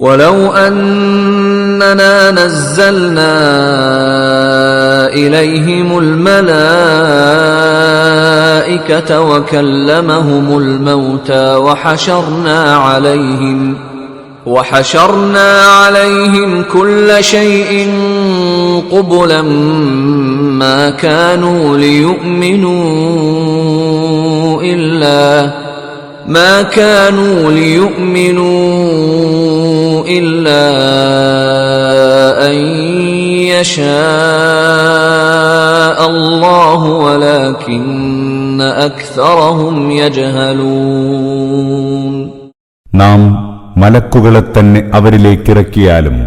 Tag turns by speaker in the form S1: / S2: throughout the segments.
S1: ولو أننا نزلنا إليهم الملائكة وكلمهم الموتى وحشرنا عليهم كل شيء قبلا ما كانوا ليؤمنوا إلا أن يشاء الله ولكن أكثرهم يجهلون.
S2: നാം മലക്കുകളെ തന്നെ അവരിലേക്കിറക്കിയാലും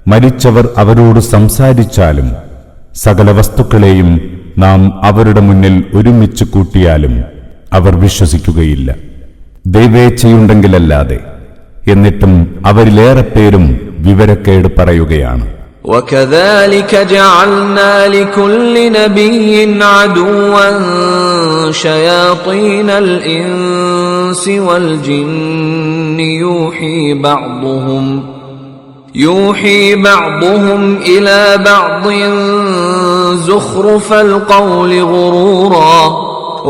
S2: മരിച്ചവർ അവരോട് സംസാരിച്ചാലും സകല വസ്തുക്കളെയും നാം അവരുടെ മുന്നിൽ ഒരുമിച്ച് കൂട്ടിയാലും അവർ വിശ്വസിക്കുകയില്ല, ദൈവേച്ഛയുണ്ടെങ്കിലല്ലാതെ. എന്നിട്ടും അവരിലേറെ പേരും വിവരക്കേട് പറയുകയാണ്.
S1: وَكَذَلِكَ جَعَلْنَا لِكُلِّ نَبِيٍّ عَدُوًّا شَيَاطِينَ الْإِنسِ وَالْجِنِّ يُوحِي بَعْضُهُمْ إِلَى بَعْضٍ زُخْرُفَ الْقَوْلِ غُرُورًا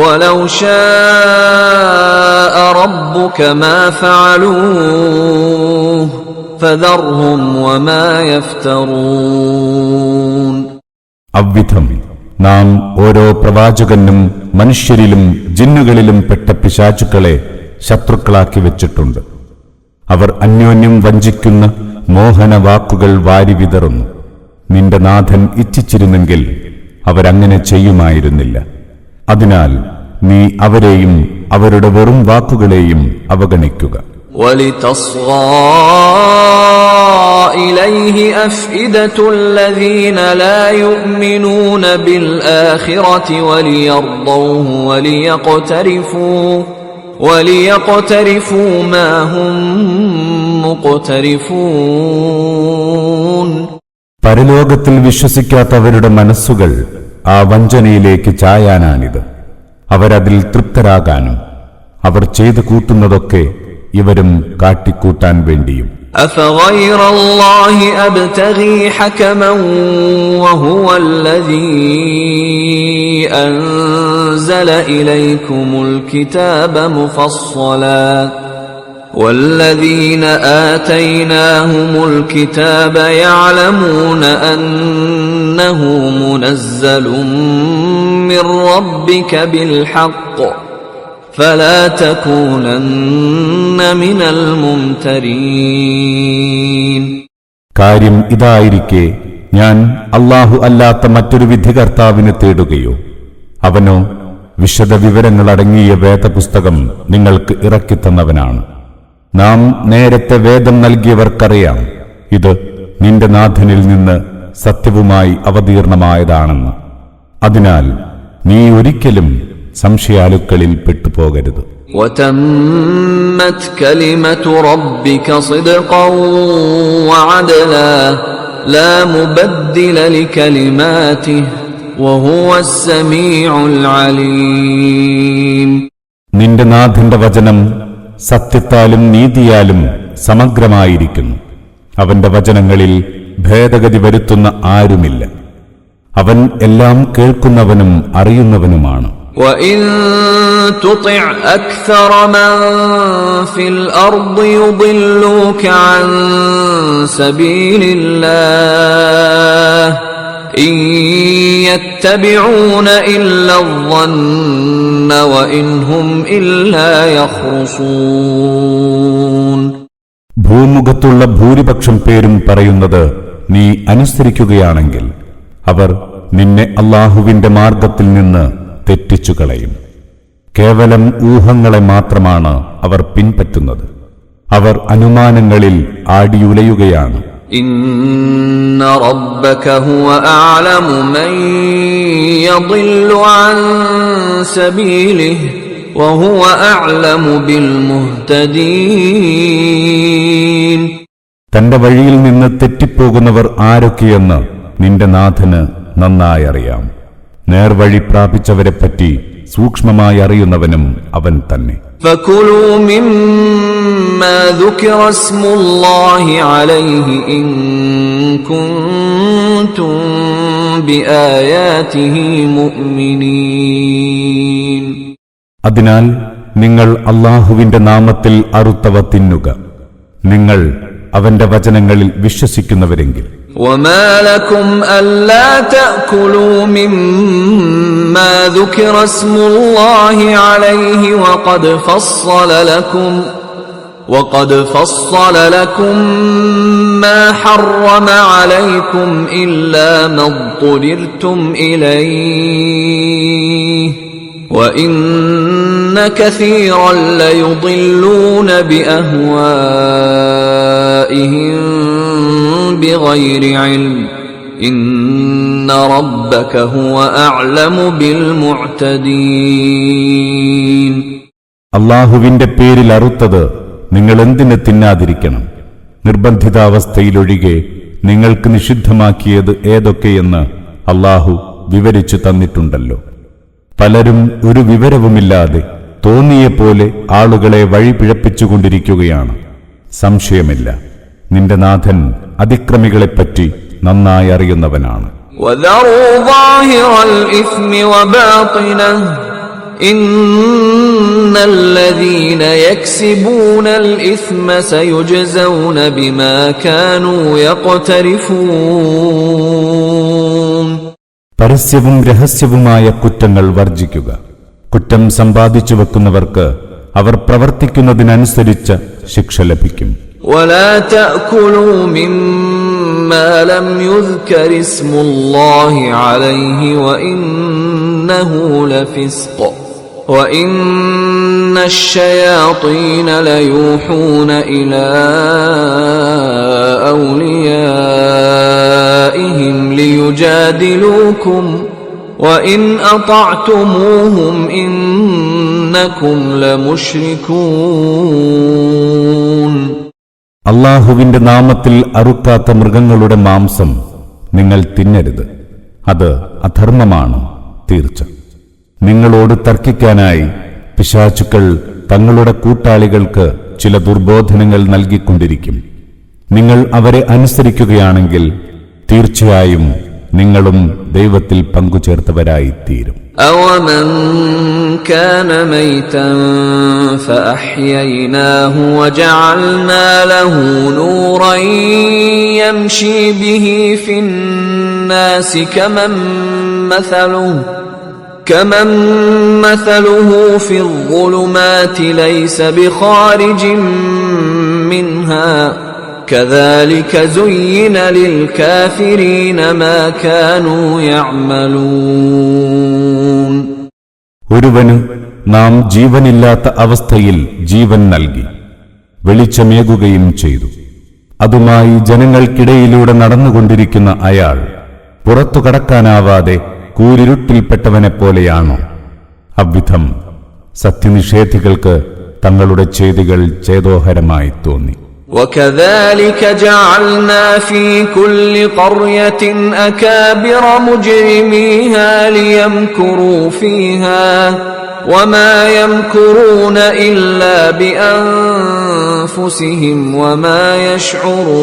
S1: وَلَوْ شَاءَ رَبُّكَ مَا فَعَلُوهُ فَذَرْهُمْ وَمَا يَفْتَرُونَ.
S2: അവ്വിധം നാം ഓരോ പ്രവാചകനും മനുഷ്യരിലും ജിന്നുകളിലും പെട്ട പിശാചുക്കളെ ശത്രുക്കളാക്കി വെച്ചിട്ടുണ്ട്. അവർ അന്യോന്യം വഞ്ചിക്കുന്ന മോഹന വാക്കുകൾ വാരിവിതറുന്നു. നിന്റെ നാഥൻ ഇച്ഛിച്ചിരുന്നെങ്കിൽ അവരങ്ങനെ ചെയ്യുമായിരുന്നില്ല. അതിനാൽ നീ അവരെയും അവരുടെ വെറും വാക്കുകളെയും അവഗണിക്കുക.
S1: وَلِتَصْغَى إِلَيْهِ أَفْئِدَةُ الَّذِينَ لَا يُؤْمِنُونَ بِالْآخِرَةِ وَلِيَرْضَوْهُ وَلِيَقْتَرِفُوا مَا هُمْ مُقْتَرِفُونَ.
S2: പരലോകത്തിൽ വിശ്വസിക്കാത്തവരുടെ മനസ്സുകൾ ആ വഞ്ചനയിലേക്ക് ചായാനാണിത്. അവരതിൽ തൃപ്തരാകാനും അവർ ചെയ്തു കൂട്ടുന്നതൊക്കെ ഇവരും കാട്ടിക്കൂട്ടാൻ വേണ്ടിയും.
S1: أفغير الله أبتغي حكما وهو الذي أنزل إليكم الكتاب مفصلا والذين آتيناهم الكتاب يعلمون أنه منزل من ربك بالحق فلا تكونن من الممترين.
S2: കാര്യം ഇതായിരിക്കെ ഞാൻ അല്ലാഹു അല്ലാത്ത മറ്റൊരു വിധികർത്താവിനെ തേടുകയോ അവനോ വിശദ വിവരങ്ങളടങ്ങിയ വേദപുസ്തകം നിങ്ങൾക്ക് ഇറക്കിത്തന്നവനാണ്. നാം നേരത്തെ വേദം നൽകിയവർക്കറിയാം ഇത് നിന്റെ നാഥനിൽ നിന്ന് സത്യവുമായി അവതീർണമായതാണെന്ന്. അതിനാൽ നീ ഒരിക്കലും സംശയാലുക്കളിൽ പെട്ടുപോകരുത്.
S1: وَتَمَّتْ كَلِمَةُ رَبِّكَ صِدْقًا وَعَدْلًا لَا مُبَدِّلَ لِكَلِمَاتِهِ وَهُوَ السَّمِيعُ الْعَلِيمُ.
S2: നിന്റെ നാഥന്റെ വചനം സത്യത്താലും നീതിയാലും സമഗ്രമായിരിക്കുന്നു. അവന്റെ വചനങ്ങളിൽ ഭേദഗതി വരുത്തുന്ന ആരുമില്ല. അവൻ എല്ലാം കേൾക്കുന്നവനും അറിയുന്നവനുമാണ്.
S1: وَإِن تُطِعْ أَكْثَرَ مَن فِي الْأَرْضِ يُضِلُّوكَ عَن سَبِيلِ اللَّهِ إِن يَتَّبِعُونَ إِلَّا الظَّنَّ وَإِنْ هُمْ إِلَّا يَخْرُصُونَ.
S2: ഭൂമുഖത്തുള്ള ഭൂരിപക്ഷം പേരും പറയുന്നത് നീ അനുസരിക്കുകയാണെങ്കിൽ അവർ നിന്നെ അല്ലാഹുവിന്റെ മാർഗത്തിൽ നിന്ന് തെറ്റിച്ചു കളയും. കേവലം ഊഹങ്ങളെ മാത്രമാണ് അവർ പിൻപറ്റുന്നത്. അവർ അനുമാനങ്ങളിൽ ആടിയുലയുകയാണ്.
S1: ഇന്ന റബ്ബക ഹുവ അഅലമു മൻ യദില്ലു അൻ സബീലിഹി വഹുവ അഅലമു ബിൽ മുഹ്തദീൻ.
S2: തന്റെ വഴിയിൽ നിന്ന് തെറ്റിപ്പോകുന്നവർ ആരൊക്കെയെന്ന് നിന്റെ നാഥന് നന്നായി അറിയാം. നേർവഴി പ്രാപിച്ചവരെപ്പറ്റി സൂക്ഷ്മമായി അറിയുന്നവനും അവൻ തന്നെ.
S1: فكلوا مما ذكر اسم الله عليه إن كنتم بآياته مؤمنين.
S2: അതിനാൽ നിങ്ങൾ അല്ലാഹുവിന്റെ നാമത്തിൽ അറുത്തവ തിന്നുക, നിങ്ങൾ അവന്റെ വചനങ്ങളിൽ വിശ്വസിക്കുന്നവരെങ്കിൽ.
S1: وما لكم ألا تأكلوا مما ذكر اسم الله عليه وقد فصل لكم ما حرم عليكم إلا ما اضطررتم إليه وإن كثيرا ليضلون بأهوائهم بغير علم إن ربك هو أعلم بالمعتدين.
S2: അല്ലാഹുവിന്റെ പേരിൽ അറുത്തത് നിങ്ങൾ എന്തിന് തിന്നാതിരിക്കണം? നിർബന്ധിതാവസ്ഥയിലൊഴികെ നിങ്ങൾക്ക് നിഷിദ്ധമാക്കിയത് ഏതൊക്കെയെന്ന് അല്ലാഹു വിവരിച്ചു തന്നിട്ടുണ്ടല്ലോ. പലരും ഒരു വിവരവുമില്ലാതെ തോന്നിയെപ്പോലെ ആളുകളെ വഴിപിഴപ്പിച്ചുകൊണ്ടിരിക്കുകയാണ്. സംശയമില്ല, നിന്റെ നാഥൻ അതിക്രമികളെപ്പറ്റി നന്നായി അറിയുന്നവനാണ്.
S1: وَذَرُوا ظَاهِرَ الْإِثْمِ وَبَاطِنَهُ إِنَّ الَّذِينَ يَكْسِبُونَ الْإِثْمَ سَيُجْزَوْنَ بِمَا كَانُوا يَقْتَرِفُونَ.
S2: പരസ്യവും രഹസ്യവുമായ കുറ്റങ്ങൾ വർജിക്കുക. കുറ്റം സമ്പാദിച്ചു വെക്കുന്നവർക്ക് അവർ പ്രവർത്തിക്കുന്നതിനനുസരിച്ച ശിക്ഷ ലഭിക്കും.
S1: ولا تأكلوا مما لم يذكر اسم الله عليه وإنه لفسق وإن الشياطين ليوحون إلى أوليائهم ليجادلوكم وإن أطعتموهم إنكم لمشركون.
S2: അല്ലാഹുവിന്റെ നാമത്തിൽ അറുക്കാത്ത മൃഗങ്ങളുടെ മാംസം നിങ്ങൾ തിന്നരുത്, അത് അധർമ്മമാണ് തീർച്ച. നിങ്ങളോട് തർക്കിക്കാനായി പിശാചുക്കൾ തങ്ങളുടെ കൂട്ടാളികൾക്ക് ചില ദുർബോധനങ്ങൾ നൽകിക്കൊണ്ടിരിക്കും. നിങ്ങൾ അവരെ അനുസരിക്കുകയാണെങ്കിൽ തീർച്ചയായും നിങ്ങളും ദൈവത്തിൽ പങ്കുചേർത്തവരായിത്തീരും.
S1: أَوَمَنْ كَانَ مَيْتًا فَأَحْيَيْنَاهُ وَجَعَلْنَا لَهُ نُورًا يَمْشِي بِهِ فِي النَّاسِ كَمَنْ مَثَلُهُ فِي الظُّلُمَاتِ لَيْسَ بِخَارِجٍ مِنْهَا كذلك زين للكافرين ما كانوا يعملون.
S2: ഒരുവന് നാം ജീവനില്ലാത്ത അവസ്ഥയിൽ ജീവൻ നൽകി വെളിച്ചമേകുകയും ചെയ്തു. അതുമായി ജനങ്ങൾക്കിടയിലൂടെ നടന്നുകൊണ്ടിരിക്കുന്ന അയാൾ പുറത്തു കടക്കാനാവാതെ കൂരിരുട്ടിൽപ്പെട്ടവനെപ്പോലെയാണോ? അவ்விധം സത്യനിഷേധികൾക്ക് തങ്ങളുടെ ചെയ്തികൾ ചേതോഹരമായി തോന്നി.
S1: وَكَذَلِكَ جَعَلْنَا فِي كُلِّ قَرْيَةٍ أَكَابِرَ مُجْرِمِيهَا لِيَمْكُرُوا فِيهَا وَمَا يَمْكُرُونَ إِلَّا بِأَنفُسِهِمْ وَمَا يَشْعُرُونَ.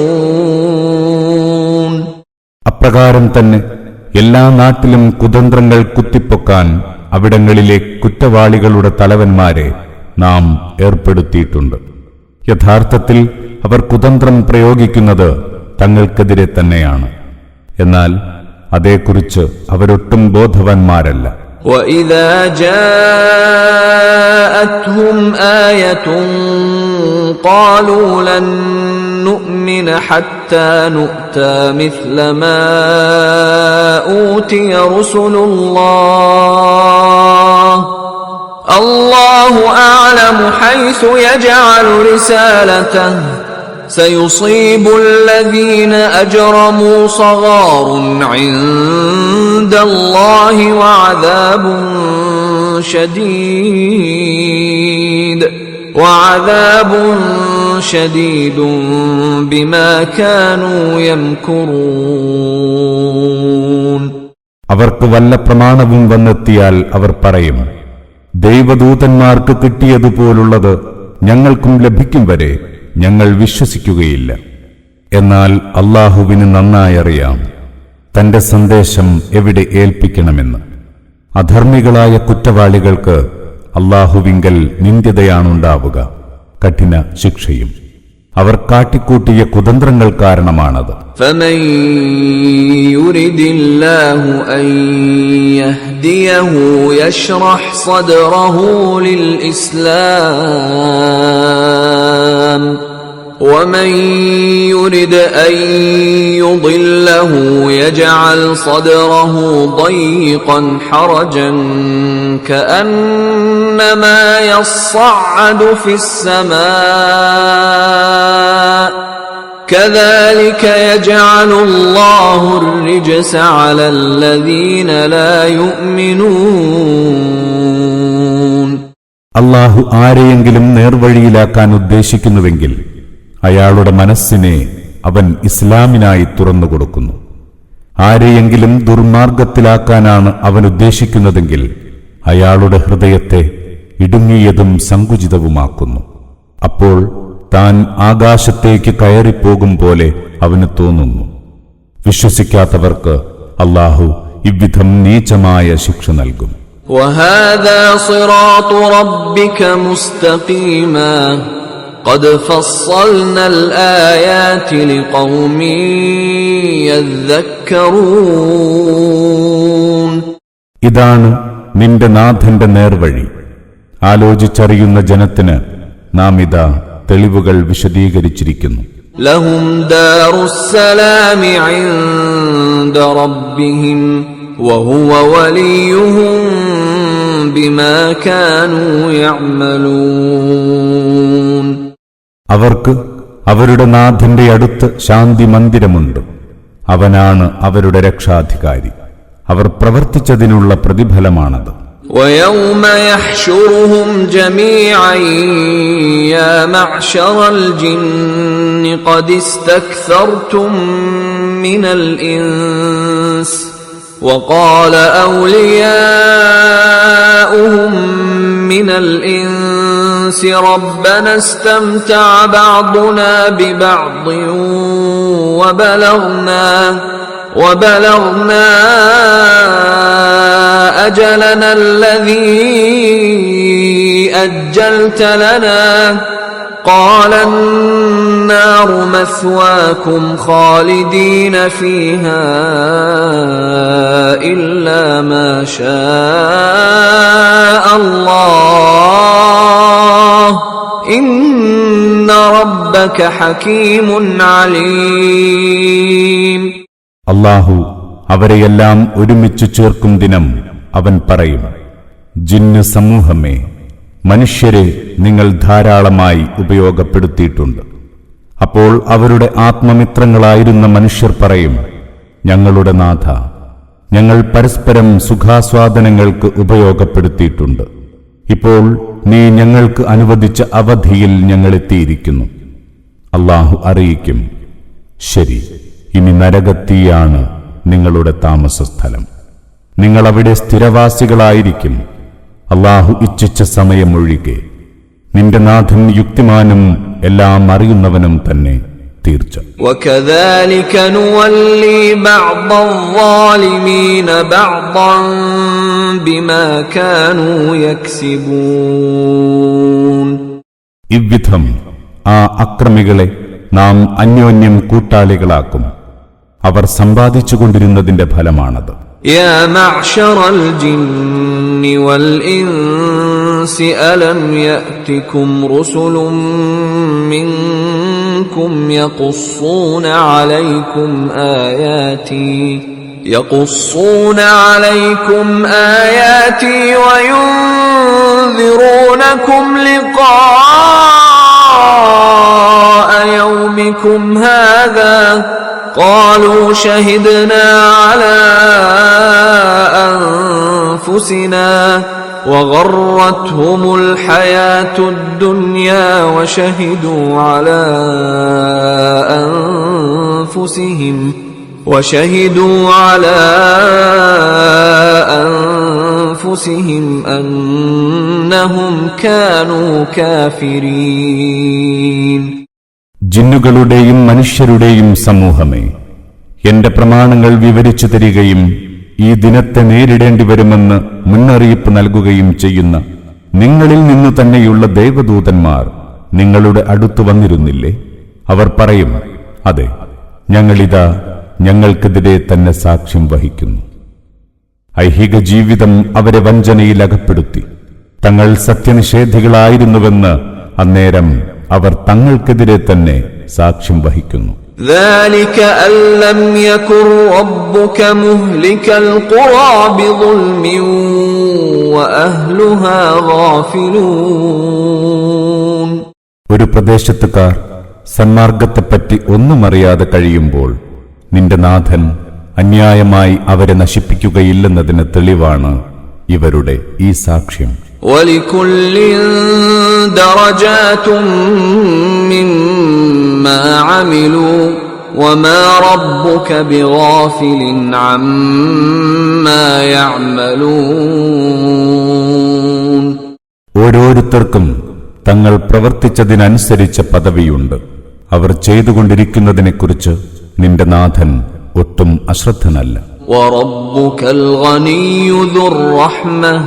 S2: അപ്രകാരം തന്നെ എല്ലാ നാട്ടിലും കുതന്ത്രങ്ങൾ കുത്തിപ്പൊക്കാൻ അവിടങ്ങളിലെ കുറ്റവാളികളുടെ തലവന്മാരെ നാം ഏർപ്പെടുത്തിയിട്ടുണ്ട്. യഥാർത്ഥത്തിൽ അവർ കുതന്ത്രം പ്രയോഗിക്കുന്നത് തങ്ങൾക്കെതിരെ തന്നെയാണ്. എന്നാൽ അതേക്കുറിച്ച് അവരൊട്ടും ബോധവാന്മാരല്ല.
S1: وَإِذَا جَاءَتْهُمْ آيَةٌ قَالُوا لَن نُّؤْمِنَ حَتَّى نُؤْتَىٰ مِثْلَ مَا أُوتِيَ رُسُلُ اللَّهِ الله أعلم حيث يجعل رسالته سيصيب الذين أجرموا صغار عند الله وعذاب شديد بما كانوا يمكرون.
S2: അവർക്ക് വല്ല പ്രമാണവും വന്നെത്തിയാൽ അവർ പറയും, ദൈവദൂതന്മാർക്ക് കിട്ടിയതുപോലുള്ളത് ഞങ്ങൾക്കും ലഭിക്കും വരെ ഞങ്ങൾ വിശ്വസിക്കുകയില്ല. എന്നാൽ അല്ലാഹുവിന് നന്നായറിയാം തന്റെ സന്ദേശം എവിടെ ഏൽപ്പിക്കണമെന്ന്. അധർമ്മികളായ കുറ്റവാളികൾക്ക് അല്ലാഹുവിങ്കൽ നിന്ദ്യതയാണുണ്ടാവുക, കഠിന ശിക്ഷയും. അവർ കാട്ടിക്കൂട്ടിയ കുതന്ത്രങ്ങൾ കാരണമാണത്.
S1: فمن يرد الله أن يهديه يشرح صدره للإسلام ومن يرد أن يضله يجعل صدره ضيقا حرجا كأنما يصعد في السماء كذلك يجعل الله الرجس على الذين لا يؤمنون.
S2: അല്ലാഹു ആരെയെങ്കിലും നേർവഴിയിലാക്കാൻ ഉദ്ദേശിക്കുന്നുവെങ്കിൽ അയാളുടെ മനസ്സിനെ അവൻ ഇസ്ലാമിനായി തുറന്നുകൊടുക്കുന്നു. ആരെയെങ്കിലും ദുർമാർഗത്തിലാക്കാനാണ് അവൻ ഉദ്ദേശിക്കുന്നതെങ്കിൽ അയാളുടെ ഹൃദയത്തെ ഇടുങ്ങിയതും സങ്കുചിതവുമാക്കുന്നു. അപ്പോൾ താൻ ആകാശത്തേക്ക് കയറിപ്പോകും പോലെ അവന് തോന്നുന്നു. വിശ്വസിക്കാത്തവർക്ക് അല്ലാഹു ഇவ்விധം നീചമായ ശിക്ഷ നൽകും.
S1: وهذا صراط ربك مستقيما قد فصلنا الآيات لقوم يذكرون.
S2: ഇതാണ് നിന്റെ നാഥന്റെ നേർവഴി. ആലോചിച്ചറിയുന്ന ജനത്തിന് നാം ഇതാ തെളിവുകൾ വിശദീകരിച്ചിരിക്കുന്നു.
S1: ലഹും ദാറുസ്സലാമി ഇൻദ റബ്ബിഹിം വഹുവ വലിയുഹും ബിമാ കാനൂ യഅമലൂൻ.
S2: അവർക്ക് അവരുടെ നാഥന്റെ അടുത്ത് ശാന്തി മന്ദിരമുണ്ട്. അവനാണ് അവരുടെ രക്ഷാധികാരി. അവർ പ്രവർത്തിച്ചതിനുള്ള പ്രതിഫലമാണത്.
S1: وَيَوْمَ يَحْشُرُهُمْ جَمِيعًا يَا مَعْشَرَ الْجِنِّ قَدِ اسْتَكْثَرْتُمْ مِنَ الْإِنسِ وَقَالَ أَوْلِيَاؤُهُمْ مِنَ الْإِنسِ رَبَّنَا اسْتَمْتَعَ بَعْضُنَا بِبَعْضٍ وبلغنا أجلنا الذي أجلت لنا قال النار مثواكم خالدين فيها إلا ما شاء الله إن ربك حكيم عليم.
S2: അല്ലാഹു അവരെയെല്ലാം ഒരുമിച്ചു ചേർക്കും ദിനം അവൻ പറയും, ജിന്ന് സമൂഹമേ, മനുഷ്യരെ നിങ്ങൾ ധാരാളമായി ഉപയോഗപ്പെടുത്തിയിട്ടുണ്ട്. അപ്പോൾ അവരുടെ ആത്മമിത്രങ്ങളായിരുന്ന മനുഷ്യർ പറയും, ഞങ്ങളുടെ നാഥ, ഞങ്ങൾ പരസ്പരം സുഖാസ്വാദനങ്ങൾക്ക് ഉപയോഗപ്പെടുത്തിയിട്ടുണ്ട്. ഇപ്പോൾ നീ ഞങ്ങൾക്ക് അനുവദിച്ച അവധിയിൽ ഞങ്ങളെത്തിയിരിക്കുന്നു. അല്ലാഹു അറിയിക്കും, ശരി, ഇനി നരകത്തീയാണ് നിങ്ങളുടെ താമസസ്ഥലം. നിങ്ങൾ അവിടെ സ്ഥിരവാസികളായിരിക്കും, അല്ലാഹു ഇച്ഛിച്ച സമയമൊഴികെ. നിന്റെ നാഥൻ യുക്തിമാനും എല്ലാം അറിയുന്നവനും തന്നെ തീർച്ച.
S1: وَكَذَلِكَ نُوَلِّي بَعْضَ الظَّالِمِينَ بَعْضًا بِمَا كَانُوا يَكْسِبُونَ.
S2: ഇவ்விധം ആ അക്രമികളെ നാം അന്യോന്യം കൂട്ടാളികളാക്കും. അവർ സമ്പാദിച്ചുകൊണ്ടിരുന്നതിന്റെ ഫലമാണത്.
S1: يا معشر الجن والإنس ألم يأتكم رسل منكم يقصون عليكم آياتي وينذرونكم لقاء يومكم هذا قالوا شهدنا على أنفسنا وغرتهم الحياة الدنيا وشهدوا على أنفسهم أن إنهم كانوا كافرين.
S2: ജിന്നുകളുടെയും മനുഷ്യരുടെയും സമൂഹമേ, എന്റെ പ്രമാണങ്ങൾ വിവരിച്ചു തരികയും ഈ ദിനത്തെ നേരിടേണ്ടി വരുമെന്ന് മുന്നറിയിപ്പ് നൽകുകയും ചെയ്യുന്ന നിങ്ങളിൽ നിന്നു തന്നെയുള്ള ദേവദൂതന്മാർ നിങ്ങളുടെ അടുത്തു വന്നിരുന്നില്ലേ? അവർ പറയും, അതെ, ഞങ്ങളിതാ ഞങ്ങൾക്കെതിരെ തന്നെ സാക്ഷ്യം വഹിക്കുന്നു. ഐഹിക ജീവിതം അവരെ വഞ്ചനയിൽ അകപ്പെടുത്തി. തങ്ങൾ സത്യനിഷേധികളായിരുന്നുവെന്ന് അന്നേരം അവർ തങ്ങൾക്കെതിരെ തന്നെ സാക്ഷ്യം വഹിക്കുന്നു.
S1: ذلك أن لم يكن ربك مهلك القرى بظلم وأهلها غافلون.
S2: ഒരു പ്രദേശത്തുകാർ സന്മാർഗത്തെപ്പറ്റി ഒന്നും അറിയാതെ കഴിയുമ്പോൾ നിന്റെ നാഥൻ അന്യായമായി അവരെ നശിപ്പിക്കുകയില്ലെന്നതിന് തെളിവാണ് ഇവരുടെ ഈ സാക്ഷ്യം.
S1: وَلِكُلٍّ دَرَجَاتٌ مِّمَّا عَمِلُوا وَمَا رَبُّكَ بِغَافِلٍ عَمَّا يَعْمَلُونَ.
S2: ഓരോരുത്തർക്കും തങ്ങൾ പ്രവർത്തിച്ചതിനനുസരിച്ച പദവിയുണ്ട്. അവർ ചെയ്തുകൊണ്ടിരിക്കുന്നതിനെക്കുറിച്ച് നിന്റെ നാഥൻ ഒട്ടും അശ്രദ്ധനല്ല.
S1: وَرَبُّكَ الْغَنِيُّ ذُو الرَّحْمَةِ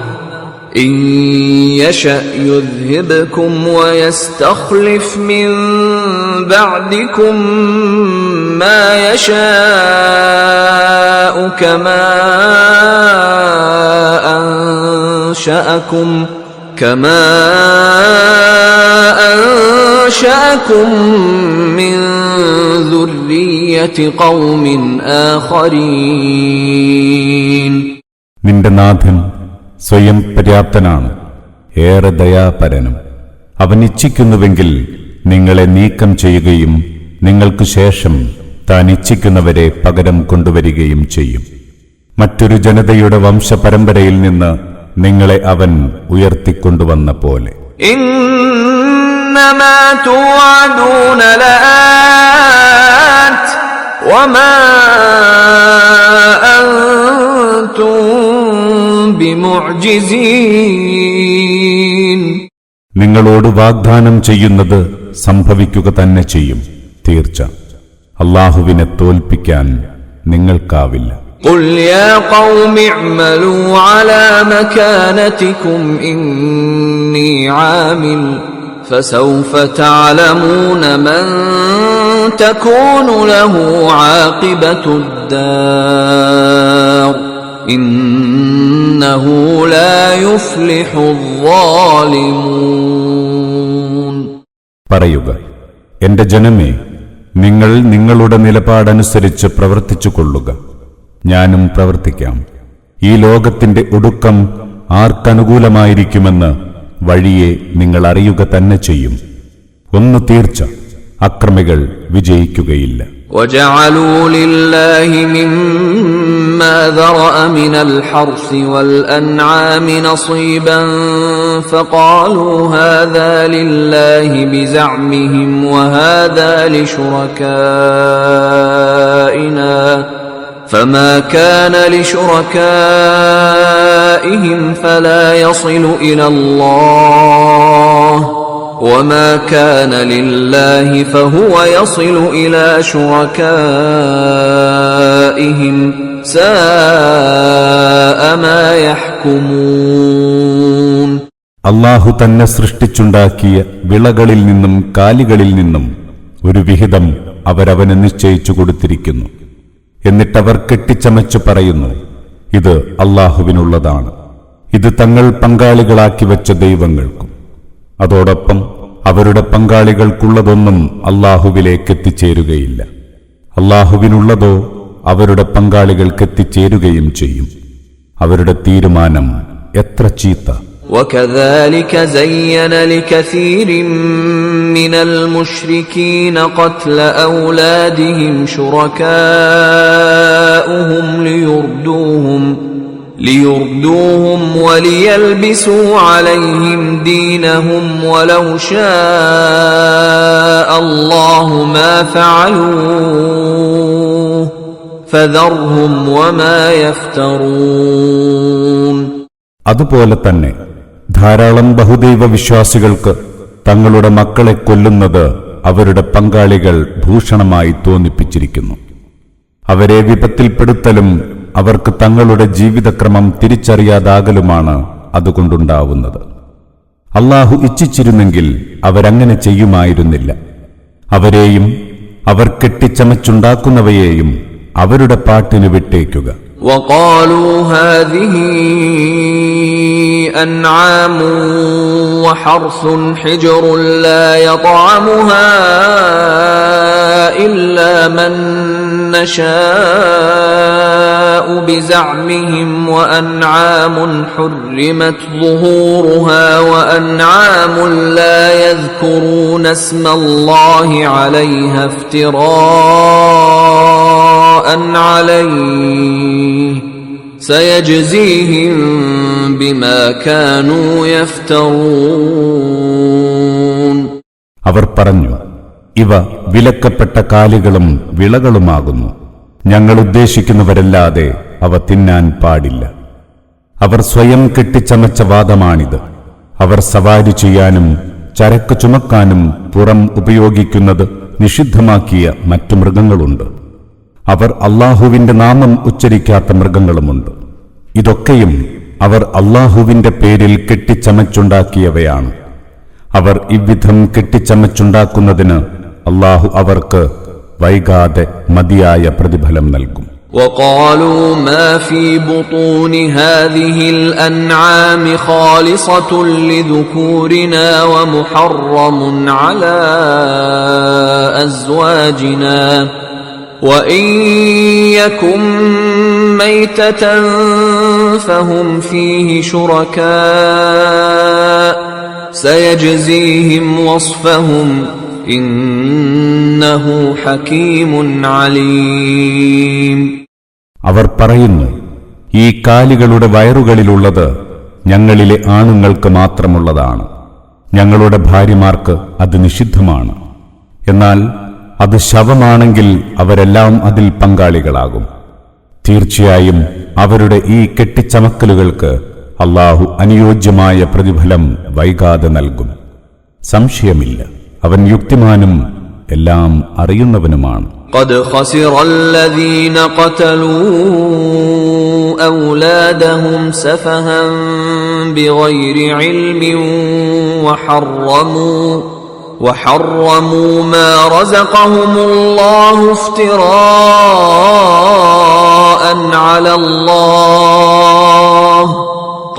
S1: إِن يَشَأْ يُذْهِبْكُمْ وَيَسْتَخْلِفْ مِن بَعْدِكُم مَّا يَشَاءُ كَمَا أَنشَأَكُم مِّن ذُرِّيَّةِ قَوْمٍ آخَرِينَ.
S2: നിന്റെ നാഥൻ സ്വയം പര്യാപ്തനാണ്, ഏറെ ദയാപരനും. അവൻ ഇച്ഛിക്കുന്നുവെങ്കിൽ നിങ്ങളെ നീക്കം ചെയ്യുകയും നിങ്ങൾക്ക് ശേഷം താൻ ഇച്ഛിക്കുന്നവരെ പകരം കൊണ്ടുവരികയും ചെയ്യും. മറ്റൊരു ജനതയുടെ വംശപരമ്പരയിൽ നിന്ന് നിങ്ങളെ അവൻ ഉയർത്തിക്കൊണ്ടുവന്ന പോലെ.
S1: إنما توعدون لآت وما أنتم بمعجزين.
S2: നിങ്ങളോട് വാഗ്ദാനം ചെയ്യുന്നത് സംഭവിക്കുക തന്നെ ചെയ്യും. തീർച്ച അല്ലാഹുവിനെ തോൽപ്പിക്കാൻ നിങ്ങൾക്കാവില്ല.
S1: قل يا قوم اعملوا على مكانتكم إني عامل فسوف تعلمون من تكون له عاقبة الدار إنه لا يفلح الظالمون.
S2: പറയുക, എന്റെ ജനമേ, നിങ്ങൾ നിങ്ങളുടെ നിലപാടനുസരിച്ച് പ്രവർത്തിച്ചു കൊള്ളുക. ഞാനും പ്രവർത്തിക്കാം. ഈ ലോകത്തിന്റെ ഒടുക്കം ആർക്കനുകൂലമായിരിക്കുമെന്ന് വഴിയെ നിങ്ങൾ അറിയുക തന്നെ ചെയ്യും. ഒന്ന് തീർച്ച, അക്രമികൾ വിജയിക്കുകയില്ല.
S1: وَجَعَلُوا لِلَّهِ مِمَّا ذَرَأَ مِنَ الْحَرْثِ وَالْأَنْعَامِ نَصِيبًا فَقَالُوا هَذَا لِلَّهِ بِزَعْمِهِمْ وَهَذَا لِشُرَكَائِنَا فَمَا كَانَ لِشُرَكَائِهِمْ فَلَا يَصِلُ إِلَى اللَّهِ وَمَا كَانَ لِلَّهِ فَهُوَ يَصِلُ إِلَى شُرَكَائِهِمْ سَاءَ مَا يَحْكُمُونَ.
S2: അല്ലാഹു തന്നെ സൃഷ്ടിച്ചുണ്ടാക്കിയ വിളകളിൽ നിന്നും കാലികളിൽ നിന്നും ഒരു വിഹിതം അവരവന് നിശ്ചയിച്ചു കൊടുത്തിരിക്കുന്നു. എന്നിട്ടവർ കെട്ടിച്ചമച്ചു പറയുന്നു, ഇത് അല്ലാഹുവിനുള്ളതാണ്, ഇത് തങ്ങൾ പങ്കാളികളാക്കി വച്ച ദൈവങ്ങൾക്കും. അതോടൊപ്പം അവരുടെ പങ്കാളികൾക്കുള്ളതൊന്നും അല്ലാഹുവിലേക്കെത്തിച്ചേരുകയില്ല. അല്ലാഹുവിനുള്ളതോ അവരുടെ പങ്കാളികൾക്കെത്തിച്ചേരുകയും ചെയ്യും. അവരുടെ തീരുമാനം എത്ര ചീത്ത!
S1: وَكَذَلِكَ زَيَّنَ لِكَثِيرٍ مِّنَ الْمُشْرِكِينَ قَتْلَ أَوْلَادِهِمْ شُرَكَاؤُهُمْ لِيُرْدُوهُمْ وَلِيَلْبِسُوا عَلَيْهِمْ دِينَهُمْ وَلَوْ شَاءَ اللَّهُ مَا فَعَلُوهُ فَذَرْهُمْ وَمَا يَفْتَرُونَ.
S2: അതുപോലെ തന്നെ ധാരാളം ബഹുദൈവ വിശ്വാസികൾക്ക് തങ്ങളുടെ മക്കളെ കൊല്ലുന്നത് അവരുടെ പങ്കാളികൾ ഭൂഷണമായി തോന്നിപ്പിച്ചിരിക്കുന്നു. അവരെ വിപത്തിൽപ്പെടുത്തലും അവർക്ക് തങ്ങളുടെ ജീവിതക്രമം തിരിച്ചറിയാതാകലുമാണ് അതുകൊണ്ടുണ്ടാവുന്നത്. അല്ലാഹു ഇച്ഛിച്ചിരുന്നെങ്കിൽ അവരങ്ങനെ ചെയ്യുമായിരുന്നില്ല. അവരെയും അവർ കെട്ടിച്ചമച്ചുണ്ടാക്കുന്നവയെയും അവരുടെ പാട്ടിന് വിട്ടേക്കുക.
S1: وقالوا هذه أنعام وحرث حجر لا يطعمها إلا من نشاء بزعمهم وأنعام حرمت ظهورها وأنعام لا يذكرون اسم الله عليها افتراء عليه سيجزيهم بما كانوا يفترون.
S2: അവർ പറഞ്ഞു, ഇവ വിലക്കപ്പെട്ട കാലികളും വിളകളുമാകുന്നു. ഞങ്ങൾ ഉദ്ദേശിക്കുന്നവരല്ലാതെ അവ തിന്നാൻ പാടില്ല. അവർ സ്വയം കെട്ടിച്ചമച്ച വാദമാണിത്. അവർ സവാരി ചെയ്യാനും ചരക്ക് ചുമക്കാനും പുറം ഉപയോഗിക്കുന്നത് നിഷിദ്ധമാക്കിയ മറ്റു മൃഗങ്ങളുണ്ട്. അവർ അല്ലാഹുവിന്റെ നാമം ഉച്ചരിക്കാത്ത മൃഗങ്ങളുമുണ്ട്. ഇതൊക്കെയും അവർ അല്ലാഹുവിന്റെ പേരിൽ കെട്ടിച്ചമച്ചുണ്ടാക്കിയവയാണ്. അവർ ഇவ்விധം കെട്ടിച്ചമച്ചുണ്ടാക്കുന്നതിന് അല്ലാഹു അവർക്ക് വൈകാതെ മതിയായ പ്രതിഫലം നൽകും.
S1: وقالوا ما في بطون هذه الأنعام خالصة لذكورنا ومحرم على أزواجنا وإن يكن ميتة فهم فيه شركاء سيجزيهم وصفهم إنه حكيم عليم.
S2: അവർ പറയുന്നു, ഈ കാലികളുടെ വയറുകളിലുള്ളത് ഞങ്ങളിലെ ആണുങ്ങൾക്ക് മാത്രമുള്ളതാണ്. ഞങ്ങളുടെ ഭാര്യമാർക്ക് അത് നിഷിദ്ധമാണ്. എന്നാൽ അത് ശവമാണെങ്കിൽ അവരെല്ലാം അതിൽ പങ്കാളികളാകും. തീർച്ചയായും അവരുടെ ഈ കെട്ടിച്ചമക്കലുകൾക്ക് അല്ലാഹു അനുയോജ്യമായ പ്രതിഫലം വൈകാതെ നൽകും. സംശയമില്ല, അവൻ യുക്തിമാനും എല്ലാം അറിയുന്നവനുമാണ്.
S1: قد خسر الذين قتلوا أولادهم سفها بغير علم وحرموا ما رزقهم الله افتراء على الله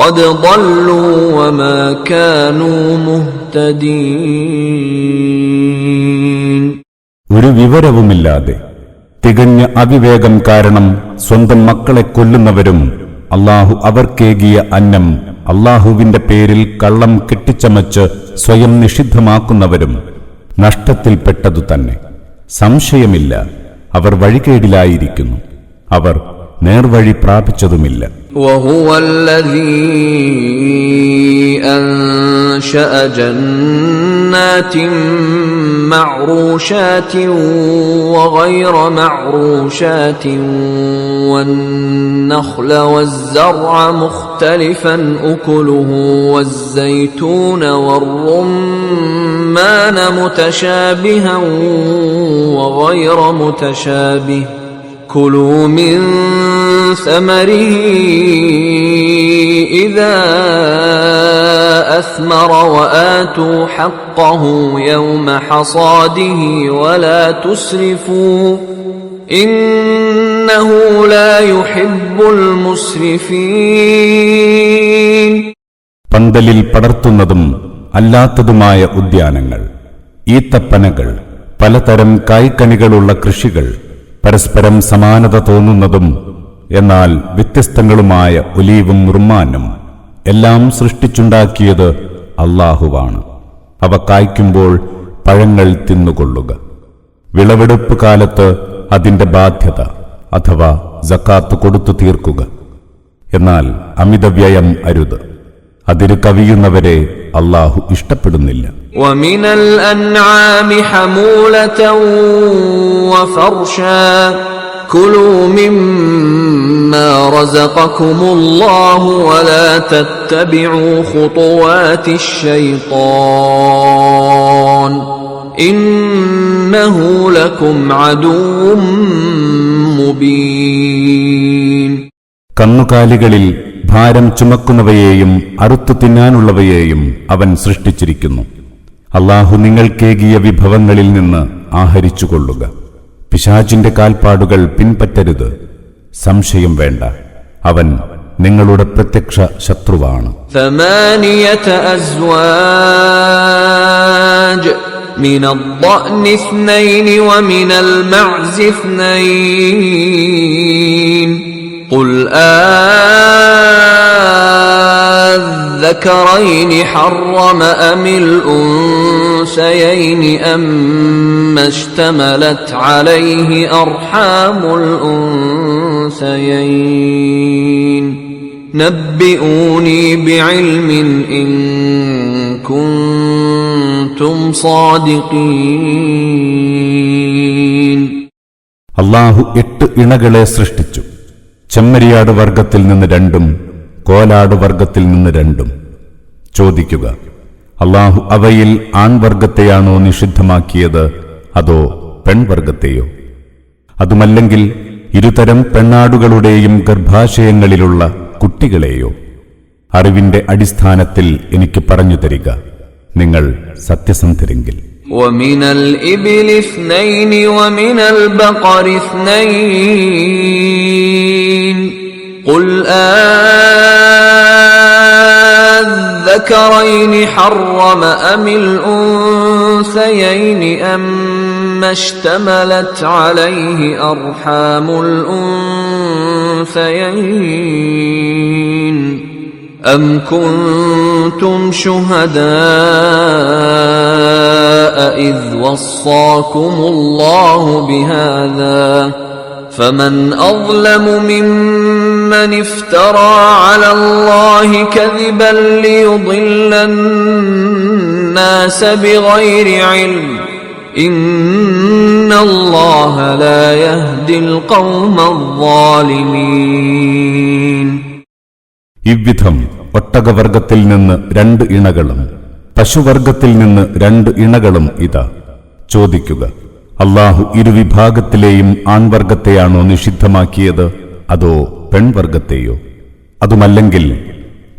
S1: قد ضلوا وما كانوا مهتدين.
S2: ഒരു വിവരവുമില്ലാതെ തികഞ്ഞ അവിവേകം കാരണം സ്വന്തം മക്കളെ കൊല്ലുന്നവരും അല്ലാഹു അവർക്കേകിയ അന്നം അല്ലാഹുവിന്റെ പേരിൽ കള്ളം കെട്ടിച്ചമച്ച് സ്വയം നിഷിദ്ധമാക്കുന്നവരും നഷ്ടത്തിൽപ്പെട്ടതു തന്നെ. സംശയമില്ല, അവർ വഴികേടിലായിരിക്കുന്നു. അവർ നേർവഴി പ്രാപിച്ചതുമില്ല.
S1: وهو الذي أنشأ جنات معروشات وغير معروشات والنخل والزرع مختلفا أكله والزيتون والرمان متشابها وغير متشابه كلوا من ثمره إذا أثمر وآتوا حقه يوم حصاده ولا تسرفوا إنه لا يحب المسرفين.
S2: പന്തലിൽ പടർത്തുന്നതും അല്ലാത്തതുമായ ഉദ്യാനങ്ങൾ, ഈത്തപ്പനകൾ, പലതരം കായ്ക്കനികളുള്ള കൃഷികൾ, പരസ്പരം സമാനത തോന്നുന്നതും എന്നാൽ വ്യത്യസ്തങ്ങളുമായ ഒലീവും റുമ്മാനും എല്ലാം സൃഷ്ടിച്ചുണ്ടാക്കിയത് അല്ലാഹുവാണ്. അവ കായ്ക്കുമ്പോൾ പഴങ്ങൾ തിന്നുകൊള്ളുക. വിളവെടുപ്പ് കാലത്ത് അതിന്റെ ബാധ്യത അഥവാ സക്കാത്ത് കൊടുത്തു തീർക്കുക. എന്നാൽ അമിതവ്യയം അരുത്. അതിര് കവിയുന്നവരെ അല്ലാഹു ഇഷ്ടപ്പെടുന്നില്ല.
S1: ومن الأنعام حمولة وفرشا كلوا مما رزقكم الله ولا تتبعوا خطوات الشيطان إنه لكم عدو مبين.
S2: കന്നുകാലികളിൽ ഭാരം ചുമക്കുന്നവയെയും അറുത്തു തിന്നാനുള്ളവയെയും അവൻ സൃഷ്ടിച്ചിരിക്കുന്നു. അല്ലാഹു നിങ്ങൾക്കേകിയ വിഭവങ്ങളിൽ നിന്ന് ആഹരിച്ചുകൊള്ളുക. പിശാചിന്റെ കാൽപ്പാടുകൾ പിൻപറ്റരുത്. സംശയം വേണ്ട, അവൻ നിങ്ങളുടെ പ്രത്യക്ഷ ശത്രുവാണ്.
S1: 8 أزواج من الضأن 2 ومن المعز 2 قل الذكرين حرم أم الأنثيين أما اشتملت عليه أرحام الأنثيين نبئوني بعلم إن كنتم صادقين.
S2: അല്ലാഹു 8 ഇണകളെ സൃഷ്ടിച്ചു. ചെമ്മരിയാട് വർഗത്തിൽ നിന്ന് 2, കോലാട് വർഗത്തിൽ നിന്ന് 2. ചോദിക്കുക, അല്ലാഹു അവയിൽ ആൺവർഗത്തെയാണോ നിഷിദ്ധമാക്കിയത് അതോ പെൺവർഗത്തെയോ? അതുമല്ലെങ്കിൽ ഇരുതരം പെണ്ണാടുകളുടെയും ഗർഭാശയങ്ങളിലുള്ള കുട്ടികളെയോ? അറിവിന്റെ അടിസ്ഥാനത്തിൽ എനിക്ക് പറഞ്ഞു തരിക, നിങ്ങൾ സത്യസന്ധരെങ്കിൽ.
S1: ومن الإبل 2 ومن البقر 2 قل الذكرين حرم أم الأنثيين أما اشتملت عليه أرحام الأنثيين أم كنتم شهداء إذ وصاكم الله بهذا فمن أظلم ممن افترى على الله كذبا ليضل الناس بغير علم إن الله لا يهدي القوم الظالمين.
S2: ഇவ்വിധം ഒട്ടകവർഗത്തിൽ നിന്ന് 2 ഇണകളും പശുവർഗത്തിൽ നിന്ന് 2 ഇണകളും ഇതാ. ചോദിക്കുക, അല്ലാഹു ഇരുവിഭാഗത്തിലെയും ആൺവർഗത്തെയാണോ നിഷിദ്ധമാക്കിയത് അതോ പെൺവർഗത്തെയോ? അതുമല്ലെങ്കിൽ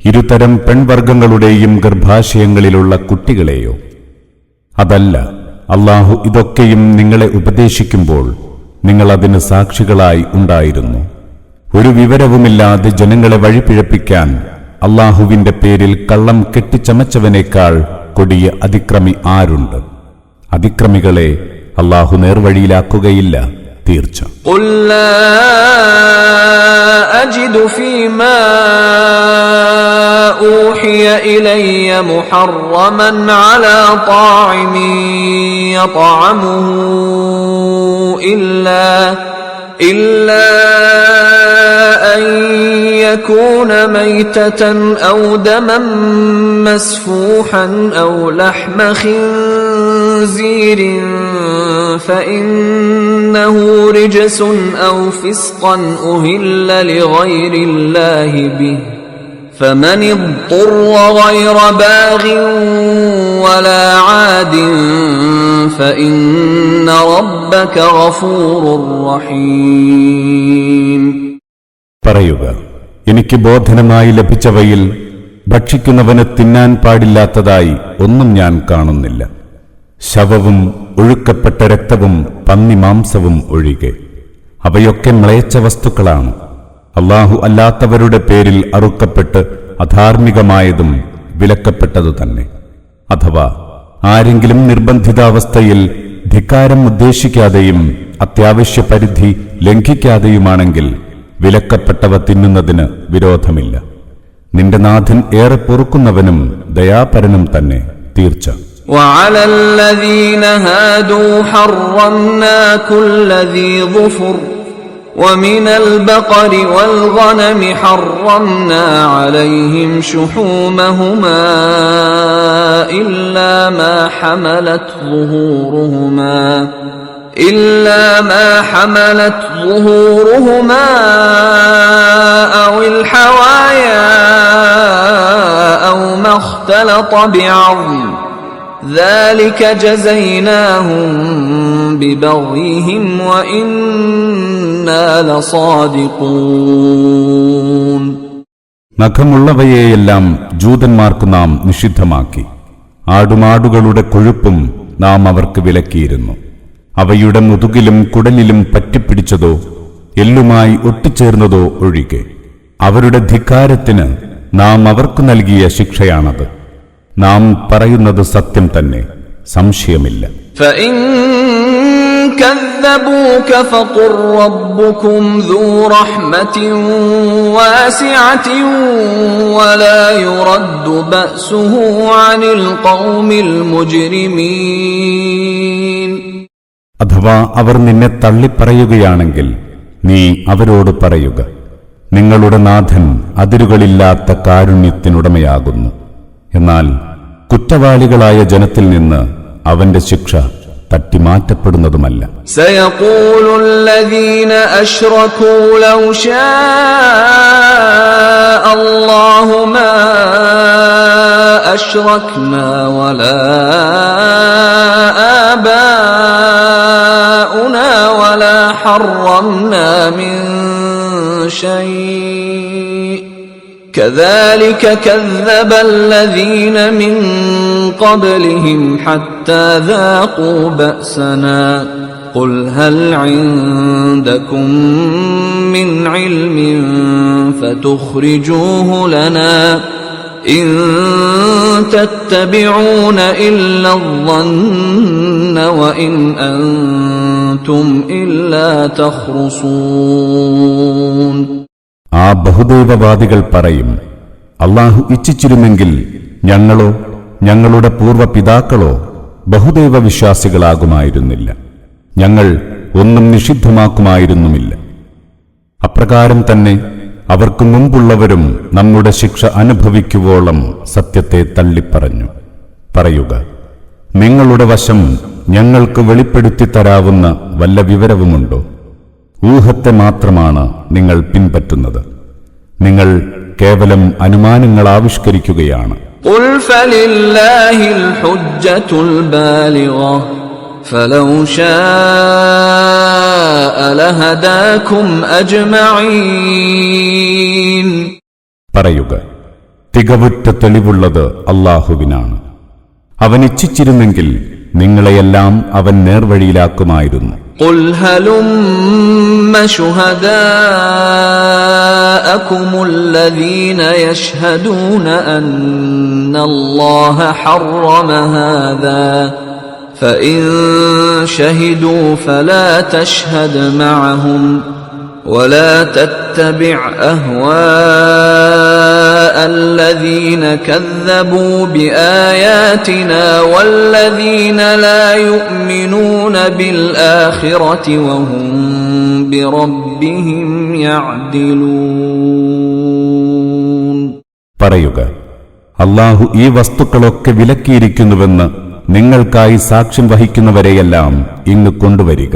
S2: ഇരുതരം പെൺവർഗങ്ങളുടെയും ഗർഭാശയങ്ങളിലുള്ള കുട്ടികളെയോ? അതല്ല, അല്ലാഹു ഇതൊക്കെയും നിങ്ങളെ ഉപദേശിക്കുമ്പോൾ നിങ്ങൾ അതിന് സാക്ഷികളായി ഉണ്ടായിരുന്നു. ഒരു വിവരവുമില്ലാതെ ജനങ്ങളെ വഴിപിഴപ്പിക്കാൻ അല്ലാഹുവിന്റെ പേരിൽ കള്ളം കെട്ടിച്ചമച്ചവനേക്കാൾ കൊടിയ അതിക്രമി ആരുണ്ട്? അതിക്രമികളെ അല്ലാഹു നേർവഴിയിലാക്കുകയില്ല, തീർച്ച.
S1: قل لا أجد فيما أوحي إلي محرما على طاعم يطعمه إلا أن يكون ميتة أو دما مسفوحا أو لحم خنزير فإنه رجس أو فسقا أهل لغير الله به فمن اضطر غير باغ ولا عاد فإن ربك غفور رحيم.
S2: പറയുക, എനിക്ക് ബോധനമായി ലഭിച്ചവയിൽ ഭക്ഷിക്കുന്നവന് തിന്നാൻ പാടില്ലാത്തതായി ഒന്നും ഞാൻ കാണുന്നില്ല. ശവവും ഒഴുക്കപ്പെട്ട രക്തവും പന്നിമാംസവും ഒഴികെ അവയൊക്കെ മ്ലേച്ഛ വസ്തുക്കളാണ്. അല്ലാഹു അല്ലാത്തവരുടെ പേരിൽ അറുക്കപ്പെട്ട് അധാർമികമായതും വിലക്കപ്പെട്ടതു തന്നെ. അഥവാ ആരെങ്കിലും നിർബന്ധിതാവസ്ഥയിൽ ധിക്കാരം ഉദ്ദേശിക്കാതെയും അത്യാവശ്യ പരിധി ലംഘിക്കാതെയുമാണെങ്കിൽ വിലക്കപ്പെട്ടവ തിന്നുന്നതിന് വിരോധമില്ല. നിന്റെ നാഥൻ ഏറെ പൊറുക്കുന്നവനും ദയാപരനും തന്നെ, തീർച്ച.
S1: وعلى الذين هادوا حرمنا كل ذي ظفر ومن البقر والغنم حرمنا عليهم شحومهما إلا ما حملت ظهورهما إلا ما حملت ظهورهما أو الحوايا أو ما اختلط بعظم ذلك جزيناهم ببغيهم وإنا لصادقون.
S2: നഖമുള്ളവയെയെല്ലാം ജൂതന്മാർക്ക് നാം നിഷിദ്ധമാക്കി. ആടുമാടുകളുടെ കൊഴുപ്പും നാം അവർക്ക് വിലക്കിയിരുന്നു. അവയുടെ മുതുകിലും കുടലിലും പറ്റിപ്പിടിച്ചതോ എല്ലുമായി ഒട്ടിച്ചേർന്നതോ ഒഴികെ. അവരുടെ ധിക്കാരത്തിന് നാം അവർക്ക് നൽകിയ ശിക്ഷയാണത്. നാം പറയുന്നത് സത്യം തന്നെ, സംശയമില്ല.
S1: فإن كذبوك فقل ربكم ذو رحمة واسعة ولا يرد بأسه عن القوم المجرمين.
S2: അഥവാ അവർ നിന്നെ തള്ളിപ്പറയുകയാണെങ്കിൽ നീ അവരോട് പറയുക, നിങ്ങളുടെ നാഥൻ അതിരുകളില്ലാത്ത കാരുണ്യത്തിനുടമയാകുന്നു. എന്നാൽ കുറ്റവാളികളായ ജനത്തിൽ നിന്ന് അവന്റെ ശിക്ഷ തട്ടിമാറ്റപ്പെടുന്നതുമല്ല.
S1: سيقول الذين أشركوا لو شاء الله ما أشركنا ولا آباؤنا ولا حرمنا من شيء كذلك كذب الذين من قبلهم حتى ذاقوا بأسنا قل هل عندكم من علم فتخرجوه لنا إن تتبعون إلا الظن وإن أنتم إلا تخرصون.
S2: ആ ബഹുദൈവവാദികൾ പറയും, അല്ലാഹു ഇച്ഛിച്ചിരുന്നെങ്കിൽ ഞങ്ങളോ ഞങ്ങളുടെ പൂർവ്വപിതാക്കളോ ബഹുദൈവ വിശ്വാസികളാകുമായിരുന്നില്ല, ഞങ്ങൾ ഒന്നും നിഷിദ്ധമാക്കുമായിരുന്നുമില്ല. അപ്രകാരം തന്നെ അവർക്ക് മുമ്പുള്ളവരും നമ്മുടെ ശിക്ഷ അനുഭവിക്കുവോളം സത്യത്തെ തള്ളിപ്പറഞ്ഞു. പറയുക, നിങ്ങളുടെ വശം ഞങ്ങൾക്ക് വെളിപ്പെടുത്തിത്തരാവുന്ന വല്ല വിവരവുമുണ്ടോ? ഊഹത്തെ മാത്രമാണ് നിങ്ങൾ പിൻപറ്റുന്നത്. നിങ്ങൾ കേവലം അനുമാനങ്ങൾ ആവിഷ്കരിക്കുകയാണ്.
S1: قل فلله الحجة البالغة فلو شاء لهداكم أجمعين.
S2: പറയുക, തികവുറ്റ തെളിവുള്ളത് അല്ലാഹുവിനാണ്. അവൻ ഇച്ഛിച്ചിരുന്നെങ്കിൽ നിങ്ങളെയെല്ലാം അവൻ നേർവഴിയിലാക്കുമായിരുന്നു.
S1: قل هلم شهداءكم الذين يشهدون أن الله حرم هذا فإن شهدوا فلا تشهد معهم ولا تتبع أهواء الذين كذبوا بآياتنا والذين لا يؤمنون بالآخرة وهم بربهم يعدلون.
S2: പറയുക, അല്ലാഹു ഈ വസ്തുക്കളൊക്കെ വിലക്കിയിരിക്കുന്നുവെന്ന് നിങ്ങൾക്കായി സാക്ഷ്യം വഹിക്കുന്നവരെയെല്ലാം ഇങ്ങ് കൊണ്ടുവരിക.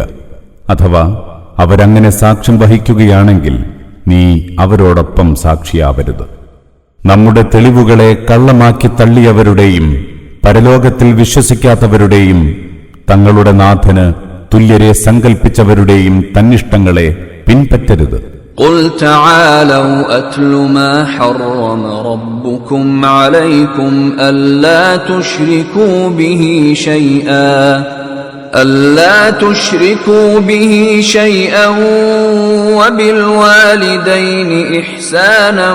S2: അഥവാ അവരങ്ങനെ സാക്ഷ്യം വഹിക്കുകയാണെങ്കിൽ നീ അവരോടൊപ്പം സാക്ഷിയാവരുത്. നമ്മുടെ തെളിവുകളെ കള്ളമാക്കി തള്ളിയവരുടെയും പരലോകത്തിൽ വിശ്വസിക്കാത്തവരുടെയും തങ്ങളുടെ നാഥന് തുല്യരെ സങ്കൽപ്പിച്ചവരുടെയും തന്നിഷ്ടങ്ങളെ പിൻപറ്റരുത്.
S1: قل تعالوا أتل ما حرم ربكم عليكم ألا تشركوا به شيئا وبالوالدين إحسانا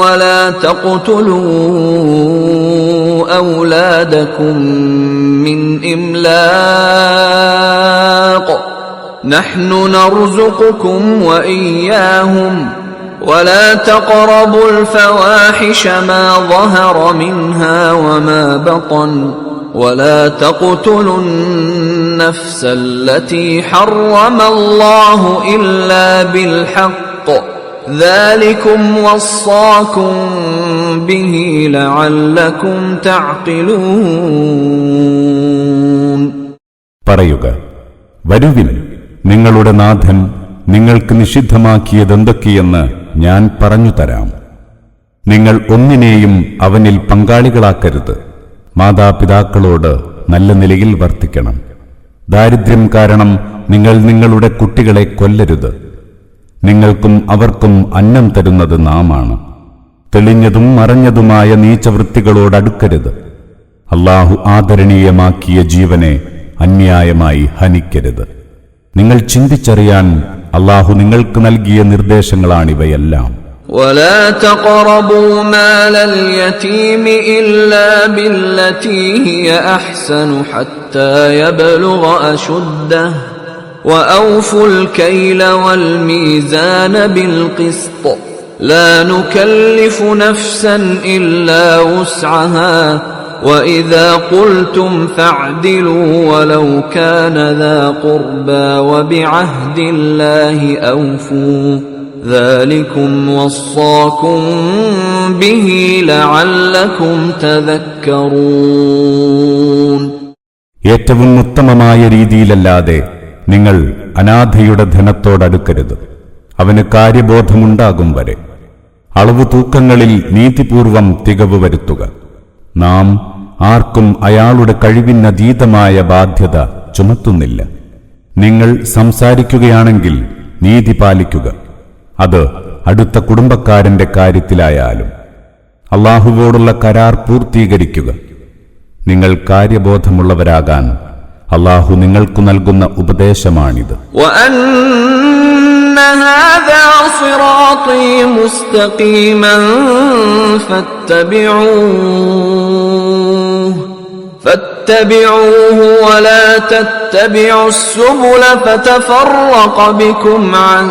S1: ولا تقتلوا أولادكم من إملاق نحن نرزقكم وإياهم ولا تقربوا الفواحش ما ظهر منها وما بطن ولا تقتلوا النفس التي حرم الله إلا بالحق ذلكم وصاكم به لعلكم تعقلون.
S2: പറയുക, വരുവിൻ, നിങ്ങളുടെ നാഥൻ നിങ്ങൾക്ക് നിഷിദ്ധമാക്കിയതെന്തൊക്കെയെന്ന് ഞാൻ പറഞ്ഞു തരാം. നിങ്ങൾ ഒന്നിനെയും അവനിൽ പങ്കാളികളാക്കരുത്. മാതാപിതാക്കളോട് നല്ല നിലയിൽ വർത്തിക്കണം. ദാരിദ്ര്യം കാരണം നിങ്ങൾ നിങ്ങളുടെ കുട്ടികളെ കൊല്ലരുത്. നിങ്ങൾക്കും അവർക്കും അന്നം തരുന്നത് നാമാണ്. തെളിഞ്ഞതും മറഞ്ഞതുമായ നീചവൃത്തികളോടടുക്കരുത്. അല്ലാഹു ആദരണീയമാക്കിയ ജീവനെ അന്യായമായി ഹനിക്കരുത്. നിങ്ങൾ ചിന്തിച്ചറിയാൻ അല്ലാഹു നിങ്ങൾക്ക് നൽകിയ നിർദ്ദേശങ്ങളാണിവയെല്ലാം.
S1: ولا تقربوا مال اليتيم إلا بالتي هي أحسن حتى يبلغ أشده وأوفوا الكيل والميزان بالقسط لا نكلف نفسا إلا وسعها وإذا قلتم فاعدلوا ولو كان ذا قربى وبعهد الله أوفوا ذلكم وصاكم به لعلكم تذكرون.
S2: ഏറ്റവും ഉത്തമമായ രീതിയിലല്ലാതെ നിങ്ങൾ അനാഥയുടെ ധനത്തോടടുക്കരുത്. അവന് കാര്യബോധമുണ്ടാകും വരെ. അളവു തൂക്കങ്ങളിൽ നീതിപൂർവം തികവ് വരുത്തുക. നാം ആർക്കും അയാളുടെ കഴിവിനതീതമായ ബാധ്യത ചുമത്തുന്നില്ല. നിങ്ങൾ സംസാരിക്കുകയാണെങ്കിൽ നീതി പാലിക്കുക. അത് അടുത്ത കുടുംബക്കാരന്റെ കാര്യത്തിലായാലും. അല്ലാഹുവോടുള്ള കരാർ പൂർത്തീകരിക്കുക. നിങ്ങൾ കാര്യബോധമുള്ളവരാകാൻ അല്ലാഹു നിങ്ങൾക്ക് നൽകുന്ന ഉപദേശമാണിത്.
S1: هذا صراطي مستقيما فاتبعوه ولا تتبعوا السبل فتفرق بكم عن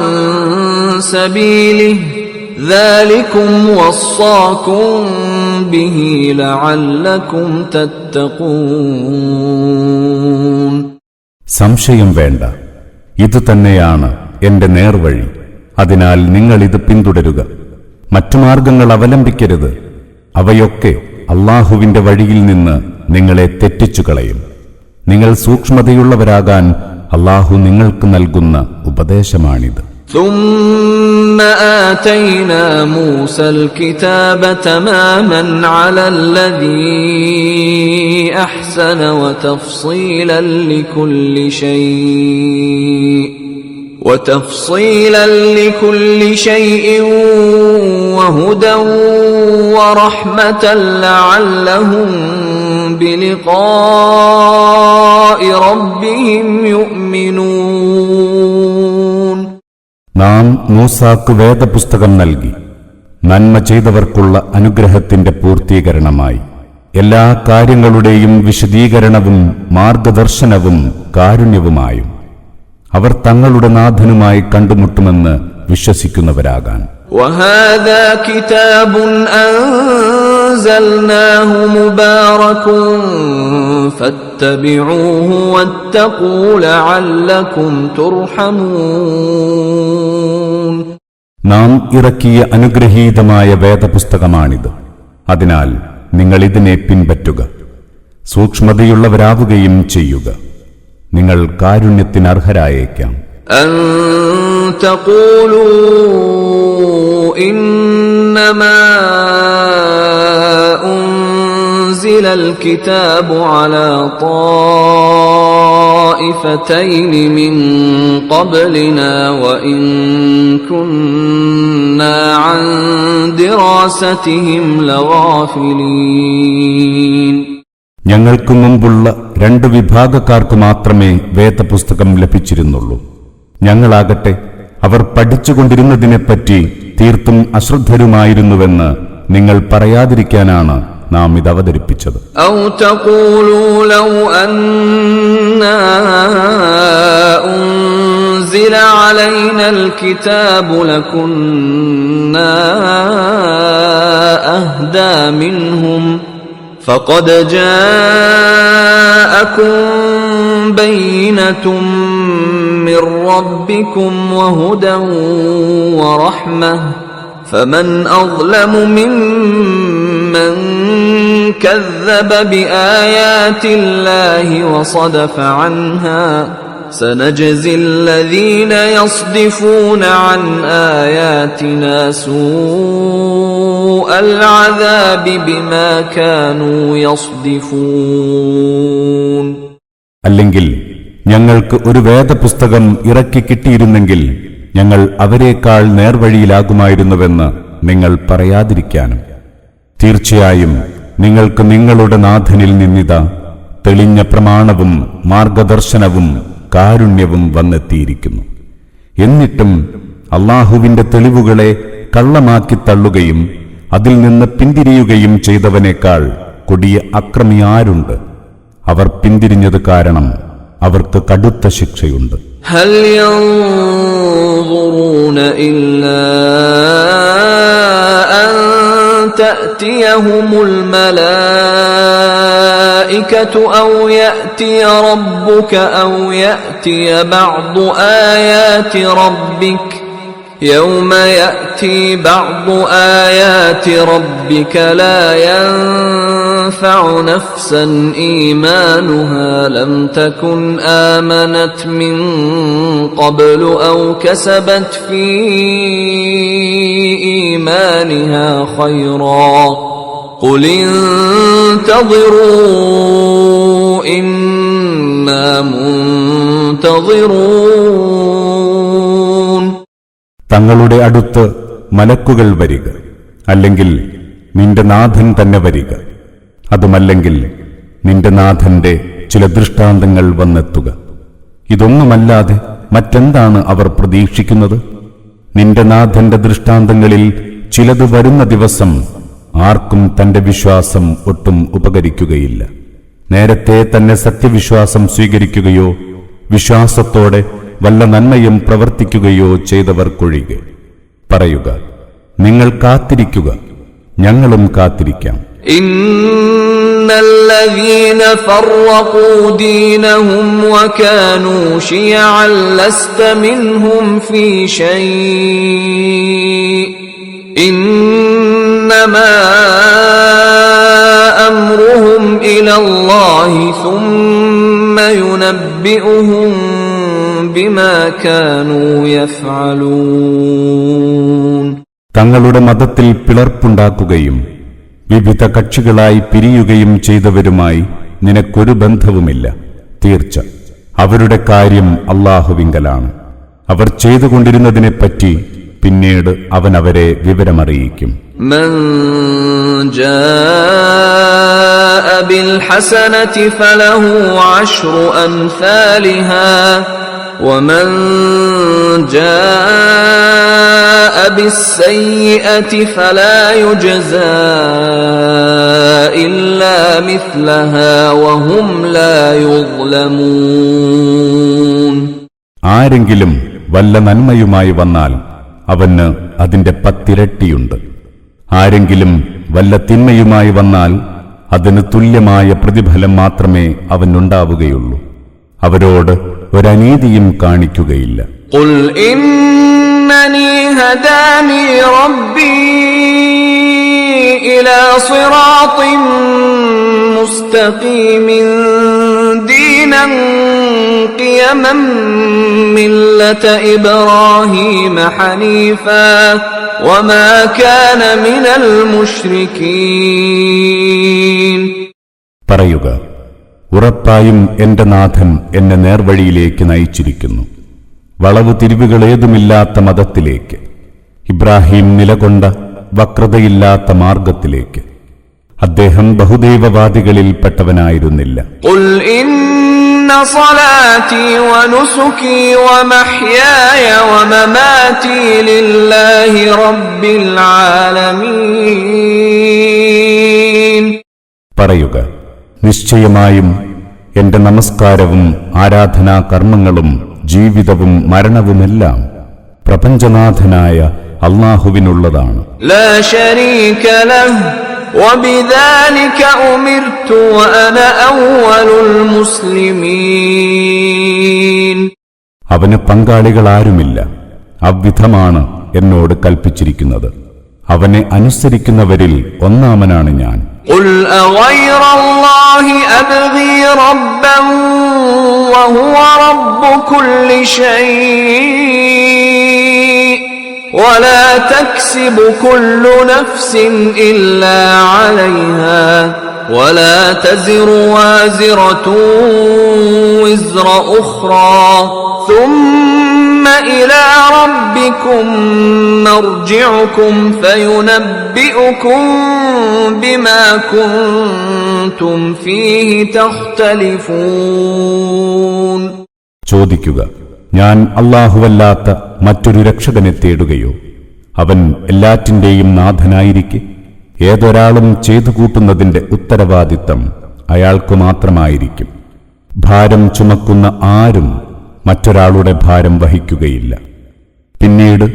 S1: سبيله ذلكم وصاكم به لعلكم تتقون.
S2: സംശയം വേണ്ട, ഇത് തന്നെയാണ് എന്റെ നേർവഴി. അതിനാൽ നിങ്ങൾ ഇത് പിന്തുടരുക. മറ്റു മാർഗങ്ങൾ അവലംബിക്കരുത്. അവയൊക്കെ അല്ലാഹുവിന്റെ വഴിയിൽ നിന്ന് നിങ്ങളെ തെറ്റിച്ചു കളയും. നിങ്ങൾ സൂക്ഷ്മതയുള്ളവരാകാൻ അല്ലാഹു നിങ്ങൾക്ക് നൽകുന്ന ഉപദേശമാണിത്.
S1: ثم آتينا موسى الكتاب تماما على الذي أحسن وتفصيلا لكل شيء وهدى ورحمة لعلهم بلقاء ربهم يؤمنون.
S2: നാം മൂസാക്ക് വേദപുസ്തകം നൽകി, നന്മ ചെയ്തവർക്കുള്ള അനുഗ്രഹത്തിന്റെ പൂർത്തീകരണമായി. എല്ലാ കാര്യങ്ങളുടെയും വിശദീകരണവും മാർഗദർശനവും കാരുണ്യവുമായും. അവർ തങ്ങളുടെ നാഥനുമായി കണ്ടുമുട്ടുമെന്ന് വിശ്വസിക്കുന്നവരാകാൻ.
S1: وهذا كتاب أنزلناه مبارك فاتبعوه واتقوا لعلكم ترحمون.
S2: നാം ഇറക്കിയ അനുഗ്രഹീതമായ വേദപുസ്തകമാണിത്. അതിനാൽ നിങ്ങൾ ഇതിനെ പിൻപറ്റുക. സൂക്ഷ്മതയുള്ളവരാവുകയും ചെയ്യുക. നിങ്ങൾ കാരുണ്യത്തിനർഹരായേക്കാം.
S1: أن تقولوا إنما أنزل الكتاب على طائفتين من قبلنا وإن كنا عن دراستهم لغافلين.
S2: ഞങ്ങൾക്ക് മുമ്പുള്ള രണ്ടു വിഭാഗക്കാർക്ക് മാത്രമേ വേദപുസ്തകം ലഭിച്ചിരുന്നുള്ളൂ. ഞങ്ങളാകട്ടെ അവർ പഠിച്ചുകൊണ്ടിരുന്നതിനെപ്പറ്റി തീർത്തും അശ്രദ്ധരുമായിരുന്നുവെന്ന് നിങ്ങൾ പറയാതിരിക്കാനാണ് നാം ഇത് അവതരിപ്പിച്ചത്.
S1: ഔ തഖൂലൂ ലൗ അന്നാ ഉൻസില അലൈനൽ കിതാബു ലകുന്നാ അഹ്ദാ മിൻഹും فقد جاءكم بينة من ربكم وهدى ورحمة فمن أظلم ممن كذب بآيات الله وصدف عنها سنجزي الذين يصدفون عن آياتنا سوء العذاب بما كانوا يصدفون.
S2: അല്ലെങ്കിൽ ഞങ്ങൾക്ക് ഒരു വേദപുസ്തകം ഇറക്കി കിട്ടിയിരുന്നെങ്കിൽ ഞങ്ങൾ അവരെക്കാൾ നേർവഴിയിലാകുമായിരുന്നുവെന്ന് നിങ്ങൾ പറയാതിരിക്കാനും. തീർച്ചയായും നിങ്ങൾക്ക് നിങ്ങളുടെ നാഥനിൽ നിന്നിതാ തെളിഞ്ഞ പ്രമാണവും മാർഗദർശനവും കാരുണ്യവും വന്നെത്തിയിരിക്കുന്നു. എന്നിട്ടും അല്ലാഹുവിന്റെ തെളിവുകളെ കള്ളമാക്കി തള്ളുകയും അതിൽ നിന്ന് പിന്തിരിയുകയും ചെയ്തവനേക്കാൾ കൊടിയ അക്രമി ആരുണ്ട്? അവർ പിന്തിരിഞ്ഞത് കാരണം അവർക്ക് കടുത്ത ശിക്ഷയുണ്ട്.
S1: هل ينظرون إلا أن تأتيهم الملائكة أو يأتي ربك أو يأتي بعض آيات ربك يوم يأتي بعض آيات ربك لا ينفع نفسا إيمانها لم تكن آمنت من قبل أو كسبت في إيمانها خيرا قل انتظروا إنا منتظرون.
S2: തങ്ങളുടെ അടുത്ത് മലക്കുകൾ വരിക, അല്ലെങ്കിൽ നിന്റെ നാഥൻ തന്നെ വരിക, അതുമല്ലെങ്കിൽ നിന്റെ നാഥന്റെ ചില ദൃഷ്ടാന്തങ്ങൾ വന്നെത്തുക. ഇതൊന്നുമല്ലാതെ മറ്റെന്താണ് അവർ പ്രതീക്ഷിക്കുന്നത്? നിന്റെ നാഥന്റെ ദൃഷ്ടാന്തങ്ങളിൽ ചിലത് വരുന്ന ദിവസം ആർക്കും തന്റെ വിശ്വാസം ഒട്ടും ഉപകരിക്കുകയില്ല. നേരത്തെ തന്നെ സത്യവിശ്വാസം സ്വീകരിക്കുകയോ വിശ്വാസത്തോടെ വല്ല നന്മയും പ്രവർത്തിക്കുകയോ ചെയ്തവർക്കൊഴികെ. പറയുക, നിങ്ങൾ കാത്തിരിക്കുക, ഞങ്ങളും കാത്തിരിക്കാം.
S1: ഇന്നല്ലദീന ഫറഖൂ ദീനഹും വകാനൂ ശിയഅൻ ലസ്ത മിൻഹും ഫീ ശൈഇ ഇന്നമാ അംറുഹും ഇലല്ലാഹി സുമ്മ യുനബ്ബിഉഹും ബിമാ കാനൂ യഫ്അലൂൻ.
S2: തങ്ങളുടെ മതത്തിൽ പിളർപ്പുണ്ടാക്കുകയും വിവിധ കക്ഷികളായി പിരിയുകയും ചെയ്തവരുമായി നിനക്കൊരു ബന്ധവുമില്ല. തീർച്ച അവരുടെ കാര്യം അല്ലാഹുവിങ്കലാണ്. അവർ ചെയ്തുകൊണ്ടിരുന്നതിനെപ്പറ്റി പിന്നീട് അവൻ അവരെ വിവരമറിയിക്കും.
S1: മൻ ജാഅ ബിൽ ഹസനതി ഫലഹു അശ്റു അംസാലിഹാ വമൻ ജാഅ ബിസ്സയ്യിഅതി ഫലാ യുജ്സാ ഇല്ലാ മിസ്ലഹാ വഹും ലാ യുസ്ലമൂൻ.
S2: ആരെങ്കിലും വല്ല നന്മയുമായി വന്നാൽ അവന് അതിന്റെ 10 ഇരട്ടിയുണ്ട്. ആരെങ്കിലും വല്ല തിന്മയുമായി വന്നാൽ അതിന് തുല്യമായ പ്രതിഫലം മാത്രമേ അവനുണ്ടാവുകയുള്ളൂ. അവരോട് ഒരനീതിയും കാണിക്കുകയില്ല.
S1: ഖുൽ ഇന്നനി ഹദാനി റബ്ബി ഇലാ സിറാത്തിൻ മുസ്തഖീമിൻ ദീനൻ ഖിയമൻ മില്ലത ഇബ്രാഹീമ ഹനീഫാ വമാ കാന മിനൽ മുശ്രികീൻ.
S2: പറയുക, ഉറപ്പായും എന്റെ നാഥൻ എന്നെ നേർവഴിയിലേക്ക് നയിച്ചിരിക്കുന്നു, വളവു തിരിവുകളേതുമില്ലാത്ത മതത്തിലേക്ക്, ഇബ്രാഹിം നിലകൊണ്ട വക്രതയില്ലാത്ത മാർഗത്തിലേക്ക്. അദ്ദേഹം ബഹുദൈവവാദികളിൽ പെട്ടവനായിരുന്നില്ല.
S1: ഖുൽ ഇന്ന സ്വലാത്തി വനുസുകി വമഹ്യായ വമമാതി ലില്ലാഹി റബ്ബിൽ ആലമീൻ.
S2: പറയുക, നിശ്ചയമായും എന്റെ നമസ്കാരവും ആരാധനാ കർമ്മങ്ങളും ജീവിതവും മരണവുമെല്ലാം പ്രപഞ്ചനാഥനായ അല്ലാഹുവിനുള്ളതാണ്.
S1: ലാ ശരീക ലഹു വബിദാലിക ഉമിർതു വഅന അവ്വലുൽ മുസ്ലിമീൻ.
S2: അവന് പങ്കാളികളാരുമില്ല, അവ്വിധമാണ് എന്നോട് കൽപ്പിച്ചിരിക്കുന്നത്. അവനെ അനുസരിക്കുന്നവരിൽ ഒന്നാമനാണ് ഞാൻ.
S1: قل أغير الله أبغي ربا وهو رب كل شيء ولا تكسب كل نفس إلا عليها ولا تزر وازرة وزر أخرى ثم إلى ربكم مرجعكم فينبئكم بما كنتم فيه تختلفون.
S2: ചോദിക്കുക, ഞാൻ അല്ലാഹുവല്ലാത്ത മറ്റൊരു രക്ഷകനെ തേടുകയോ? അവൻ എല്ലാറ്റിന്റെയും നാഥനായിരിക്കെ ഏതൊരാളും ചെയ്തു കൂട്ടുന്നതിന്റെ ഉത്തരവാദിത്തം അയാൾക്കു മാത്രമായിരിക്കും. ഭാരം ചുമക്കുന്ന ആരും മറ്റൊരാളുടെ ഭാരം വഹിക്കുകയില്ല. പിന്നീട്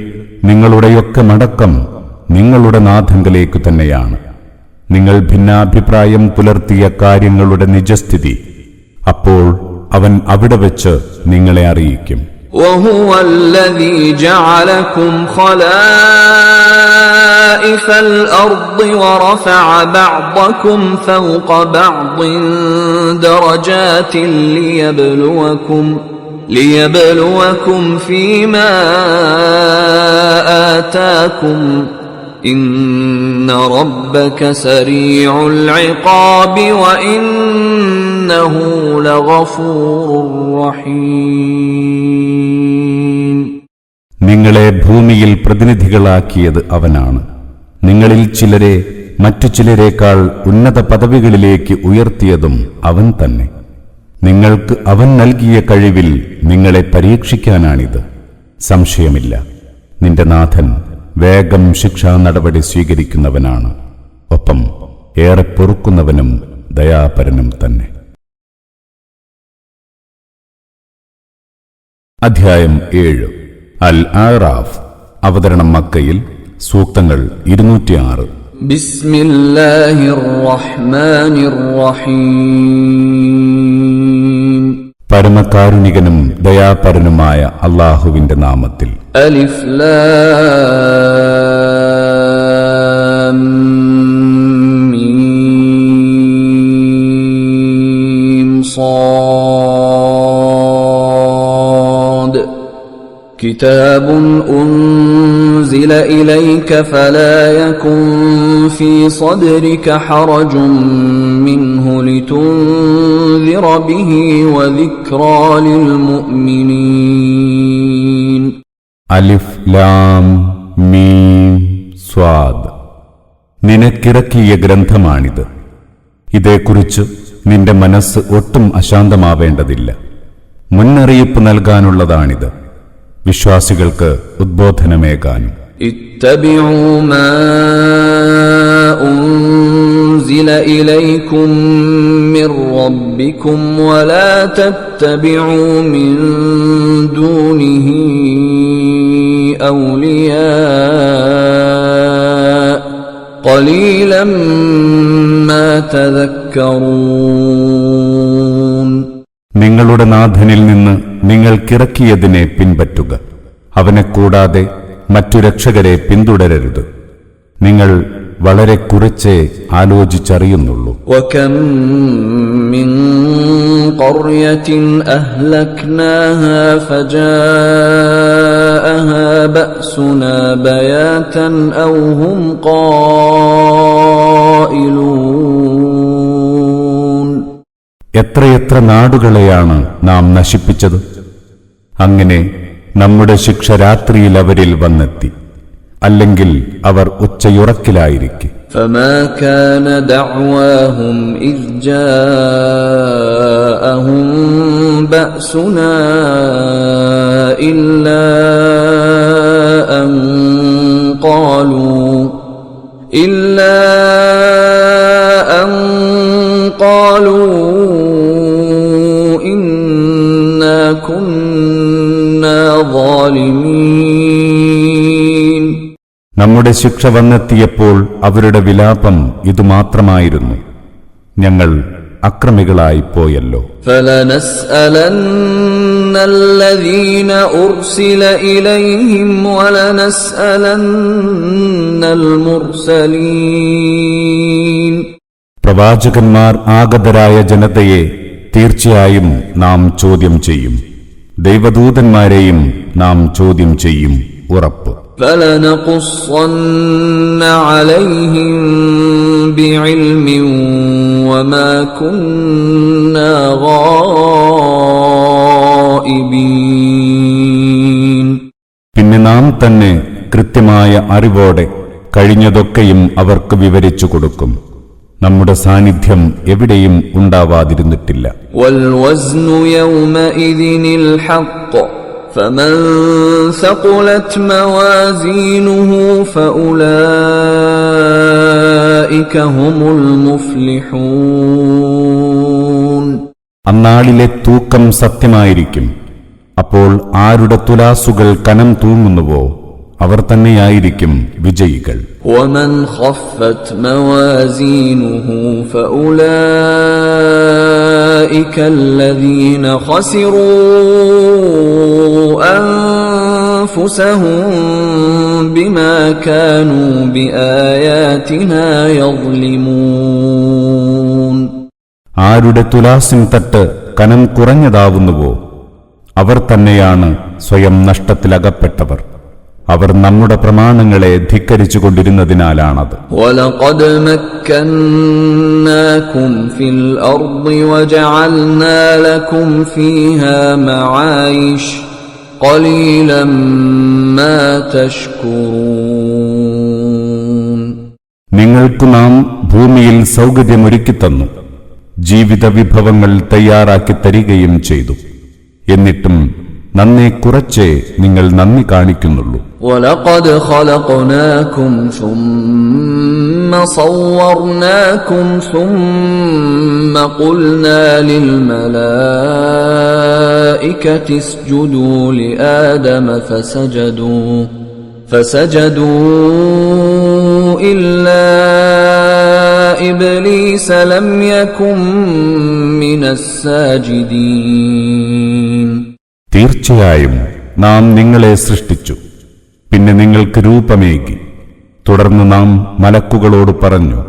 S2: നിങ്ങളുടെയൊക്കെ മടക്കം നിങ്ങളുടെ നാഥങ്കലേക്കു തന്നെയാണ്. നിങ്ങൾ ഭിന്നാഭിപ്രായം പുലർത്തിയ കാര്യങ്ങളുടെ നിജസ്ഥിതി അപ്പോൾ അവൻ അവിടെ വച്ച് നിങ്ങളെ അറിയിക്കും.
S1: وهو الذي جعلكم خلائف الأرض ورفع بعضكم فوق بعض درجات ليبلوكم فيما آتاكم إن ربك سريع العقاب وإنه لغفور رحيم.
S2: നിങ്ങളെ ഭൂമിയിൽ പ്രതിനിധികളാക്കിയത് അവനാണ്. നിങ്ങളിൽ ചിലരെ മറ്റു ചിലരേക്കാൾ ഉന്നത പദവികളിലേക്ക് ഉയർത്തിയതും അവൻ തന്നെ. നിങ്ങൾക്ക് അവൻ നൽകിയ കഴിവിൽ നിങ്ങളെ പരീക്ഷിക്കാനാണിത്. സംശയമില്ല, നിന്റെ നാഥൻ വേഗം ശിക്ഷാ നടപടി സ്വീകരിക്കുന്നവനാണ്. ഒപ്പം ഏറെ പൊറുക്കുന്നവനും ദയാപരനും തന്നെ. അധ്യായം 7. അൽ ആറാഫ്. അവതരണം മക്കയിൽ. സൂക്തങ്ങൾ 206.
S1: ബിസ്മില്ലാഹിർ റഹ്മാനിർ റഹീം.
S2: പരമകാരുണികനും ദയാപരനുമായ അല്ലാഹുവിന്റെ നാമത്തിൽ.
S1: അലിഫ് ലാം മീം صاد كتاب أنزل إليك فلا يكن في صدرك حرج منه لتنذر به وذكرى للمؤمنين.
S2: അലിഫ് ലാം മീം സ്വാദ്. നിനക്കിറക്കിയ ഗ്രന്ഥമാണിത്. ഇതേക്കുറിച്ച് നിന്റെ മനസ്സ് ഒട്ടും അശാന്തമാവേണ്ടതില്ല. മുന്നറിയിപ്പ് നൽകാനുള്ളതാണിത്, വിശ്വാസികൾക്ക് ഉദ്ബോധനമേകാനും.
S1: ഇത്തബിഉ മാ ഉൻസില ഇലൈക്കും മിർ റബ്ബിക്കും വലാ തത്തബിഉ മിൻ ദൂനിഹി ഔലിയാ ഖലീലൻ മാ തദക്കറൂൻ.
S2: നിങ്ങളുടെ നാഥനിൽ നിന്ന് നിങ്ങൾക്കിറക്കിയതിനെ പിൻപറ്റുക. അവനെ കൂടാതെ മറ്റു രക്ഷകരെ പിന്തുടരരുത്. നിങ്ങൾ വളരെ കുറച്ചേ ആലോചിച്ചറിയുന്നുള്ളൂ.
S1: വകം മിൻ ഖർയത്തിൻ അഹ്ലക്നാഹാ ഫജാഅഹാ ബഅസുനാ ബയാതൻ ഔ ഹും ഖായിലൂൻ.
S2: എത്രയെത്ര നാടുകളെയാണ് നാം നശിപ്പിച്ചത്. അങ്ങനെ നമ്മുടെ ശിക്ഷ രാത്രിയിൽ അവരിൽ വന്നെത്തി, അല്ലെങ്കിൽ അവർ ഉച്ചയുറക്കിലായിരിക്കെ.
S1: فما كان دعواهم إذ جاءهم بأسنا إلا أن قالوا إنا كنا ظالمين.
S2: നമ്മുടെ ശിക്ഷ വന്നെത്തിയപ്പോൾ അവരുടെ വിലാപം ഇതുമാത്രമായിരുന്നു, ഞങ്ങൾ അക്രമികളായിപ്പോയല്ലോ.
S1: فلنسألن الذين أرسل إليهم ولنسألن المرسلين.
S2: പ്രവാചകന്മാർ ആഗതരായ ജനതയെ തീർച്ചയായും നാം ചോദ്യം ചെയ്യും. ദൈവദൂതന്മാരെയും നാം ചോദ്യം ചെയ്യും, ഉറപ്പ്.
S1: فَلَنَقُصَّنَّ عَلَيْهِمْ بِعِلْمٍ وَمَا كُنَّا غَائِبِينَ.
S2: പിന്നെ നാം തന്നെ കൃത്യമായ അറിവോടെ കഴിഞ്ഞതൊക്കെയും അവർക്ക് വിവരിച്ചു കൊടുക്കും. നമ്മുടെ സാന്നിധ്യം എവിടെയും ഉണ്ടാവാതിരുന്നിട്ടില്ല.
S1: وَالْوَزْنُ يَوْمَئِذٍ الْحَقُّ فَمَنْ ثَقُلَتْ مَوَازِينُهُ فَأُولَئِكَ هُمُ الْمُفْلِحُونَ.
S2: അന്നാളിലെ തൂക്കം സത്യമായിരിക്കും. അപ്പോൾ ആരുടെ തുലാസുകൾ കനം തൂങ്ങുന്നുവോ അവർ തന്നെയായിരിക്കും വിജയികൾ.
S1: وَمَنْ خَفَّتْ مَوَازِينُهُ فَأُولَئِكَ الَّذِينَ خَسِرُوا أَنفُسَهُم بِمَا كَانُوا بِآيَاتِنَا يَظْلِمُونَ. ആരുടെ തുലാസിൻ തട്ട് കനം കുറഞ്ഞതാവുന്നുവോ അവർ തന്നെയാണ് സ്വയം നഷ്ടത്തിലകപ്പെട്ടവർ. അവർ നമ്മുടെ പ്രമാണങ്ങളെ ധിക്കരിച്ചുകൊണ്ടിരുന്നതിനാലാണത്. وَلَقَدْ مَكَّنَّاكُمْ فِي الْأَرْضِ وَجَعَلْنَا لَكُمْ فِيهَا مَعَايِشَ قَلِيلًا مَا تَشْكُرُونَ.
S2: നിങ്ങൾക്കു നാം ഭൂമിയിൽ സൗകര്യമൊരുക്കിത്തന്നു, ജീവിത വിഭവങ്ങൾ തയ്യാറാക്കി തരികയും ചെയ്തു. എന്നിട്ടും നന്നെ കുറച്ചേ നിങ്ങൾ നന്ദി കാണിക്കുന്നുള്ളൂ.
S1: وَلَقَدْ خَلَقْنَاكُمْ ثُمَّ صَوَّرْنَاكُمْ ثُمَّ قُلْنَا لِلْمَلَائِكَةِ اسْجُدُوا لِآدَمَ فَسَجَدُوا إِلَّا إِبْلِيسَ لَمْ يَكُنْ مِنَ السَّاجِدِينَ.
S2: തീർച്ചയായും നാം നിങ്ങളെ സൃഷ്ടിച്ചു, പിന്നെ നിങ്ങൾക്ക് രൂപമേകി. തുടർന്ന് നാം മലക്കുകളോട് പറഞ്ഞു,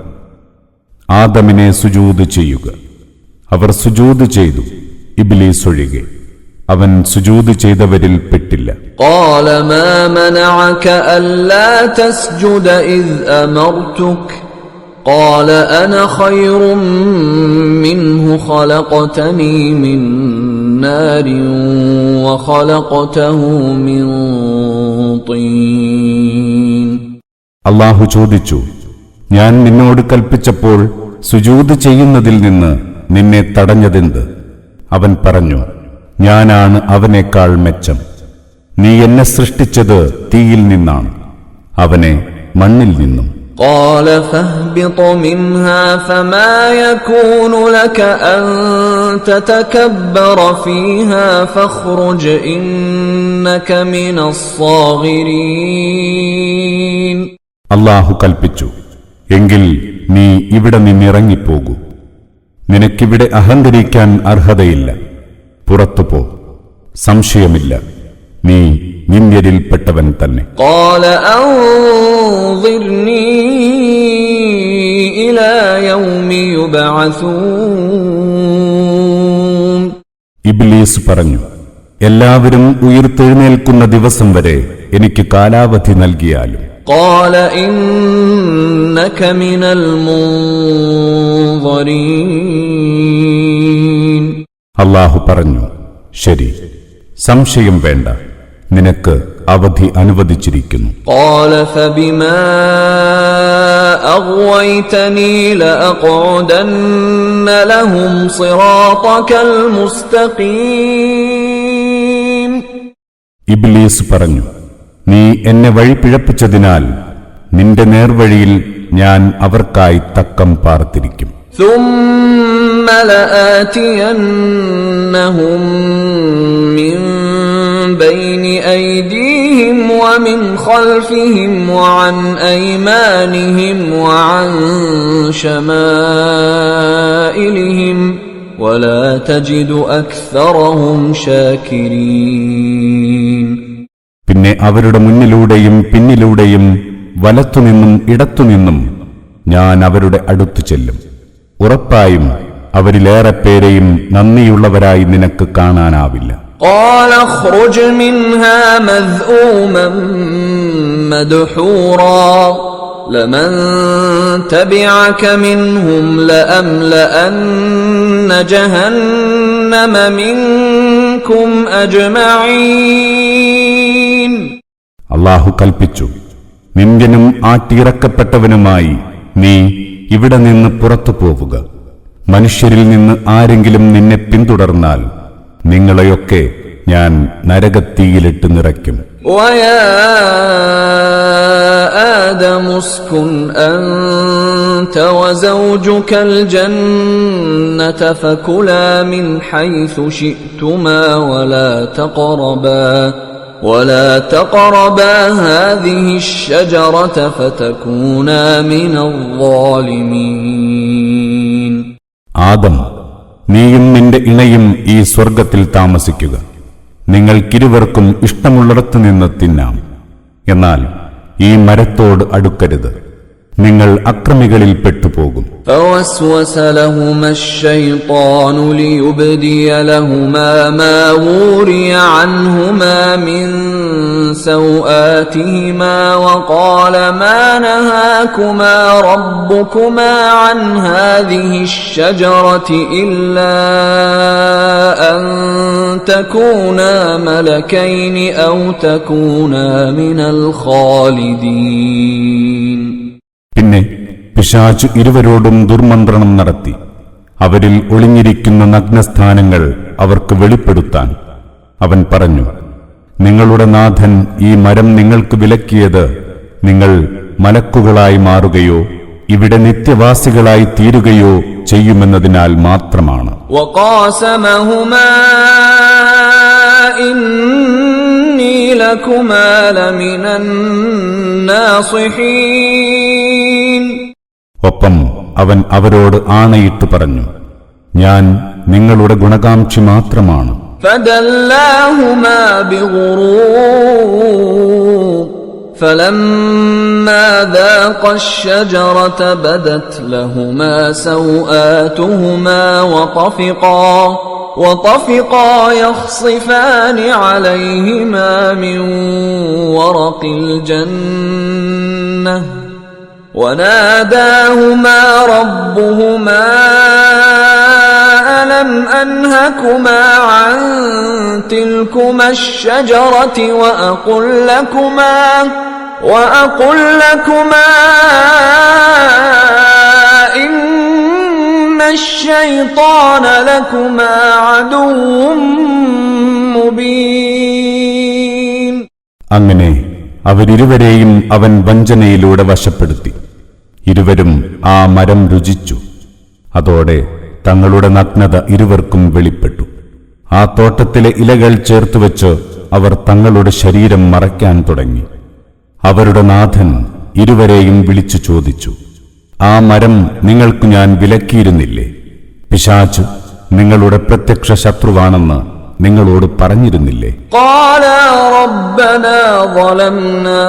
S2: ആദമിനെ സുജൂദ് ചെയ്യുക. അവർ സുജൂദ് ചെയ്തു, ഇബ്ലീസ് ഒഴികെ. അവൻ സുജൂദ് ചെയ്തവരിൽ പെട്ടില്ല.
S1: قال ما منعك ألا تسجد إذ أمرتك قال أنا خير منه خلقتني من نار وخلقته من طين.
S2: അല്ലാഹു ചോദിച്ചു, ഞാൻ നിന്നോട് കൽപ്പിച്ചപ്പോൾ സുജൂദ് ചെയ്യുന്നതിൽ നിന്ന് നിന്നെ തടഞ്ഞതെന്ത്? അവൻ പറഞ്ഞു, ഞാനാണ് അവനേക്കാൾ മെച്ചം. നീ എന്നെ സൃഷ്ടിച്ചത് തീയിൽ നിന്നാണ്, അവനെ മണ്ണിൽ നിന്നും.
S1: قال فاهبط منها فما يكون لك أن تتكبر فيها فاخرج إنك من الصاغرين.
S2: അല്ലാഹു കൽപ്പിച്ചു, എങ്കിൽ നീ ഇവിടെ നിന്നിറങ്ങിപ്പോകൂ. നിനക്കിവിടെ അഹങ്കരിക്കാൻ അർഹതയില്ല. പുറത്തുപോ, സംശയമില്ല, നീ നിന്ദ്യരിൽപ്പെട്ടവൻ തന്നെ.
S1: قال أنظرني إلى يوم يبعثون.
S2: ഇബ്ലീസ് പറഞ്ഞു, എല്ലാവരും ഉയർത്തെഴുന്നേൽക്കുന്ന ദിവസം വരെ എനിക്ക് കാലാവധി നൽകിയാലും.
S1: قال إنك من المنظرين.
S2: അല്ലാഹു പറഞ്ഞു, ശരി, സംശയം വേണ്ട, നിനക്ക് അവധി അനുവദിച്ചിരിക്കുന്നു.
S1: قال فبما أغويتني لأقعدن لهم صراطك المستقيم.
S2: ഇബ്ലീസ് പറഞ്ഞു, നീ എന്നെ വഴി പിഴപ്പിച്ചതിനാൽ നിന്റെ നേർവഴിയിൽ ഞാൻ അവർക്കായി തക്കം പാർത്തിരിക്കും.
S1: ثم لآتينهم من بين أيديهم ومن خلفهم وعن أيمانهم وعن شمائلهم ولا تجد أكثرهم شاكرين.
S2: പിന്നെ അവരുടെ മുന്നിലൂടെയും പിന്നിലൂടെയും വലത്തുനിന്നും ഇടത്തുനിന്നും ഞാൻ അവരുടെ അടുത്തു ചെല്ലും. ഉറപ്പായും അവരിലേറെ പേരെയും നന്ദിയുള്ളവരായി നിനക്ക് കാണാനാവില്ല.
S1: قال اخرج منها مذءوما مدحورا لمن تبعك منهم لأملأن جهنم منكم أجمعين.
S2: അല്ലാഹു കൽപ്പിച്ചു, നിന്ദ്യനും ആട്ടിയിറക്കപ്പെട്ടവനുമായി നീ ഇവിടെ നിന്ന് പുറത്തു പോവുക. മനുഷ്യരിൽ നിന്ന് ആരെങ്കിലും നിന്നെ പിന്തുടർന്നാൽ നിങ്ങളെയൊക്കെ ഞാൻ നരകത്തീയിലിട്ട് നിറയ്ക്കും.
S1: وَيَا آدَمُ اسْكُنْ أَنْتَ وَزَوْجُكَ الْجَنَّةَ فَكُلَا مِنْ حَيْثُ شِئْتُمَا وَلَا تَقْرَبَا هَذِهِ الشَّجَرَةَ فَتَكُونَا مِنَ الظَّالِمِينَ.
S2: ആദം, നീയും നിന്റെ ഇണയും ഈ സ്വർഗത്തിൽ താമസിക്കുക. നിങ്ങൾക്കിരുവർക്കും ഇഷ്ടമുള്ളിടത്തു നിന്ന് തിന്നാം. എന്നാൽ ഈ മരത്തോട് അടുക്കരുത്, നിങ്ങൾ അക്രമികളിൽ പെട്ടുപോകും.
S1: فوسوس لهما الشيطان ليبدي لهما ما وري عنهما من سوآتهما وقال ما نهاكما ربكما عن هذه الشجرة إلا أن تكونا ملكين أو تكونا من الخالدين.
S2: പിന്നെ പിശാച് ഇരുവരോടും ദുർമന്ത്രണം നടത്തി അവരിൽ ഒളിഞ്ഞിരിക്കുന്ന നഗ്നസ്ഥാനങ്ങൾ അവർക്ക് വെളിപ്പെടുത്താൻ. അവൻ പറഞ്ഞു, നിങ്ങളുടെ നാഥൻ ഈ മരം നിങ്ങൾക്ക് വിലക്കിയത് നിങ്ങൾ മലക്കുകളായി മാറുകയോ ഇവിടെ നിത്യവാസികളായി തീരുകയോ ചെയ്യുമെന്നതിനാൽ മാത്രമാണ്.
S1: وقاسمهما إني لكما لمن الناصحين.
S2: ഒപ്പം അവൻ അവരോട് ആണയിട്ട് പറഞ്ഞു, ഞാൻ നിങ്ങളുടെ ഗുണകാംക്ഷി മാത്രമാണ്.
S1: فدلاهما بغرور فلما ذاقا الشجرة بدت لهما سوآتهما وطفقا يخصفان عليهما من ورق الجنة وناداهما ربهما ألم أنهكما عن تلكما الشجرة وأقل لكما إن الشيطان لكما عدو مبين.
S2: അങ്ങനെ അവരിരുവരെയും അവൻ വഞ്ചനയിലൂടെ വശപ്പെടുത്തി. ഇരുവരും ആ മരം രുചിച്ചു. അതോടെ തങ്ങളുടെ നഗ്നത ഇരുവർക്കും വെളിപ്പെട്ടു. ആ തോട്ടത്തിലെ ഇലകൾ ചേർത്തുവെച്ച് അവർ തങ്ങളുടെ ശരീരം മറയ്ക്കാൻ തുടങ്ങി. അവരുടെ നാഥൻ ഇരുവരെയും വിളിച്ചു ചോദിച്ചു, ആ മരം നിങ്ങൾക്ക് ഞാൻ വിലക്കിയിരുന്നില്ലേ? പിശാച് നിങ്ങളുടെ പ്രത്യക്ഷ ശത്രുവാണെന്ന് നിങ്ങളോട് പറഞ്ഞിരുന്നില്ലേ?
S1: قَالَا رَبَّنَا ظَلَمْنَا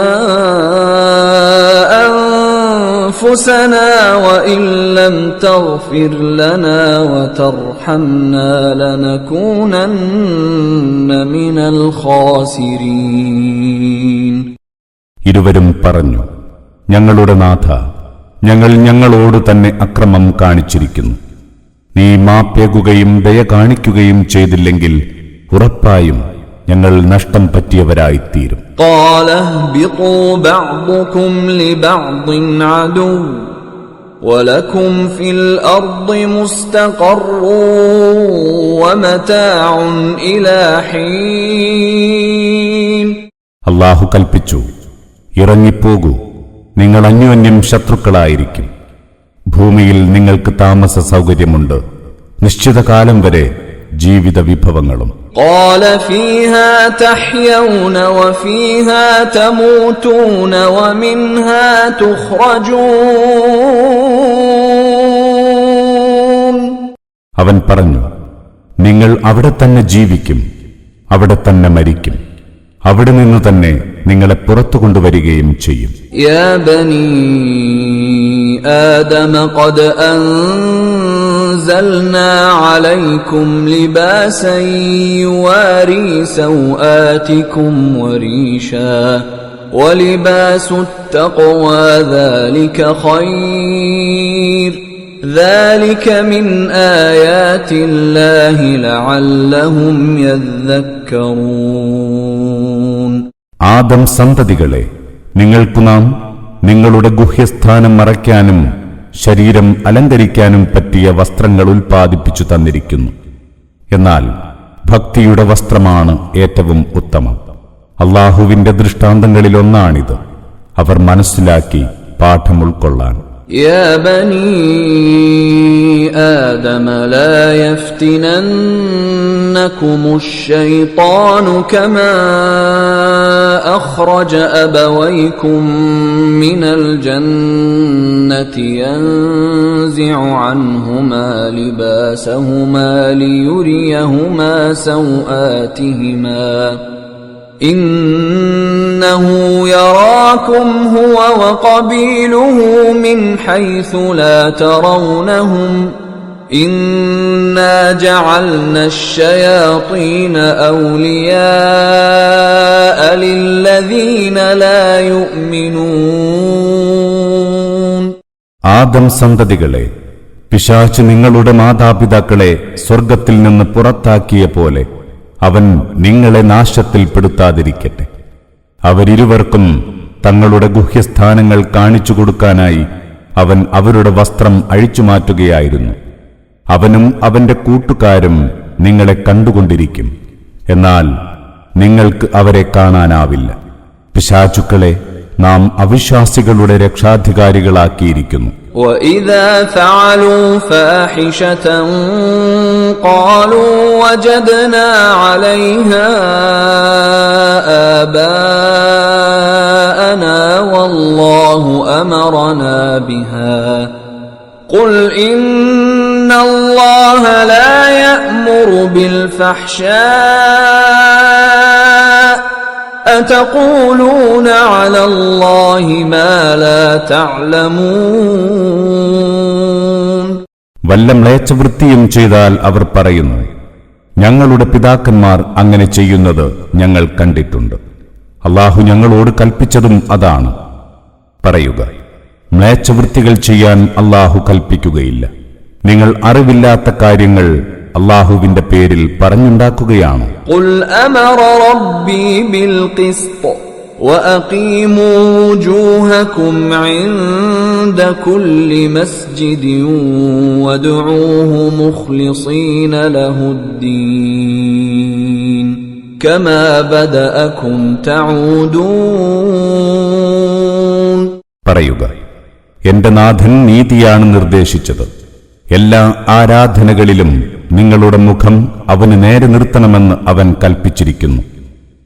S1: أَنفُسَنَا وَإِن لَّمْ تَغْفِرْ لَنَا وَتَرْحَمْنَا لَنَكُونَنَّ مِنَ الْخَاسِرِينَ.
S2: ഇരുവരും പറഞ്ഞു, ഞങ്ങളുടെ നാഥ, ഞങ്ങൾ ഞങ്ങളോട് തന്നെ അക്രമം കാണിച്ചിരിക്കുന്നു. നീ മാപ്പേകുകയും ദയ കാണിക്കുകയും ചെയ്തില്ലെങ്കിൽ ഉറപ്പായും ഞങ്ങൾ നഷ്ടം പറ്റിയവരായിത്തീരും.
S1: قَالَ اهْبِطُوا بَعْضُكُمْ لِبَعْضٍ عَدُوٌّ وَلَكُمْ فِي الْأَرْضِ مُسْتَقَرٌّ وَمَتَاعٌ إِلَى حِينٍ.
S2: അല്ലാഹു കൽപ്പിച്ചു, ഇറങ്ങിപ്പോകൂ, നിങ്ങൾ അന്യോന്യം ശത്രുക്കളായിരിക്കും. ഭൂമിയിൽ നിങ്ങൾക്ക് താമസ സൗകര്യമുണ്ട്, നിശ്ചിത കാലം വരെ ജീവിത വിഭവങ്ങളും.
S1: قَالَ فِيهَا تَحْيَوْنَ وَفِيهَا تَمُوتُونَ وَمِنْهَا تُخْرَجُونَ.
S2: അവൻ പറഞ്ഞു, നിങ്ങൾ അവിടെ തന്നെ ജീവിക്കും, അവിടെ തന്നെ മരിക്കും, അവിടെ നിന്നു തന്നെ നിങ്ങളെ പുറത്തു കൊണ്ടുവരികയും ചെയ്യും.
S1: യാ ബനീ ആദമ ഖദ് അൻസൽനാ അലൈക്കും ലിബാസൻ യുവാരി സൗആതികും വരീശാ വലിബാസു التقوى ذلك خير ذلك من آيات الله لعلهم يذكرون.
S2: ആദം സന്തതികളെ, നിങ്ങൾക്കു നാം നിങ്ങളുടെ ഗുഹ്യസ്ഥാനം മറയ്ക്കാനും ശരീരം അലങ്കരിക്കാനും പറ്റിയ വസ്ത്രങ്ങൾ ഉൽപ്പാദിപ്പിച്ചു തന്നിരിക്കുന്നു. എന്നാൽ ഭക്തിയുടെ വസ്ത്രമാണ് ഏറ്റവും ഉത്തമം. അല്ലാഹുവിന്റെ ദൃഷ്ടാന്തങ്ങളിലൊന്നാണിത്. അവർ മനസ്സിലാക്കി പാഠം ഉൾക്കൊള്ളാൻ.
S1: يا بني آدم لا يفتننكم الشيطان كما أخرج أبويكم من الجنة ينزع عنهما لباسهما ليريهما سوآتهما إنه يراكم هو وقبيله من حيث لا ترونهم إنا جعلنا الشياطين أولياء للذين لا يؤمنون.
S2: ആദം സന്തതികളെ, പിശാച് നിങ്ങളുടെ മാതാപിതാക്കളെ സ്വർഗത്തിൽ നിന്ന് പുറത്താക്കിയ പോലെ അവൻ നിങ്ങളെ നാശത്തിൽപ്പെടുത്താതിരിക്കട്ടെ. അവരിരുവർക്കും തങ്ങളുടെ ഗുഹ്യസ്ഥാനങ്ങൾ കാണിച്ചു കൊടുക്കാനായി അവൻ അവരുടെ വസ്ത്രം അഴിച്ചുമാറ്റുകയായിരുന്നു. അവനും അവന്റെ കൂട്ടുകാരും നിങ്ങളെ കണ്ടുകൊണ്ടിരിക്കും, എന്നാൽ നിങ്ങൾക്ക് അവരെ കാണാനാവില്ല. പിശാചുക്കളെ നാം അവിശ്വാസികളുടെ രക്ഷാധികാരികളാക്കിയിരിക്കുന്നു.
S1: وَإِذَا فَعَلُوا فَاحِشَةً قَالُوا وَجَدْنَا عَلَيْهَا آبَاءَنَا وَاللَّهُ أَمَرَنَا بِهَا قُلْ إِنَّ اللَّهَ لَا يَأْمُرُ بِالْفَحْشَاءِ أَتَقُولُونَ عَلَى اللَّهِ مَا لَا تَعْلَمُونَ.
S2: വല്ല മ്ലേച്ഛവൃത്തിയും ചെയ്താൽ അവർ പറയുന്നു, ഞങ്ങളുടെ പിതാക്കന്മാർ അങ്ങനെ ചെയ്യുന്നത് ഞങ്ങൾ കണ്ടിട്ടുണ്ട്. അല്ലാഹു ഞങ്ങളോട് കൽപ്പിച്ചതും അതാണ്. പറയുക, മ്ലേച്ഛവൃത്തികൾ ചെയ്യാൻ അല്ലാഹു കൽപ്പിക്കുകയില്ല. നിങ്ങൾ അറിവില്ലാത്ത കാര്യങ്ങൾ അല്ലാഹുവിന്റെ പേരിൽ പറഞ്ഞുണ്ടാക്കുകയാണ്.
S1: ഖുൽ അമറ റബ്ബി ബിൽ ഖിസ്ത് വഅഖീമൂ വജൂഹകും ഇൻദ കുല്ലി മസ്ജിദിൻ വദ്ഉഹു മുഖ്ലിസീന ലഹുദ്ദീൻ കമാ ബദഅകും തഊദൂൻ.
S2: പറയുക, എന്റെ നാഥൻ നീതിയാണ് നിർദ്ദേശിച്ചത്. എല്ലാ ആരാധനകളിലും നിങ്ങളുടെ മുഖം അവന് നേരെ നിർത്തണമെന്ന് അവൻ കൽപ്പിച്ചിരിക്കുന്നു.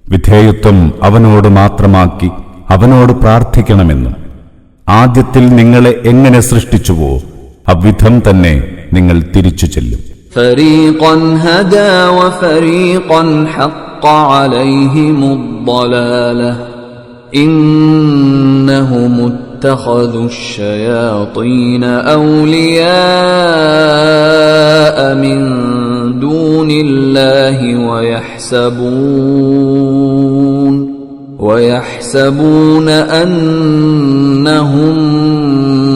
S2: വിധേയത്വം അവനോട് മാത്രമാക്കി അവനോട് പ്രാർത്ഥിക്കണമെന്നും ആദ്യത്തിൽ നിങ്ങളെ എങ്ങനെ സൃഷ്ടിച്ചുവോ അവിധം തന്നെ നിങ്ങൾ തിരിച്ചു ചെല്ലും.
S1: ഫരീഖൻ ഹദാ വഫരീഖൻ ഹഖ്ഖ അലൈഹിമുദ്ദലാലഹ ഇന്നഹും اتخذوا الشياطين أولياء من دون الله ويحسبون أنهم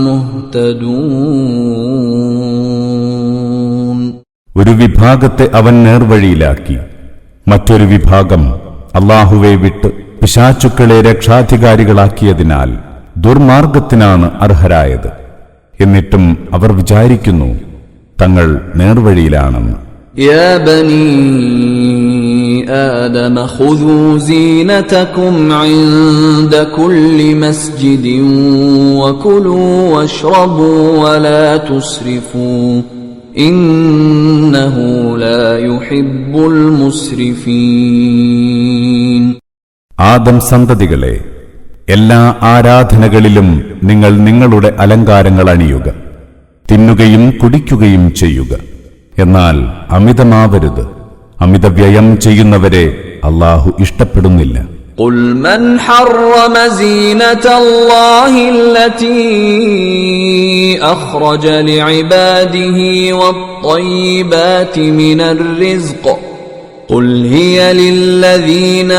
S1: مهتدون.
S2: ഒരു വിഭാഗത്തെ അവൻ നേർവഴിയിലാക്കി, മറ്റൊരു വിഭാഗം അല്ലാഹുവെ വിട്ട് പിശാചുക്കളെ രക്ഷാധികാരികളാക്കിയതിനാൽ ദുർമാർഗത്തിനാണ് അർഹരായത്. എന്നിട്ടും അവർ വിചാരിക്കുന്നു തങ്ങൾ നേർവഴിയിലാണെന്ന്.
S1: യാ ബനീ ആദമ ഖുദൂ സീനതകും ഇൻദ കുല്ലി മസ്ജിദിൻ വകുലൂ വശ്റബൂ വലാ തുസ്രിഫൂ ഇന്നഹു ലാ യുഹിബ്ബുൽ മുസ്രിഫീൻ.
S2: ആദം സന്തതികളെ, എല്ലാ ആരാധനകളിലും നിങ്ങൾ നിങ്ങളുടെ അലങ്കാരങ്ങൾ അണിയുക, തിന്നുകയും കുടിക്കുകയും ചെയ്യുക, എന്നാൽ അമിതമാവരുത്. അമിതവ്യയം ചെയ്യുന്നവരെ അല്ലാഹു ഇഷ്ടപ്പെടുന്നില്ല.
S1: قل من حرم زينة الله التي أخرج لعباده والطيبات من الرزق قل هي للذين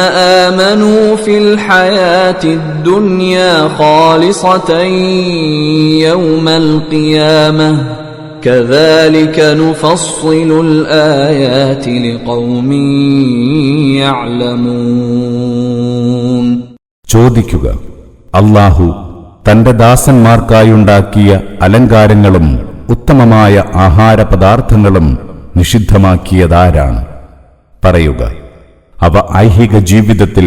S1: آمنوا في الحياة الدنيا خالصة يوم القيامة كذلك نفصل الآيات لقوم يعلمون.
S2: ചോദിക്കുക, അല്ലാഹു തന്റെ ദാസന്മാർക്കായുണ്ടാക്കിയ അലങ്കാരങ്ങളും ഉത്തമമായ ആഹാരപദാർത്ഥങ്ങളും നിഷിദ്ധമാക്കിയതാരാണ്? പറയുക, അവ ഐഹിക ജീവിതത്തിൽ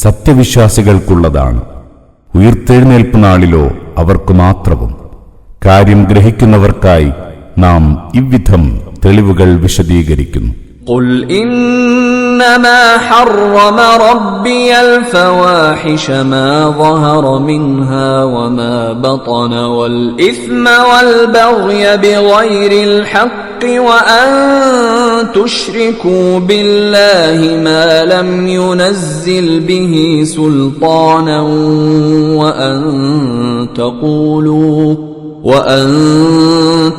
S2: സത്യവിശ്വാസികൾക്കുള്ളതാണ്. ഉയിർത്തെഴുന്നേൽപ്പ് നാളിലോ അവർക്കു മാത്രവും. കാര്യം ഗ്രഹിക്കുന്നവർക്കായി നാം ഇவ்விധം തെളിവുകൾ വിശദീകരിക്കുന്നു.
S1: قل إنما حرم ربي الفواحش ما ظهر منها وما بطن والإثم والبغي بغير الحق وأن تشركوا بالله ما لم ينزل به سلطانا وأن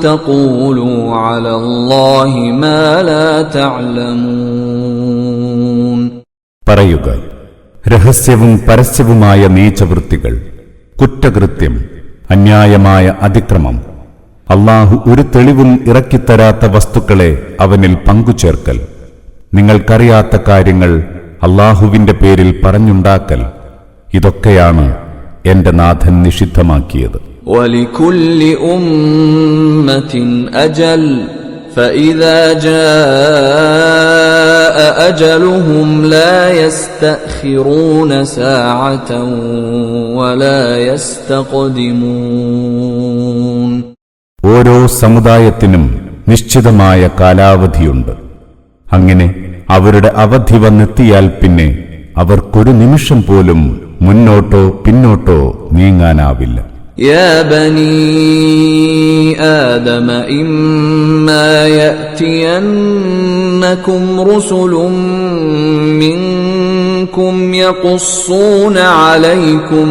S1: تقولوا على الله ما لا تعلمون.
S2: പറയുക, രഹസ്യവും പരസ്യവുമായ നീചവൃത്തികൾ, കുറ്റകൃത്യം, അന്യായമായ അതിക്രമം, അല്ലാഹു ഒരു തെളിവും ഇറക്കിത്തരാത്ത വസ്തുക്കളെ അവനിൽ പങ്കുചേർക്കൽ, നിങ്ങൾക്കറിയാത്ത കാര്യങ്ങൾ അല്ലാഹുവിന്റെ പേരിൽ പറഞ്ഞുണ്ടാക്കൽ, ഇതൊക്കെയാണ് എന്റെ നാഥൻ നിഷിദ്ധമാക്കിയത്.
S1: وَلِكُلِّ أُمَّةٍ أَجَلٌ فَإِذَا جَاءَ أَجَلُهُمْ لَا يَسْتَأْخِرُونَ سَاعَةً وَلَا يَسْتَقْدِمُونَ.
S2: ഓരോ സമുദായത്തിനും നിശ്ചിതമായ കാലാവധിയുണ്ട്. അങ്ങനെ അവരുടെ അവധി വന്നെത്തിയാൽ പിന്നെ അവർക്കൊരു നിമിഷം പോലും മുന്നോട്ടോ പിന്നോട്ടോ നീങ്ങാനാവില്ല.
S1: يا بني آدم إما يأتينكم رسل منكم يقصون عليكم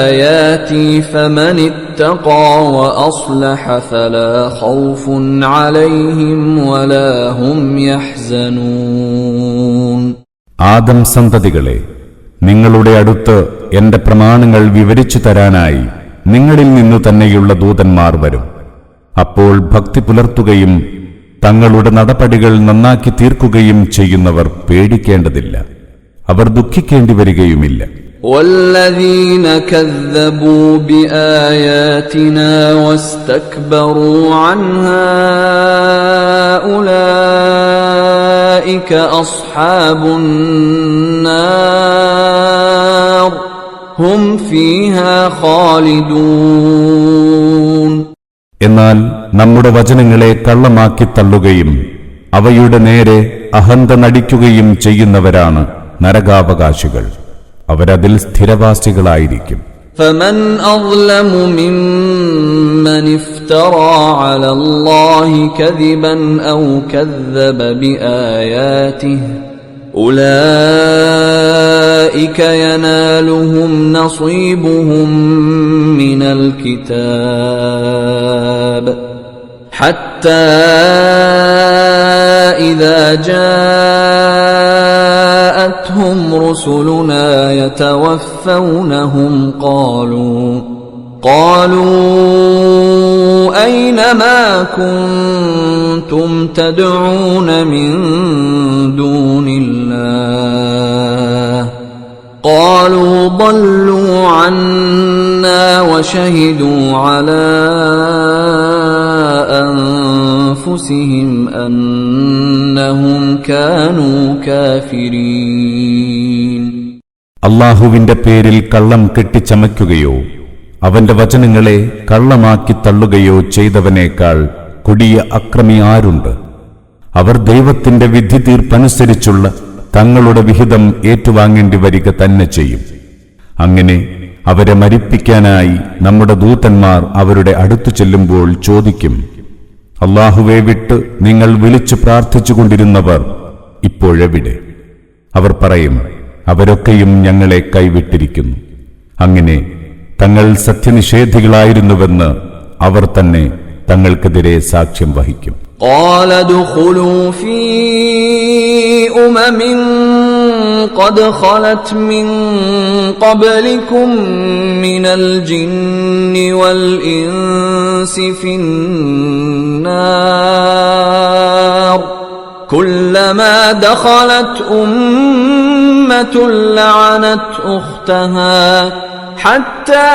S1: آياتي فمن اتقى وأصلح فلا خوف عليهم ولا هم يحزنون.
S2: ആദം സന്തതികളെ, നിങ്ങളുടെ അടുത്ത് എന്റെ പ്രമാണങ്ങൾ വിവരിച്ചു തരാനായി നിങ്ങളിൽ നിന്നു തന്നെയുള്ള ദൂതന്മാർ വരും. അപ്പോൾ ഭക്തി പുലർത്തുകയും തങ്ങളുടെ നടപടികൾ നന്നാക്കി തീർക്കുകയും ചെയ്യുന്നവർ പേടിക്കേണ്ടതില്ല, അവർ ദുഃഖിക്കേണ്ടി വരികയുമില്ല.
S1: والذين كذبوا بآياتنا واستكبروا عنها أولئك أصحاب النار هم فيها خالدون.
S2: എന്നാൽ നമ്മുടെ വചനങ്ങളെ കള്ളമാക്കി തള്ളുകയും അവയുടെ നേരെ അഹന്ത നടിക്കുകയും ചെയ്യുന്നവരാണ് നരകാവകാശികൾ. അവരതിൽ സ്ഥിരവാസികളായിരിക്കും.
S1: فمن أظلم ممن افترى على الله كذبا أو كذب بآياته أولئك ينالهم نصيبهم من الكتاب حتى إذا جاءتهم رسلنا يتوفونهم قالوا أين ما كنتم تدعون من دون الله قالوا ضلوا عنا وشهدوا على أنفسهم أنهم كانوا كافرين.
S2: അല്ലാഹുവിന്റെ പേരിൽ കള്ളം കെട്ടിച്ചമയ്ക്കുകയോ അവന്റെ വചനങ്ങളെ കള്ളമാക്കി തള്ളുകയോ ചെയ്തവനേക്കാൾ കൊടിയ അക്രമി ആരുണ്ട്? അവർ ദൈവത്തിന്റെ വിധി തീർപ്പനുസരിച്ചുള്ള തങ്ങളുടെ വിഹിതം ഏറ്റുവാങ്ങേണ്ടി വരിക തന്നെ ചെയ്യും. അങ്ങനെ അവരെ മരിപ്പിക്കാനായി നമ്മുടെ ദൂതന്മാർ അവരുടെ അടുത്തു ചെല്ലുമ്പോൾ ചോദിക്കും, അല്ലാഹുവെ വിട്ട് നിങ്ങൾ വിളിച്ചു പ്രാർത്ഥിച്ചുകൊണ്ടിരുന്നവർ ഇപ്പോഴെവിടെ? അവർ പറയും, അവരൊക്കെയും ഞങ്ങളെ കൈവിട്ടിരിക്കുന്നു. അങ്ങനെ തങ്ങൾ സത്യനിഷേധികളായിരുന്നുവെന്ന് അവർ തന്നെ തങ്ങൾക്കെതിരെ സാക്ഷ്യം വഹിക്കും.
S1: قال ادخلوا في قد خلت من قبلكم من الجن والإنس في النار كلما دخلت أمة لعنت أختها حتى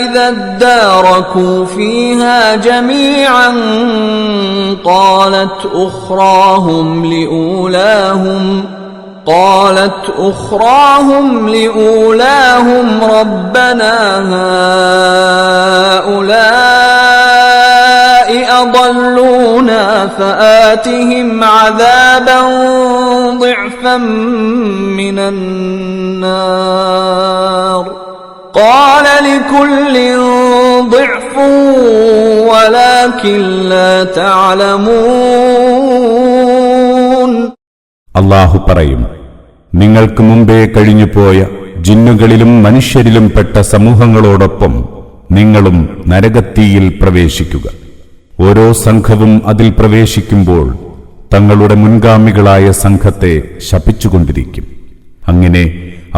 S1: إذا اداركوا فيها جميعا قالت أخراهم لأولاهم ربنا هؤلاء أضلونا فآتهم عذابا ضعفا من النار قال لكل ضعف ولكن لا تعلمون.
S2: അല്ലാഹു പറയും, നിങ്ങൾക്ക് മുമ്പേ കഴിഞ്ഞുപോയ ജിന്നുകളിലും മനുഷ്യരിലും പെട്ട സമൂഹങ്ങളോടൊപ്പം നിങ്ങളും നരകത്തീയിൽ പ്രവേശിക്കുക. ഓരോ സംഘവും അതിൽ പ്രവേശിക്കുമ്പോൾ തങ്ങളുടെ മുൻഗാമികളായ സംഘത്തെ ശപിച്ചുകൊണ്ടിരിക്കും. അങ്ങനെ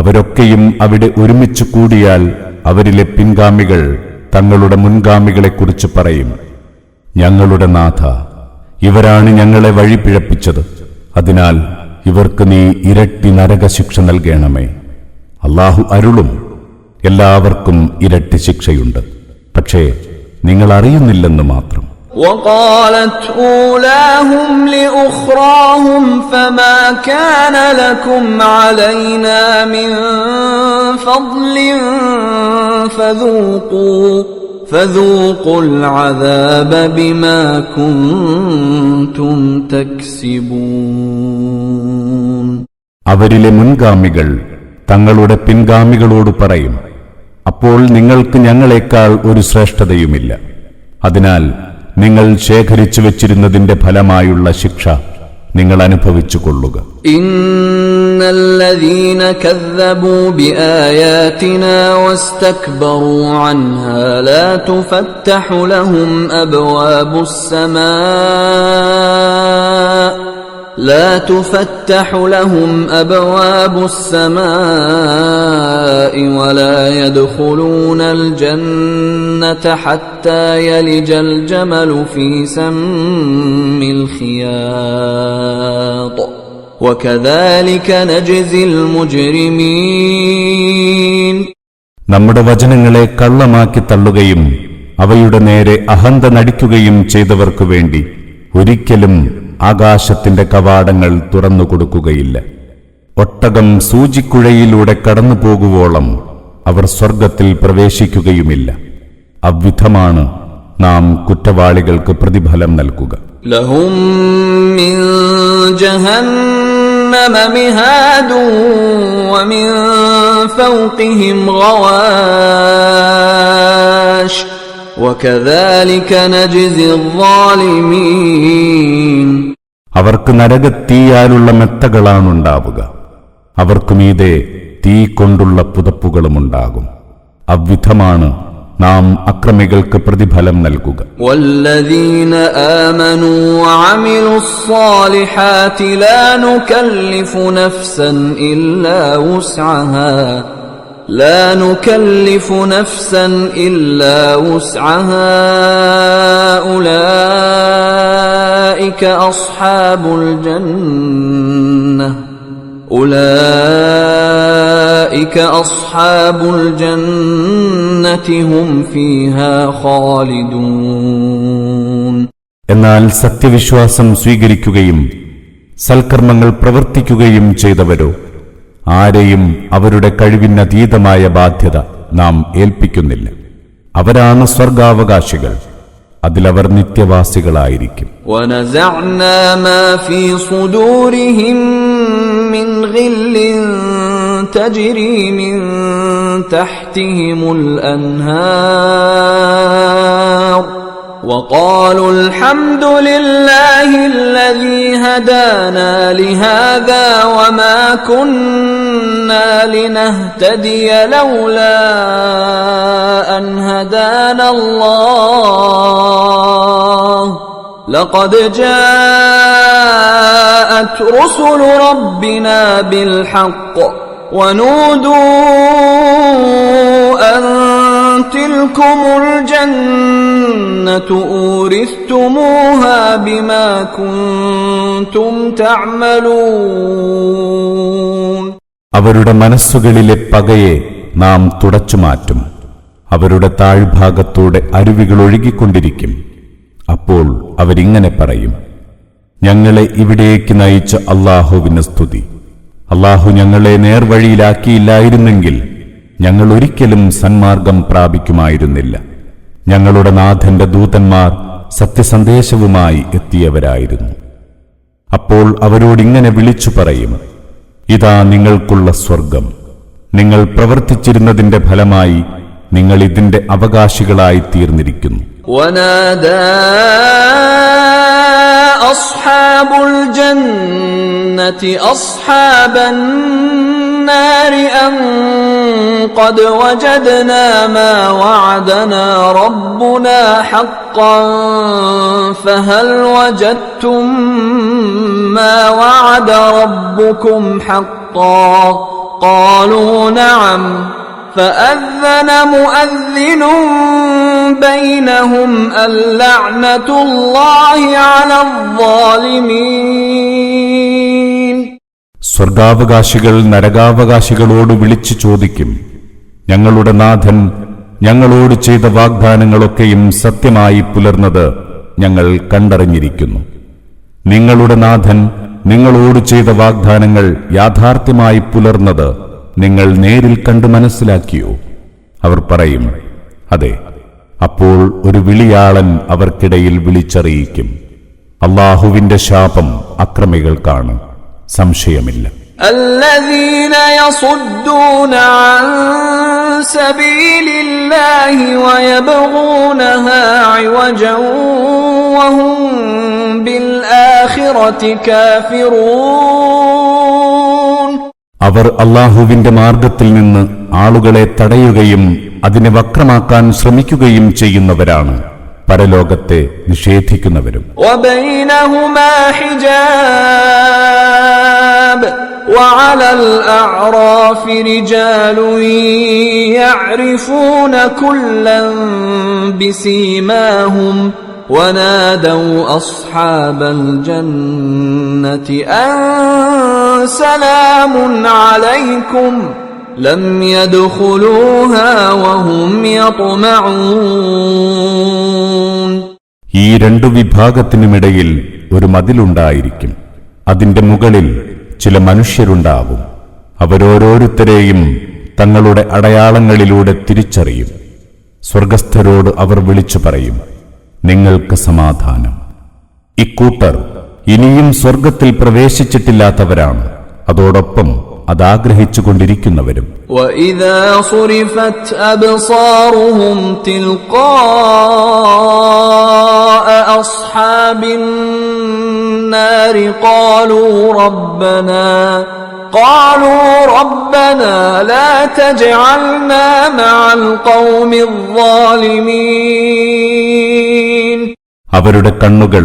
S2: അവരൊക്കെയും അവിടെ ഒരുമിച്ചു കൂടിയാൽ അവരിലെ പിൻഗാമികൾ തങ്ങളുടെ മുൻഗാമികളെക്കുറിച്ച് പറയും, ഞങ്ങളുടെ നാഥ, ഇവരാണ് ഞങ്ങളെ വഴിപിഴപ്പിച്ചത്. അതിനാൽ ഇവർക്ക് നീ ഇരട്ടി നരകശിക്ഷ നൽകണമേ. അല്ലാഹു അരുളും, എല്ലാവർക്കും ഇരട്ടി ശിക്ഷയുണ്ട്, പക്ഷേ നിങ്ങൾ അറിയുന്നില്ലെന്ന് മാത്രം.
S1: وقالت أولاهم لأخراهم فما كان لكم علينا من فضل فذوقوا العذاب بما كنتم تكسبون.
S2: അവരിലെ മുൻഗാമികൾ തങ്ങളുടെ പിൻഗാമികളോട് പറയും, അപ്പോൾ നിങ്ങൾക്ക് ഞങ്ങളെക്കാൾ ഒരു ശ്രേഷ്ഠതയുമില്ല. അതിനാൽ നിങ്ങൾ ശേഖരിച്ചു വച്ചിരുന്നതിന്റെ ഫലമായുള്ള ശിക്ഷ നിങ്ങൾ അനുഭവിച്ചു കൊള്ളുക.
S1: ഇന്നല്ലദീന കദ്ദബൂ ബിആയാതിനാ വസ്തക്ബറൂ അൻഹാ ലാ തുഫത്തഹു ലഹും അബ്വാബുസ് സമാ لا تفتح لهم أبواب السماء ولا يدخلون الجنة حتى يلج الجمل في سم الخياط وكذلك نجزي المجرمين.
S2: നമ്മുടെ വചനങ്ങളെ കള്ളമാക്കി തള്ളുകയും അവയുടെ നേരെ അഹന്ത നടിക്കുകയും ചെയ്തവർക്കു വേണ്ടി ഒരിക്കലും ആകാശത്തിന്റെ കവാടങ്ങൾ തുറന്നുകൊടുക്കുകയില്ല. ഒട്ടകം സൂചിക്കുഴയിലൂടെ കടന്നുപോകുവോളം അവർ സ്വർഗത്തിൽ പ്രവേശിക്കുകയുമില്ല. അവിധമാണ് നാം കുറ്റവാളികൾക്ക് പ്രതിഫലം നൽകുക.
S1: ലഹും മിൻ ജഹന്നമ മിഹാദു വമിൻ ഫൗഖിഹിം ഗവാശ് وكذلك نجزي الظالمين.
S2: അവർക്ക് നരകത്തീയാലുള്ള മെത്തകളാണുണ്ടാവുക, അവർക്കു മീതെ തീ കൊണ്ടുള്ള പുതപ്പുകളുമുണ്ടാകും. അവിധമാണ് നാം അക്രമികൾക്ക് പ്രതിഫലം നൽകുക.
S1: والذين آمنوا وعملوا الصالحات لا نكلف نفسا إلا وسعها أولئك أصحاب الجنة هم فيها خالدون.
S2: എന്നാൽ സത്യവിശ്വാസം സ്വീകരിക്കുകയും സൽക്കർമ്മങ്ങൾ പ്രവർത്തിക്കുകയും ചെയ്തവരോ ആരെയും അവരുടെ കഴിവിനതീതമായ ബാധ്യത നാം ഏൽപ്പിക്കുന്നില്ല. അവരാണ് സ്വർഗാവകാശികൾ, അതിലവർ നിത്യവാസികളായിരിക്കും.
S1: وَنَزَعْنَا مَا فِي صُدُورِهِم مِّنْ غِلٍّ تَجْرِي مِن تَحْتِهِمُ الْأَنْهَارُ وقالوا الحمد لله الذي هدانا لهذا وما كنا لنهتدي لولا أن هدانا الله لقد جاءت رسل ربنا بالحق ونودوا أن تلكم الجنة أورثتموها بما كنتم تعملون.
S2: അവരുടെ മനസ്സുകളിലെ പകയെ നാം തുടച്ചുമാറ്റും. അവരുടെ താഴ്ഭാഗത്തൂടെ അരുവികൾ ഒഴുകിക്കൊണ്ടിരിക്കും. അപ്പോൾ അവരിങ്ങനെ പറയും, ഞങ്ങളെ ഇവിടേക്ക് നയിച്ച അല്ലാഹുവിന് സ്തുതി. അല്ലാഹു ഞങ്ങളെ നേർവഴിയിലാക്കിയില്ലായിരുന്നെങ്കിൽ ഞങ്ങൾ ഒരിക്കലും സന്മാർഗം പ്രാപിക്കുമായിരുന്നില്ല. ഞങ്ങളുടെ നാഥന്റെ ദൂതന്മാർ സത്യസന്ദേശവുമായി എത്തിയവരായിരുന്നു. അപ്പോൾ അവരോടിങ്ങനെ വിളിച്ചു പറയും, ഇതാ നിങ്ങൾക്കുള്ള സ്വർഗം. നിങ്ങൾ പ്രവർത്തിച്ചിരുന്നതിന്റെ ഫലമായി നിങ്ങൾ ഇതിന്റെ അവകാശികളായി തീർന്നിരിക്കുന്നു.
S1: ونادى أصحاب الجنة أصحاب النار أن قد وجدنا ما وعدنا ربنا حقا فهل وجدتم ما وعد ربكم حقا قالوا نعم فأذن مؤذن بينهم اللعنة الله على الظالمين.
S2: സ്വർഗാവകാശികൾ നരകാവകാശികളോട് വിളിച്ചു ചോദിക്കും, ഞങ്ങളുടെ നാഥൻ ഞങ്ങളോട് ചെയ്ത വാഗ്ദാനങ്ങളൊക്കെയും സത്യമായി പുലർന്നത് ഞങ്ങൾ കണ്ടറിഞ്ഞിരിക്കുന്നു. നിങ്ങളുടെ നാഥൻ നിങ്ങളോട് ചെയ്ത വാഗ്ദാനങ്ങൾ യാഥാർത്ഥ്യമായി പുലർന്നത് നിങ്ങൾ നേരിൽ കണ്ടു മനസ്സിലാക്കിയോ? അവർ പറയും, അതെ. അപ്പോൾ ഒരു വിളിയാളൻ അവർക്കിടയിൽ വിളിച്ചറിയിക്കും, അല്ലാഹുവിന്റെ ശാപം അക്രമികൾക്കാണ്, സംശയമില്ല.
S1: الذين يصدون عن سبيل الله ويبغونها عوجا وهم بالآخرة كافرون.
S2: അവർ അല്ലാഹുവിന്റെ മാർഗത്തിൽ നിന്ന് ആളുകളെ തടയുകയും അതിനെ വക്രമാക്കാൻ ശ്രമിക്കുകയും ചെയ്യുന്നവരാണ്, പരലോകത്തെ നിഷേധിക്കുന്നവരും.
S1: وبينهما حجاب وعلى الأعراف رجال يعرفون كلا بسيماهم ونادوا أصحاب الجنة أن سلام عليكم لم يدخلوها وهم يطمعون.
S2: ഈ രണ്ടു വിഭാഗത്തിനുമിടയിൽ ഒരു മതിലുണ്ടായിരിക്കും. അതിന്റെ മുകളിൽ ചില മനുഷ്യരുണ്ടാവും. അവരോരോരുത്തരെയും തങ്ങളുടെ അടയാളങ്ങളിലൂടെ തിരിച്ചറിയും. സ്വർഗസ്ഥരോട് അവർ വിളിച്ചു പറയും, നിങ്ങൾക്ക് സമാധാനം. ഇക്കൂട്ടർ ഇനിയും സ്വർഗത്തിൽ പ്രവേശിച്ചിട്ടില്ലാത്തവരാണ്, അതോടൊപ്പം അതാഗ്രഹിച്ചുകൊണ്ടിരിക്കുന്നവരും.
S1: وَإِذَا صُرِفَتْ أَبْصَارُهُمْ تِلْقَاءَ أَصْحَابِ النَّارِ قَالُوا رَبَّنَا لَا تَجْعَلْنَا مَعَ الْقَوْمِ الظَّالِمِينَ.
S2: അവരുടെ കണ്ണുകൾ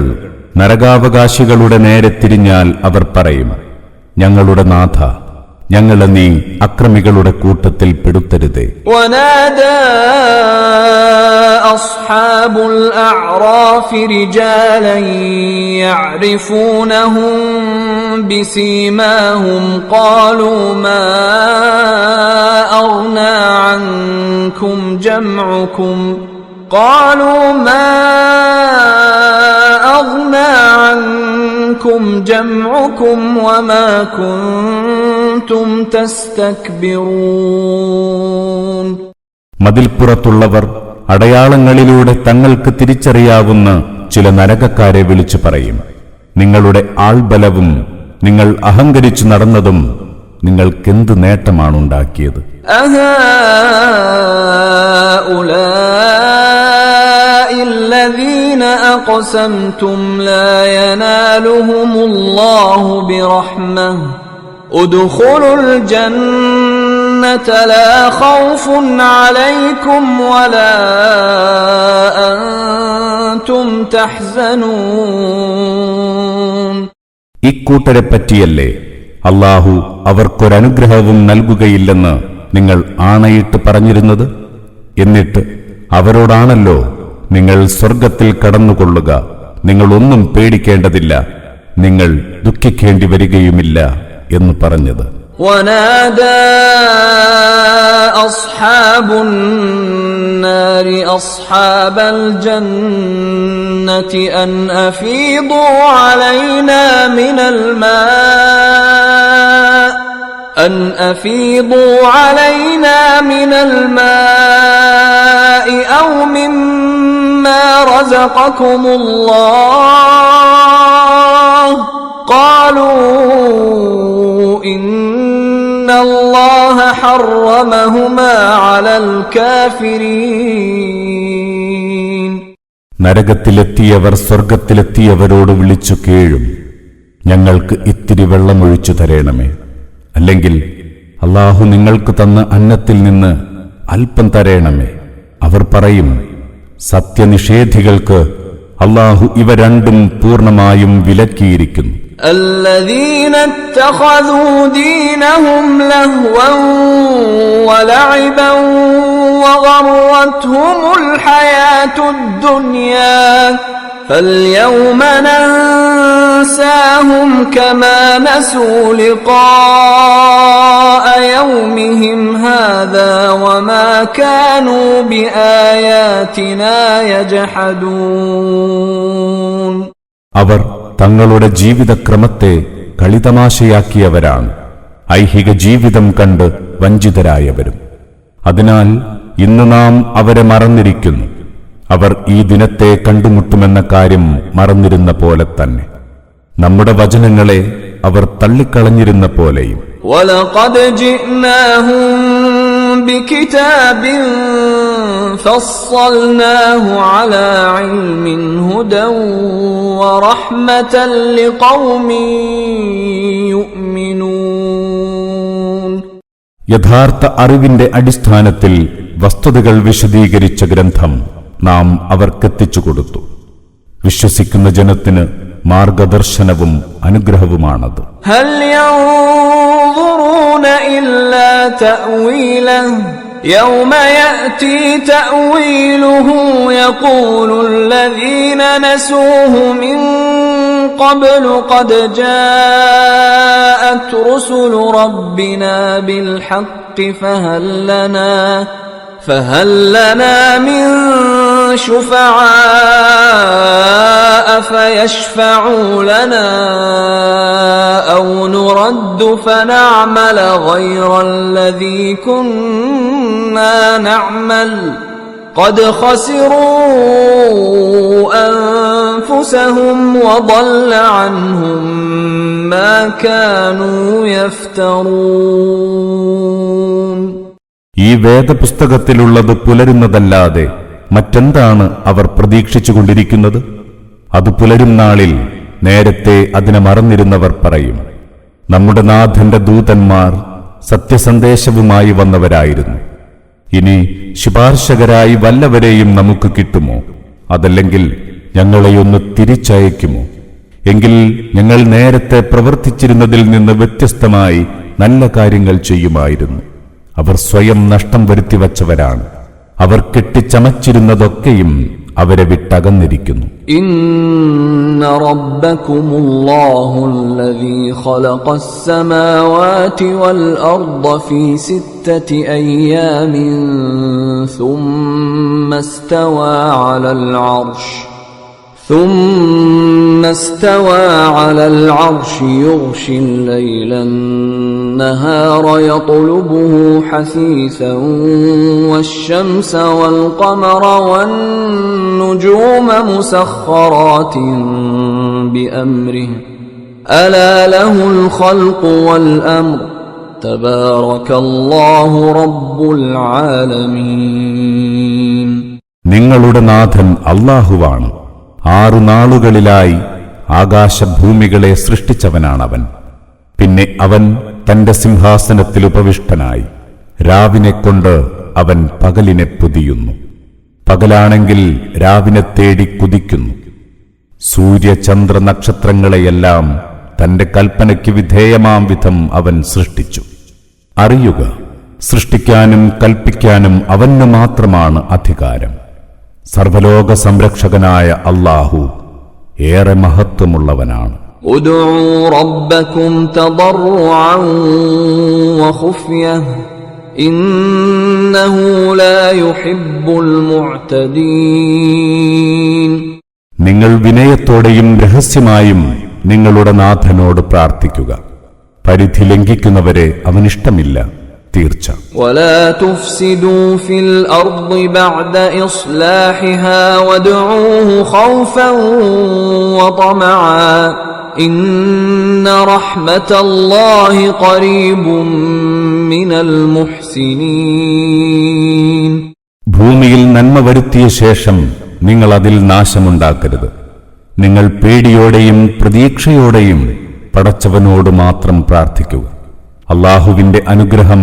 S2: നരകാവകാശികളുടെ നേരെ തിരിഞ്ഞാൽ അവർ പറയും, ഞങ്ങളുടെ നാഥ, ഞങ്ങളെ നീ അക്രമികളുടെ കൂട്ടത്തിൽ പെടുത്തരുതേ.
S1: ونادى أصحاب الأعراف رجالا يعرفونهم بسيماهم قالوا ما أغنى عنكم جمعكم وما كنتم تستكبرون.
S2: മതിൽപ്പുറത്തുള്ളവർ അടയാളങ്ങളിലൂടെ തങ്ങൾക്ക് തിരിച്ചറിയാവുന്ന ചില നരകക്കാരെ വിളിച്ചു പറയും, നിങ്ങളുടെ ആൾബലവും നിങ്ങൾ അഹങ്കരിച്ചു നടന്നതും നിങ്ങൾക്കെന്ത് നേട്ടമാണുണ്ടാക്കിയത്?
S1: أهؤلاء الذين أقسمتم لا ينالهم الله برحمة ادخلوا الجنة لا خوف عليكم ولا أنتم تحزنون.
S2: ഇക്കൂട്ടരെ പറ്റിയല്ലേ അല്ലാഹു അവർക്കൊരനുഗ്രഹവും നൽകുകയില്ലെന്ന് നിങ്ങൾ ആണയിട്ട് പറഞ്ഞിരുന്നത്? എന്നിട്ട് അവരോടാണല്ലോ നിങ്ങൾ സ്വർഗത്തിൽ കടന്നുകൊള്ളുക, നിങ്ങളൊന്നും പേടിക്കേണ്ടതില്ല, നിങ്ങൾ ദുഃഖിക്കേണ്ടി വരികയുമില്ല എന്ന് പറഞ്ഞത്.
S1: ونادى أصحاب النار أصحاب الجنة أن أفيضوا علينا من الماء أو مما رزقكم الله قالوا إن الله حرمهما على الكافرين.
S2: നരകത്തിലെത്തിയവർ സ്വർഗത്തിലെത്തിയവരോട് വിളിച്ചു കേഴും, ഞങ്ങൾക്ക് ഇത്തിരി വെള്ളമൊഴിച്ചു തരേണമേ, അല്ലെങ്കിൽ അല്ലാഹു നിങ്ങൾക്ക് തന്ന അന്നത്തിൽ നിന്ന് അല്പം തരേണമേ. അവർ പറയും, സത്യനിഷേധികൾക്ക് അല്ലാഹു ഇവ രണ്ടും പൂർണ്ണമായും വിലക്കിയിരിക്കുന്നു.
S1: الذين اتخذوا دينهم لهوا ولعبا وغرتهم الحياة الدنيا فاليوم ننساهم كما نسوا لقاء يومهم هذا وما كانوا بآياتنا يجحدون.
S2: അവർ തങ്ങളുടെ ജീവിതക്രമത്തെ കളിതമാശയാക്കിയവരാണ്, ഐഹിക ജീവിതം കണ്ട് വഞ്ചിതരായവരും. അതിനാൽ ഇന്ന് നാം അവരെ മറന്നിരിക്കുന്നു. അവർ ഈ ദിനത്തെ കണ്ടുമുട്ടുമെന്ന കാര്യം മറന്നിരുന്ന പോലെ തന്നെ, നമ്മുടെ വചനങ്ങളെ അവർ തള്ളിക്കളഞ്ഞിരുന്ന പോലെയും.
S1: وَلَقَدْ جِئْنَاهُمْ بِكِتَابٍ فَصَّلْنَاهُ عَلَى عِلْمٍ هُدًى وَرَحْمَةً لِقَوْمٍ يُؤْمِنُونَ.
S2: യഥാർത്ഥ അറിവിന്റെ അടിസ്ഥാനത്തിൽ വസ്തുതകൾ വിശദീകരിച്ച ഗ്രന്ഥം നാം അവർക്കെത്തിച്ചു കൊടുത്തു. വിശ്വസിക്കുന്ന ജനത്തിന് മാർഗദർശനവും അനുഗ്രഹവുമാണത്.
S1: هل ينظرون إلا تأويله يوم يأتي تأويله يقول الذين نسوه من قبل قد جاءت رسل ربنا بالحق فهل لنا من شفعاء فيشفعوا لنا أو نرد فنعمل غير الذي كنا نعمل قد خسروا أنفسهم وضل عنهم ما كانوا يفترون.
S2: ഈ വേദപുസ്തകത്തിലുള്ളത് പുലരുന്നതല്ലാതെ മറ്റെന്താണ് അവർ പ്രതീക്ഷിച്ചുകൊണ്ടിരിക്കുന്നത്? അത് പുലരും നാളിൽ നേരത്തെ അതിനെ മറന്നിരുന്നവർ പറയും, നമ്മുടെ നാഥന്റെ ദൂതന്മാർ സത്യസന്ദേശവുമായി വന്നവരായിരുന്നു. ഇനി ശുപാർശകരായി വല്ലവരെയും നമുക്ക് കിട്ടുമോ? അതല്ലെങ്കിൽ ഞങ്ങളെയൊന്ന് തിരിച്ചയക്കുമോ? എങ്കിൽ ഞങ്ങൾ നേരത്തെ പ്രവർത്തിച്ചിരുന്നതിൽ നിന്ന് വ്യത്യസ്തമായി നല്ല കാര്യങ്ങൾ ചെയ്യുമായിരുന്നു. അവർ സ്വയം നഷ്ടം വരുത്തിവച്ചവരാണ്. അവർ കെട്ടിച്ചമച്ചിരുന്നതൊക്കെയും അവരെ വിട്ടകന്നിരിക്കുന്നു.
S1: ഇന്ന റബ്ബകുമുല്ലാഹു അല്ലദീ ഖലഖസ് സമാവാതി വൽ അർദ ഫീ സിത്തതി അയ്യാമിൻ ثم استوى على العرش يغشي الليل النهار يطلبه حثيثا والشمس والقمر والنجوم مسخرات بأمره ألا له الخلق والأمر تبارك الله رب العالمين.
S2: നിങ്ങളുടെ നാഥൻ അല്ലാഹുവാണ്. 6 നാളുകളിലായി ആകാശഭൂമികളെ സൃഷ്ടിച്ചവനാണവൻ. പിന്നെ അവൻ തന്റെ സിംഹാസനത്തിൽ ഉപവിഷ്ടനായി. രാവിനെക്കൊണ്ട് അവൻ പകലിനെ പൊതിയുന്നു. പകലാണെങ്കിൽ രാവിനെ തേടി കുതിക്കുന്നു. സൂര്യചന്ദ്ര നക്ഷത്രങ്ങളെയെല്ലാം തന്റെ കൽപ്പനയ്ക്ക് വിധേയമാം വിധം അവൻ സൃഷ്ടിച്ചു. അറിയുക, സൃഷ്ടിക്കാനും കൽപ്പിക്കാനും അവനു മാത്രമാണ് അധികാരം. സർവലോക സംരക്ഷകനായ അല്ലാഹു ഏറെ മഹത്വമുള്ളവനാണ്.
S1: ഉദ്ഉ റബ്ബക്കും തദർറുഅൻ വഖുഫ്യഹ ഇന്നഹു ലാ യുഹിബ്ബുൽ മുഅ്തദീൻ.
S2: നിങ്ങൾ വിനയത്തോടെയും രഹസ്യമായും നിങ്ങളുടെ നാഥനോട് പ്രാർത്ഥിക്കുക. പരിധി ലംഘിക്കുന്നവരെ അവനിഷ്ടമില്ല, തീർച്ച.
S1: വലാ തുഫ്സിദൂ ഫിൽ അർദി ബഅദ ഇസ്ലാഹിഹാ വദ്ഉഹു ഖൗഫൻ വതമഅ ഇന്ന റഹ്മതല്ലാഹി ഖരീബും മിനൽ മുഹ്സിനീൻ.
S2: ഭൂമിയിൽ നന്മ വരുത്തിയ ശേഷം നിങ്ങൾ അതിൽ നാശമുണ്ടാക്കരുത്. നിങ്ങൾ പേടിയോടെയും പ്രതീക്ഷയോടെയും പടച്ചവനോട് മാത്രം പ്രാർത്ഥിക്കുക. അല്ലാഹുവിന്റെ അനുഗ്രഹം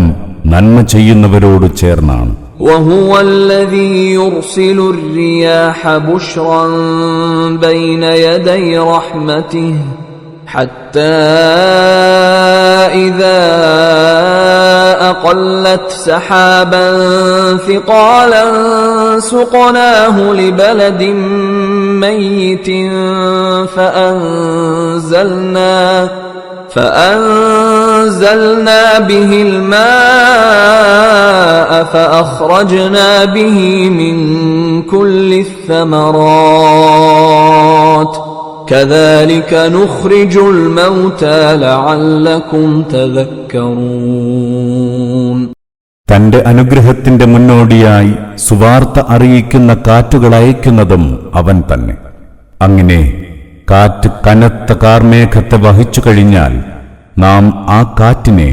S2: നന്മ ചെയ്യുന്നവരോട് ചേർന്നാണ്.
S1: وهو الذي يرسل الرياح بشرا بين يدي رحمته حتى إذا أقلت سحابا ثقالا سقناه لبلد ميت فأنزلنا به الماء فأخرجنا به من كل الثمرات كذلك نخرج الموتى لعلكم تذكرون.
S2: തന്റെ അനുഗ്രഹത്തിന്റെ മുന്നോടിയായി സുവാർത്ത അറിയിക്കുന്ന കാറ്റുകൾ അയക്കുന്നതും അവൻ തന്നെ. അങ്ങനെ കാറ്റ് കനത്ത കാർമേഘത്തെ വഹിച്ചു കഴിഞ്ഞാൽ നാം ആ കാറ്റിനെ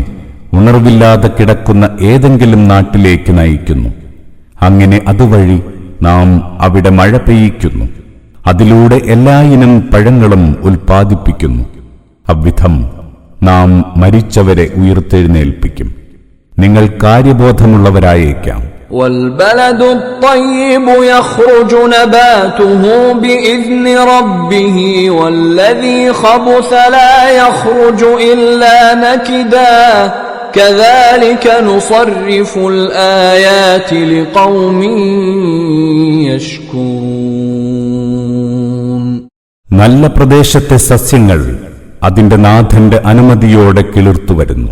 S2: ഉണർവില്ലാതെ കിടക്കുന്ന ഏതെങ്കിലും നാട്ടിലേക്ക് നയിക്കുന്നു. അങ്ങനെ അതുവഴി നാം അവിടെ മഴ പെയ്യിക്കുന്നു. അതിലൂടെ എല്ലായിനം പഴങ്ങളും ഉൽപ്പാദിപ്പിക്കുന്നു. അவ்விധം നാം മരിച്ചവരെ ഉയർത്തെഴുന്നേൽപ്പിക്കും. നിങ്ങൾ കാര്യബോധമുള്ളവരായേക്കാം.
S1: والبلد الطيب يخرج نباته بإذن ربه والذي خبث لا يخرج إلا نكدا كذلك نصرف الآيات لقوم يشكرون.
S2: നല്ല പ്രദേശത്തെ സസ്യങ്ങൾ അതിന്റെ നാഥന്റെ അനുമതിയോടെ കിളിർത്തുവരുന്നു.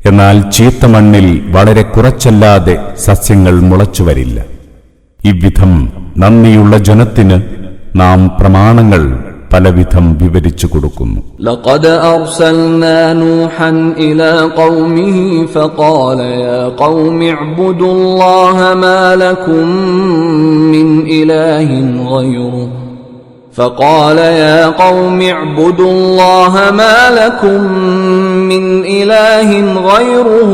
S2: എന്നാൽ ചീത്ത മണ്ണിൽ വളരെ കുറച്ചല്ലാതെ സസ്യങ്ങൾ മുളച്ചുവരില്ല. ഇவ்விധം നന്ദിയുള്ള ജനത്തിന് നാം പ്രമാണങ്ങൾ പലവിധം വിവരിച്ചു കൊടുക്കുന്നു.
S1: لقد أرسلنا نوحا إلى قومه فقال يا قوم اعبدوا الله ما لكم من إله غيره فقال يا قوم اعبدوا الله ما لكم من إله غيره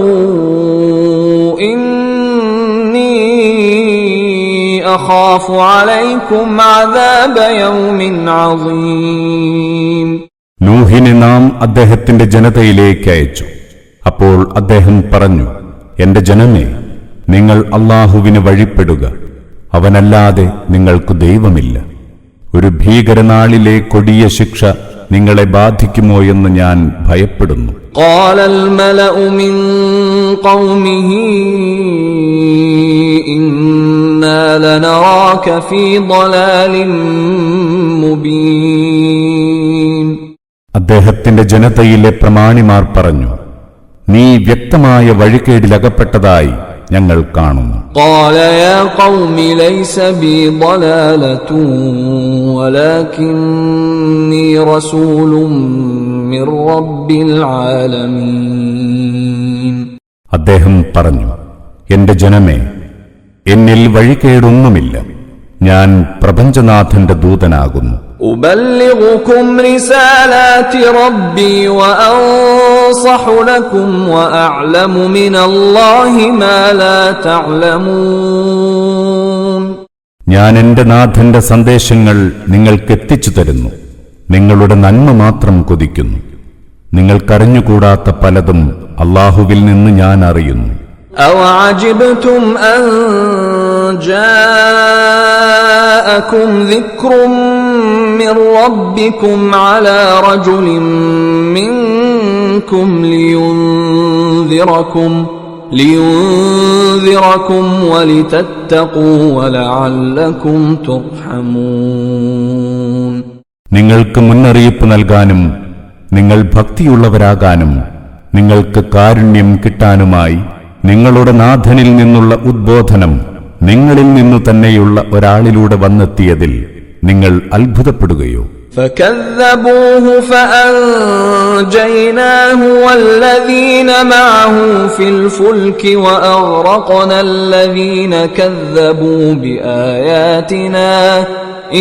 S1: إني أخاف عليكم عذاب يوم عظيم.
S2: നൂഹിനെ നാം അദ്ദേഹത്തിന്റെ ജനതയിലേക്ക് അയച്ചു. അപ്പോൾ അദ്ദേഹം പറഞ്ഞു, എന്റെ ജനമേ, നിങ്ങൾ അല്ലാഹുവിന് വഴിപ്പെടുക. അവനല്ലാതെ നിങ്ങൾക്ക് ദൈവമില്ല. ഒരു ഭീകരനാളിലെ കൊടിയ ശിക്ഷ നിങ്ങളെ ബാധിക്കുമോ എന്ന് ഞാൻ ഭയപ്പെടുന്നു.
S1: قال الملأ من قومه إنا لنراك في ضلال مبين.
S2: അദ്ദേഹത്തിന്റെ ജനതയിലെ പ്രമാണിമാർ പറഞ്ഞു, നീ വ്യക്തമായ വഴികേടിലകപ്പെട്ടതായി ഞങ്ങൾ കാണുന്നു.
S1: قال يا قوم ليس بي ضلالة ولكني رسول من رب العالمين.
S2: അദ്ദേഹം പറഞ്ഞു, എന്റെ ജനമേ, എന്നിൽ വഴികേടൊന്നുമില്ല. ഞാൻ പ്രപഞ്ചനാഥന്റെ ദൂതനാകുന്നു.
S1: أبلغكم رسالات ربي وأنصح أنصح لكم وأعلم من الله ما لا تعلمون.
S2: ഞാൻ എന്റെ നാഥന്റെ സന്ദേശങ്ങൾ നിങ്ങൾക്കെത്തിച്ചു തരുന്നു. നിങ്ങളുടെ നന്മ മാത്രം കൊതിക്കുന്നു. നിങ്ങൾക്കറിഞ്ഞുകൂടാത്ത പലതും അല്ലാഹുവിൽ നിന്ന് ഞാൻ അറിയുന്നു.
S1: أَوَعَجِبْتُمْ أَنْ جَاءَكُمْ ذِكْرٌ مِّنْ رَبِّكُمْ عَلَى رَجُلٍ مِّنْكُمْ لِيُنذِرَكُمْ وَلِتَتَّقُوا وَلَعَلَّكُمْ تُرْحَمُونَ. നിങ്ങൾക്ക് മുന്നറിയിപ്പ് നൽകാനും നിങ്ങൾ ഭക്തിയുള്ളവരാകാനും നിങ്ങൾക്ക് കാരുണ്യം കിട്ടാനുമായി നിങ്ങളുടെ നാഥനിൽ നിന്നുള്ള ഉദ്ബോധനം നിങ്ങളിൽ നിന്നു തന്നെയുള്ള ഒരാളിലൂടെ വന്നെത്തിയതിൽ നിങ്ങൾ അത്ഭുതപ്പെടുകയോ? فَكَذَّبُوهُ فَأَنْجَيْنَاهُ وَالَّذِينَ مَعَهُ فِي الْفُلْكِ وَأَغْرَقْنَا الَّذِينَ كَذَّبُوا بِآيَاتِنَا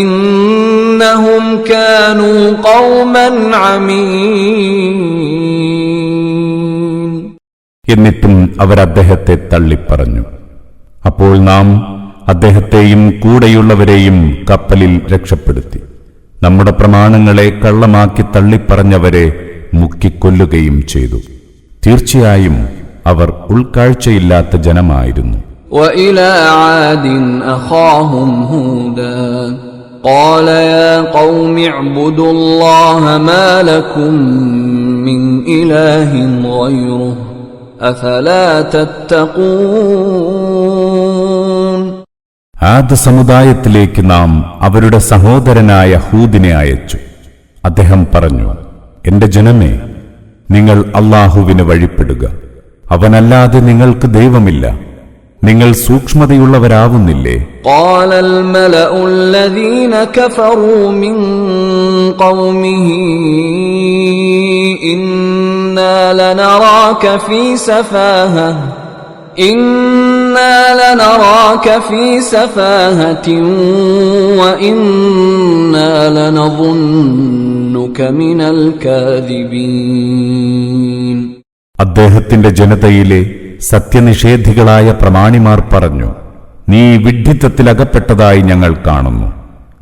S1: إِنَّهُمْ كَانُوا قَوْمًا عَمِينَ.
S2: എന്നിട്ടും അവർ അദ്ദേഹത്തെ തള്ളിപ്പറഞ്ഞു. അപ്പോൾ നാം അദ്ദേഹത്തെയും കൂടെയുള്ളവരെയും കപ്പലിൽ രക്ഷപ്പെടുത്തി. നമ്മുടെ പ്രമാണങ്ങളെ കള്ളമാക്കി തള്ളിപ്പറഞ്ഞവരെ മുക്കിക്കൊല്ലുകയും ചെയ്തു. തീർച്ചയായും അവർ ഉൾക്കാഴ്ചയില്ലാത്ത ജനമായിരുന്നു.
S1: وَإِلَى عَادٍ أَخَاهُمْ هُودًا قَالَ يَا قَوْمِ اعْبُدُوا اللَّهَ مَا لَكُمْ مِنْ إِلَٰهٍ غَيْرُهُ أَفَلَا تَتَّقُونَ.
S2: ആദ് സമുദായത്തിലേക്ക് നാം അവരുടെ സഹോദരനായ ഹൂദിനെ അയച്ചു. അദ്ദേഹം പറഞ്ഞു, എന്റെ ജനമേ, നിങ്ങൾ അല്ലാഹുവിന് വഴിപ്പെടുക. അവനല്ലാതെ നിങ്ങൾക്ക് ദൈവമില്ല. നിങ്ങൾ സൂക്ഷ്മതയുള്ളവരാവുന്നില്ലേ?
S1: قال الملأ الذين كفروا من قومه إنا لنراك في سفاهة وإنا لنظنك من الكاذبين.
S2: അദ്ദേഹത്തിന്റെ ജനതയിലെ സത്യനിഷേധികളായ പ്രമാണിമാർ പറഞ്ഞു, നീ വിഡ്ഢിത്തത്തിലകപ്പെട്ടതായി ഞങ്ങൾ കാണുന്നു.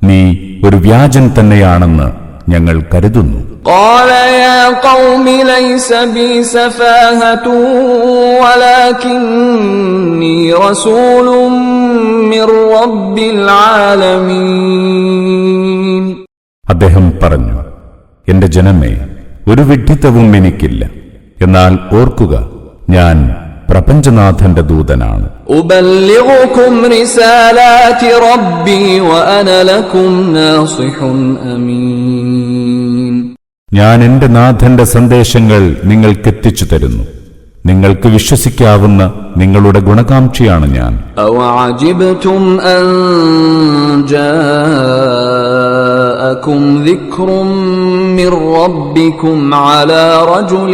S2: നീ ഒരു വ്യാജൻ തന്നെയാണെന്ന് ഞങ്ങൾ കരുതുന്നു.
S1: قال يا قوم ليس بي سفاهة ولكني رسول من رب العالمين.
S2: അദ്ദേഹം പറഞ്ഞു, എന്റെ ജനമേ, ഒരു വിഡ്ഢിത്തവും എനിക്കില്ല. എന്നാൽ ഓർക്കുക, ഞാൻ പ്രപഞ്ചനാഥന്റെ ദൂതനാണ്.
S1: أبلغكم رسالات ربي وأنا لكم ناصح أمين.
S2: ഞാൻ എന്റെ നാഥന്റെ സന്ദേശങ്ങൾ നിങ്ങൾക്കെത്തിച്ചു തരുന്നു. നിങ്ങൾക്ക് വിശ്വസിക്കാവുന്ന നിങ്ങളുടെ ഗുണകാംക്ഷിയാണ് ഞാൻ.
S1: أوعجبتم أن جاءكم ذكر من ربكم على رجل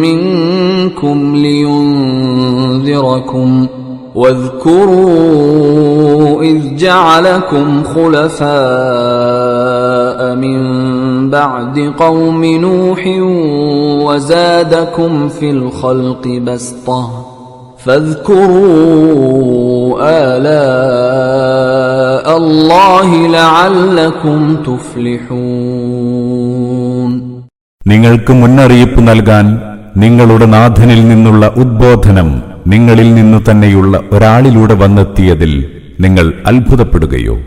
S1: منكم لينذركم واذكروا إذ جعلكم خلفاء من بعد قوم نوح وزادكم في الخلق بسطة فاذكروا آلاء الله لعلكم تفلحون.
S2: നിങ്ങൾക്ക് മുന്നറിയിപ്പ് നൽകാൻ നിങ്ങളുടെ നാഥനിൽ നിന്നുള്ള ഉദ്ബോധനം നിങ്ങളിൽ നിന്നു തന്നെയുള്ള ഒരാളിലൂടെ വന്നെത്തിയതിൽ നിങ്ങൾ അത്ഭുതപ്പെടുകയോ?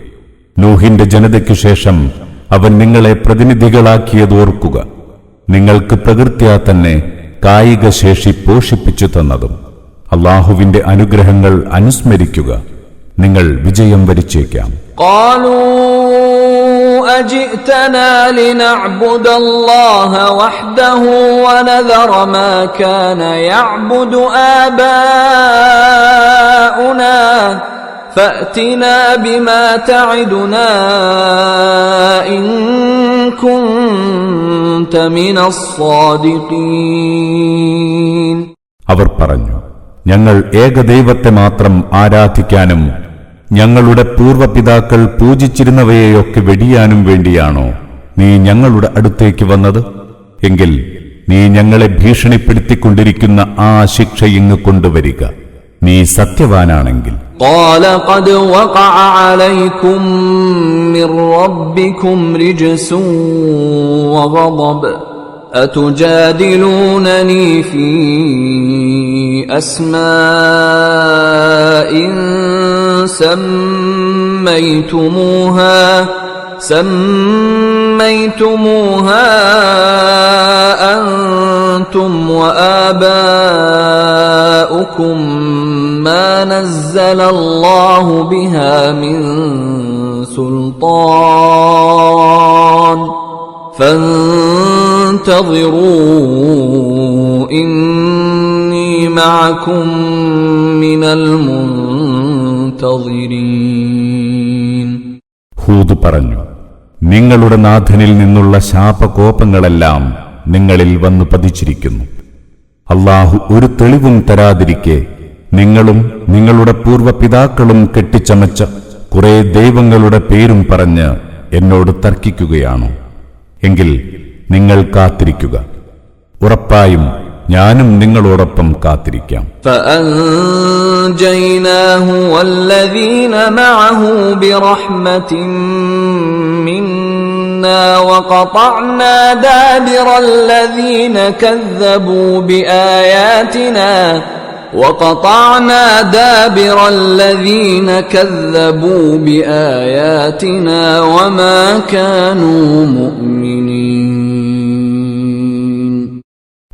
S2: നൂഹിന്റെ ജനതയ്ക്കു ശേഷം അവൻ നിങ്ങളെ പ്രതിനിധികളാക്കിയതോർക്കുക. നിങ്ങൾക്ക് പ്രകൃത്യാ തന്നെ കായിക ശേഷി പോഷിപ്പിച്ചു തന്നതും. അല്ലാഹുവിന്റെ അനുഗ്രഹങ്ങൾ അനുസ്മരിക്കുക, നിങ്ങൾ വിജയം വരിച്ചേക്കാം.
S1: أجئتنا لنعبد الله وحده ونذر ما كان يعبد آباؤنا فأتنا بما تعدنا إن كنت من الصادقين.
S2: അവർ പറഞ്ഞു, ഞങ്ങൾ ഏകദൈവത്തെ മാത്രം ആരാധിക്കാനും ഞങ്ങളുടെ പൂർവ്വപിതാക്കൾ പൂജിച്ചിരുന്നവയെയൊക്കെ വെടിയാനും വേണ്ടിയാണോ നീ ഞങ്ങളുടെ അടുത്തേക്ക് വന്നത്? എങ്കിൽ നീ ഞങ്ങളെ ഭീഷണിപ്പെടുത്തിക്കൊണ്ടിരിക്കുന്ന ആ ശിക്ഷ ഇങ്ങ് കൊണ്ടുവരിക, നീ സത്യവാനാണെങ്കിൽ.
S1: قال قد وقع عليكم من ربكم رجس وغضب أتجادلونني في أسماء سميتموها أنتم وآباؤكم ما نزل الله بها من سلطان فانتظروا إني معكم من المنتظرين.
S2: ഹൂദ് പറഞ്ഞു, നിങ്ങളുടെ നാഥനിൽ നിന്നുള്ള ശാപകോപങ്ങളെല്ലാം നിങ്ങളിൽ വന്നു പതിച്ചിരിക്കുന്നു. അല്ലാഹു ഒരു തെളിവും തരാതിരിക്കെ നിങ്ങളും നിങ്ങളുടെ പൂർവ്വപിതാക്കളും കെട്ടിച്ചമച്ച കുറെ ദൈവങ്ങളുടെ പേരും പറഞ്ഞ് എന്നോട് തർക്കിക്കുകയാണോ? എങ്കിൽ നിങ്ങൾ കാത്തിരിക്കുക, ഉറപ്പായും ഞാനും നിങ്ങളോടൊപ്പം കാത്തിരിക്കാം.
S1: فأنجيناه والذين معه برحمة منا وقطعنا دابر الذين كذبوا بآياتنا وما كانوا مؤمنين.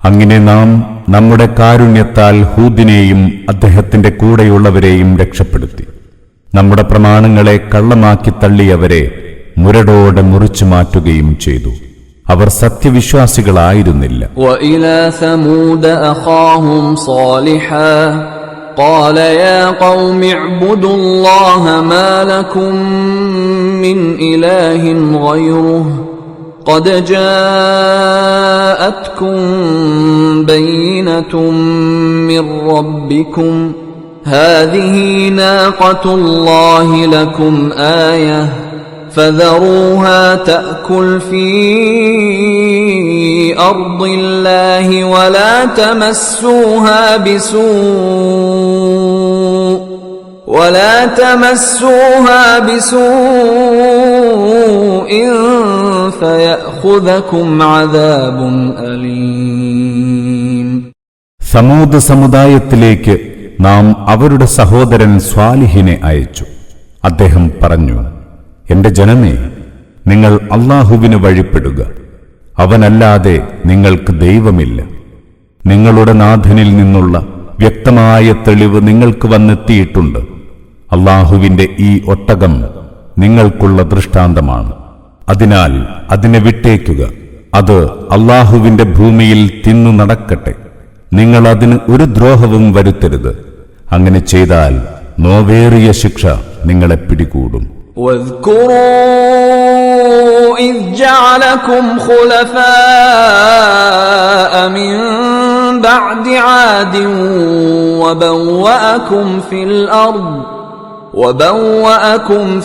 S2: അങ്ങനെ നാം നമ്മുടെ കാരുണ്യത്താൽ ഹൂദിനെയും അദ്ദേഹത്തിന്റെ കൂടെയുള്ളവരെയും രക്ഷപ്പെടുത്തി. നമ്മുടെ പ്രമാണങ്ങളെ കള്ളമാക്കി തള്ളിയവരെ മുരടോടെ മുറിച്ചു മാറ്റുകയും ചെയ്തു. അവർ സത്യവിശ്വാസികളായിരുന്നില്ല.
S1: وإلى ثمود أخاهم صالحا قال يا قوم اعبدوا الله ما لكم من إله غيره قد جاءتكم بينة من ربكم هذه ناقة الله لكم آية فذروها تأكل في أرض الله ولا تمسوها بسوء فيأخذكم عذاب أليم.
S2: സമൂദ് സമുദായത്തിലേക്ക് നാം അവരുടെ സഹോദരൻ സ്വാലിഹിനെ അയച്ചു. അദ്ദേഹം പറഞ്ഞു, എന്റെ ജനമേ, നിങ്ങൾ അല്ലാഹുവിന് വഴിപ്പെടുക, അവനല്ലാതെ നിങ്ങൾക്ക് ദൈവമില്ല. നിങ്ങളുടെ നാഥനിൽ നിന്നുള്ള വ്യക്തമായ തെളിവ് നിങ്ങൾക്ക് വന്നെത്തിയിട്ടുണ്ട്. അല്ലാഹുവിന്റെ ഈ ഒട്ടകം നിങ്ങൾക്കുള്ള ദൃഷ്ടാന്തമാണ്. അതിനാൽ അതിനെ വിട്ടേക്കുക, അത് അല്ലാഹുവിന്റെ ഭൂമിയിൽ തിന്നു നടക്കട്ടെ. നിങ്ങൾ അതിന് ഒരു ദ്രോഹവും വരുത്തരുത്. അങ്ങനെ ചെയ്താൽ നോവേറിയ ശിക്ഷ നിങ്ങളെ പിടികൂടും.
S1: واذكروا إذ جعلكم خلفاء من بعد عاد وبوأكم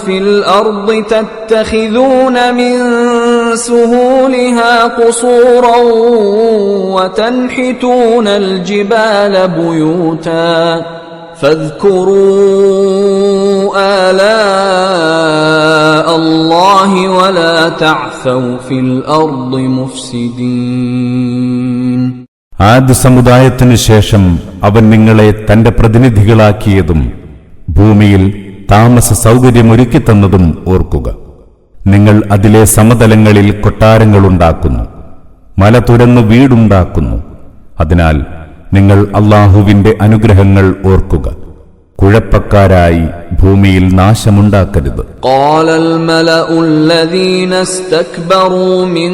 S1: في الأرض تتخذون من سهولها قصورا وتنحتون الجبال بيوتا فاذكروا آلاء الله ولا تعثوا في الأرض مفسدين.
S2: ആദ് സമുദായത്തിനു ശേഷം അവൻ നിങ്ങളെ തന്റെ പ്രതിനിധികളാക്കിയതും ഭൂമിയിൽ താമസ സൗകര്യമൊരുക്കിത്തന്നതും ഓർക്കുക. നിങ്ങൾ അതിലെ സമതലങ്ങളിൽ കൊട്ടാരങ്ങളുണ്ടാക്കുന്നു, മല തുരന്നു വീടുണ്ടാക്കുന്നു. അതിനാൽ നിങ്ങൾ അല്ലാഹുവിന്റെ അനുഗ്രഹങ്ങൾ ഓർക്കുക. കുഴപ്പക്കാരായി ഭൂമിയിൽ നാശമുണ്ടാക്കരുത്.
S1: قال الملأ الذين استكبروا من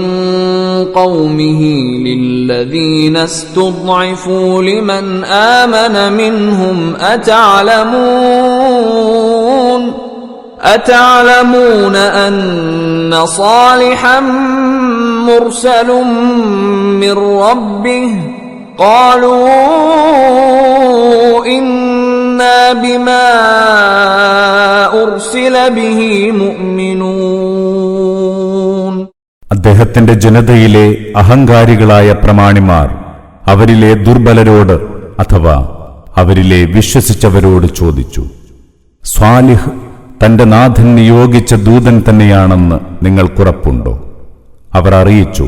S1: قومه للذين استضعفوا لمن آمن منهم أتعلمون أن صالحا مرسل من ربه قالوا إنا بما أرسل به مؤمنون.
S2: അദ്ദേഹത്തിന്റെ ജനതയിലെ അഹങ്കാരികളായ പ്രമാണിമാർ അവരിലെ ദുർബലരോട് അഥവാ അവരിലെ വിശ്വസിച്ചവരോട് ചോദിച്ചു, സ്വാലിഹ് തന്റെ നാഥൻ നിയോഗിച്ച ദൂതൻ തന്നെയാണെന്ന് നിങ്ങൾക്കുറപ്പുണ്ടോ? അവർ അറിയിച്ചു,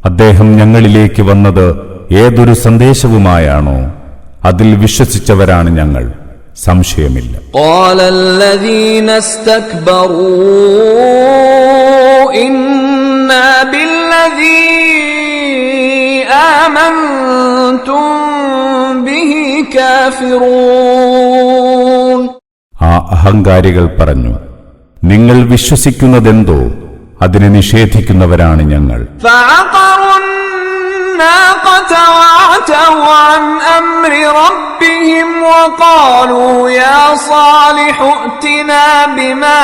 S2: അദ്ദേഹം ഞങ്ങളിലേക്ക് വന്നത് ഏതൊരു സന്ദേശവുമായാണോ അതിൽ വിശ്വസിച്ചവരാണ് ഞങ്ങൾ, സംശയമില്ല.
S1: قال الذين استكبروا إنا بالذي آمنتم به كافرون.
S2: ആ അഹങ്കാരികൾ പറഞ്ഞു, നിങ്ങൾ വിശ്വസിക്കുന്നതെന്തോ അതിനെ നിഷേധിക്കുന്നവരാണ് ഞങ്ങൾ.
S1: الناقة وعتوا عن أمر ربهم وقالوا يا صالح ائتنا بما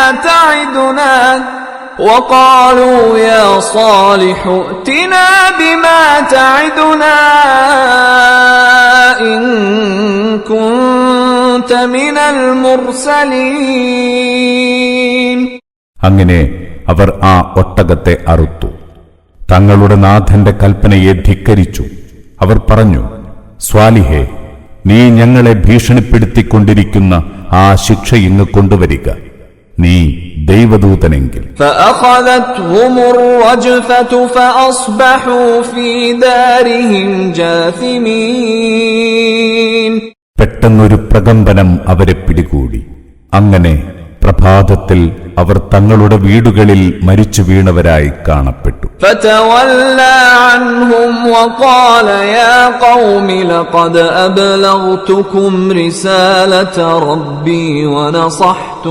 S1: تعدنا إن كنت من المرسلين.
S2: അങ്ങനെ അവർ ആ ഒട്ടകത്തെ അറുത്തു. തങ്ങളുടെ നാഥന്റെ കൽപ്പനയെ ധിക്കരിച്ചു. അവർ പറഞ്ഞു, സ്വാലിഹേ, നീ ഞങ്ങളെ ഭീഷണിപ്പെടുത്തിക്കൊണ്ടിരിക്കുന്ന ആ ശിക്ഷ ഇങ്ങ് കൊണ്ടുവരിക, നീ ദൈവദൂതനെങ്കിൽ.
S1: فأخذتهم الرجفة فأصبحوا في دارهم جاثمين.
S2: പെട്ടെന്നൊരു പ്രകമ്പനം അവരെ പിടികൂടി. അങ്ങനെ പ്രഭാതത്തിൽ അവർ തങ്ങളുടെ വീടുകളിൽ മരിച്ചു വീണവരായി കാണപ്പെട്ടു.
S1: فتولى عنهم وقال يا قوم لقد أبلغتكم رسالة ربي ونصحت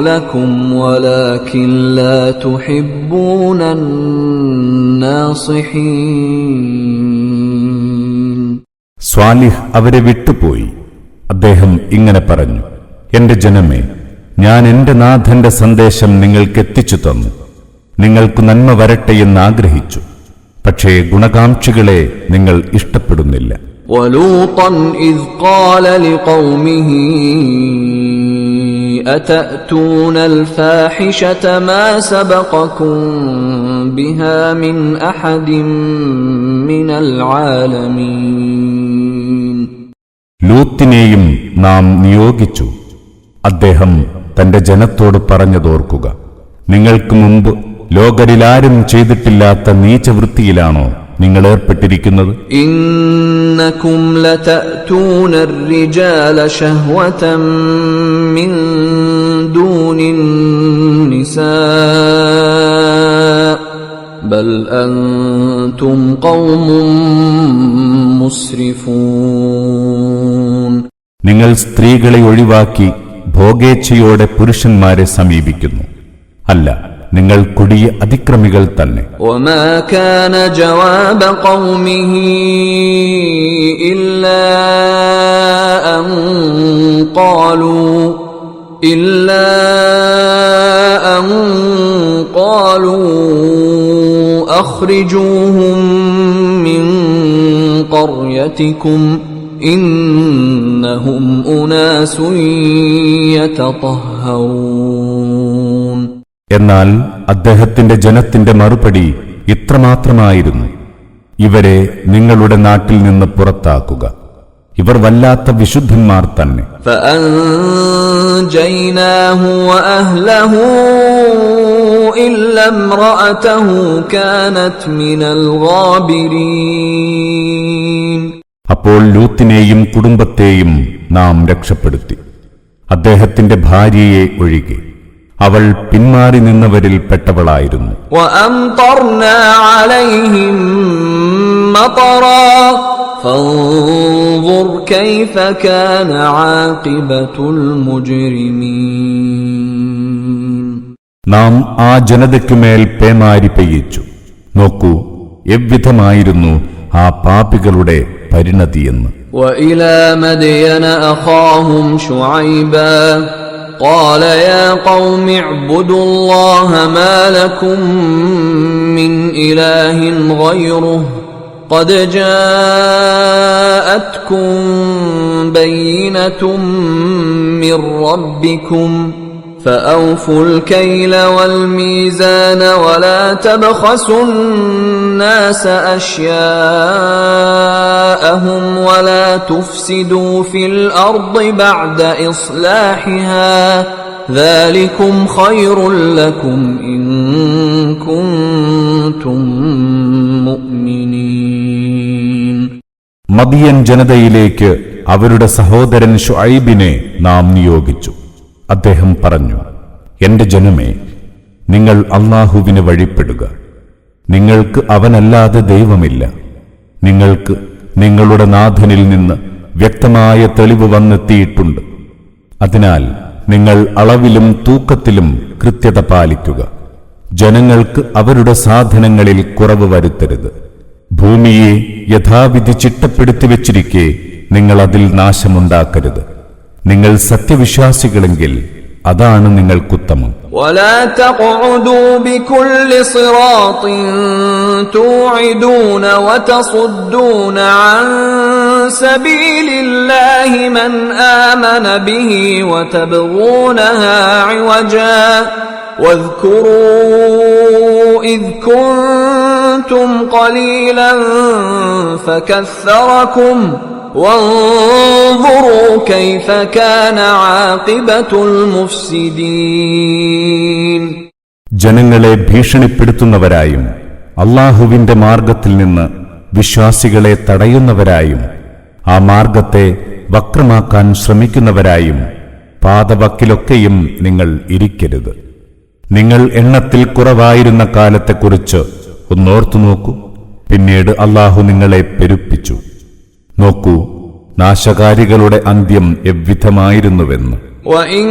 S1: لكم ولكن لا تحبون الناصحين.
S2: സ്വാലിഹ് അവരെ വിട്ടുപോയി. അദ്ദേഹം ഇങ്ങനെ പറഞ്ഞു, എന്റെ ജനമേ, ഞാൻ എന്റെ നാഥന്റെ സന്ദേശം നിങ്ങൾക്കെത്തിച്ചു തന്നു. നിങ്ങൾക്ക് നന്മ വരട്ടെയെന്ന് ആഗ്രഹിച്ചു, പക്ഷേ ഗുണകാംക്ഷികളെ നിങ്ങൾ ഇഷ്ടപ്പെടുന്നില്ല.
S1: وَلُوطًا إِذْ قَالَ لِقَوْمِهِ أَتَأْتُونَ الْفَاحِشَةَ مَا سَبَقَكُم بِهَا مِنْ أَحَدٍ مِنَ الْعَالَمِينَ.
S2: ലൂത്തിനെയും നാം നിയോഗിച്ചു. അദ്ദേഹം തന്റെ ജനത്തോട് പറഞ്ഞതോർക്കുക, നിങ്ങൾക്ക് മുമ്പ് ലോകരിലാരും ചെയ്തിട്ടില്ലാത്ത നീചവൃത്തിയിലാണോ നിങ്ങൾ ഏർപ്പെട്ടിരിക്കുന്നത്?
S1: ഇന്നകും ലതഅതൂന الرجال شهوة من دون النساء بل أنتم قوم مسرفون.
S2: നിങ്ങൾ സ്ത്രീകളെ ഒഴിവാക്കി ഭോഗേച്ഛയോടെ പുരുഷന്മാരെ സമീപിക്കുന്നു. അല്ല, നിങ്ങൾ കൊടിയ അതിക്രമികൾ തന്നെ.
S1: وما كان جواب قومه إلا أن قالوا أخرجوهم من قريتكم إنهم أناس يتطهرون.
S2: എന്നാൽ അദ്ദേഹത്തിന്റെ ജനത്തിന്റെ മറുപടി ഇത്രമാത്രമായിരുന്നു, ഇവരെ നിങ്ങളുടെ നാട്ടിൽ നിന്ന് പുറത്താക്കുക, ഇവർ വല്ലാത്ത വിശുദ്ധന്മാർ തന്നെ.
S1: فأنجيناه وأهله إلا امرأته كانت من الغابرين.
S2: അപ്പോൾ ലൂത്തിനെയും കുടുംബത്തെയും നാം രക്ഷപ്പെടുത്തി, അദ്ദേഹത്തിന്റെ ഭാര്യയെ ഒഴികെ. അവൾ പിന്മാറി നിന്നവരിൽ പെട്ടവളായിരുന്നു.
S1: وأمطرنا عليهم مطرا فانظر كيف كان عاقبة المجرمين.
S2: നാം ആ ജനതയ്ക്കുമേൽ പേമാരി പെയ്യിച്ചു. നോക്കൂ, എവ്വിധമായിരുന്നു ആ പാപികളുടെ പരിണതിയെന്ന്.
S1: وإلى مدين أخاهم شعيبا قال يا قوم اعبدوا الله ما لكم من إله غيره قد جاءتكم بينة من ربكم فأوفوا الكيل والميزان ولا تبخسوا الناس أشياءهم ولا تفسدوا في الأرض بعد إصلاحها ذلكم خير لكم إن كنتم مؤمنين.
S2: മദിയൻ ജനതയിലേക്ക് അവരുടെ സഹോദരൻ ശുഐബിനെ നാം നിയോഗിച്ചു. അദ്ദേഹം പറഞ്ഞു, എന്റെ ജനമേ, നിങ്ങൾ അല്ലാഹുവിന് വഴിപ്പെടുക. നിങ്ങൾക്ക് അവനല്ലാതെ ദൈവമില്ല. നിങ്ങൾക്ക് നിങ്ങളുടെ നാഥനിൽ നിന്ന് വ്യക്തമായ തെളിവ് വന്നെത്തിയിട്ടുണ്ട്. അതിനാൽ നിങ്ങൾ അളവിലും തൂക്കത്തിലും കൃത്യത പാലിക്കുക. ജനങ്ങൾക്ക് അവരുടെ സാധനങ്ങളിൽ കുറവ് വരുത്തരുത്. ഭൂമിയെ യഥാവിധി ചിട്ടപ്പെടുത്തി വച്ചിരിക്കെ നിങ്ങൾ അതിൽ നാശമുണ്ടാക്കരുത്. നിങ്ങൾ സത്യവിശ്വാസികളെങ്കിൽ അതാണ് നിങ്ങൾക്കുത്തമം.
S1: ولا تقعدوا بكل صراط توعدون وتصدون عن سبيل الله من آمن به وتبغونها عوجا واذكروا إذ كنتم قليلا فكثركم وانظروا كيف كان عاقبة المفسدين.
S2: ജനങ്ങളെ ഭീഷണിപ്പെടുത്തുന്നവരായും അല്ലാഹുവിന്റെ മാർഗത്തിൽ നിന്ന് വിശ്വാസികളെ തടയുന്നവരായും ആ മാർഗത്തെ വക്രമാക്കാൻ ശ്രമിക്കുന്നവരായും പാതവക്കിലൊക്കെയും നിങ്ങൾ ഇരിക്കരുത്. നിങ്ങൾ എണ്ണത്തിൽ കുറവായിരുന്ന കാലത്തെക്കുറിച്ച് ഒന്നോർത്തു നോക്കൂ. പിന്നീട് അല്ലാഹു നിങ്ങളെ പെരുപ്പിച്ചു. നോക്കൂ, നാശകാരികളുടെ അന്ത്യം എവ്വിധമായിരുന്നുവെന്ന്.
S1: وَإِن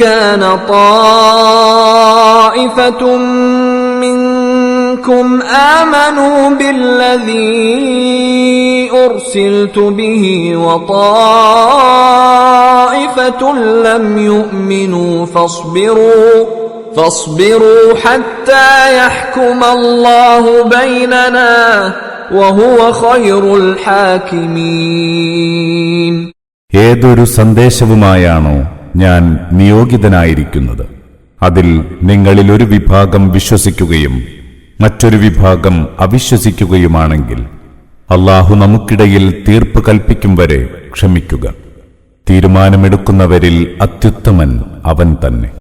S1: كَانَ طَائِفَةٌ مِّنكُمْ آمَنُوا بِالَّذِي أُرْسِلْتُ بِهِ وَطَائِفَةٌ لَّمْ يُؤْمِنُوا فاصبروا حتى يحكم الله بيننا وهو خير الحاكمين.
S2: ഏതൊരു സന്ദേശവുമായാണോ ഞാൻ നിയോഗിതനായിരിക്കുന്നത്, അതിൽ നിങ്ങളിൽ ഒരു വിഭാഗം വിശ്വസിക്കുകയും മറ്റൊരു വിഭാഗം അവിശ്വസിക്കുകയുമാണെങ്കിൽ അല്ലാഹു നമുക്കിടയിൽ തീർപ്പ് കൽപ്പിക്കും വരെ ക്ഷമിക്കുക. തീരുമാനമെടുക്കുന്നവരിൽ അത്യുത്തമൻ അവൻ തന്നെ.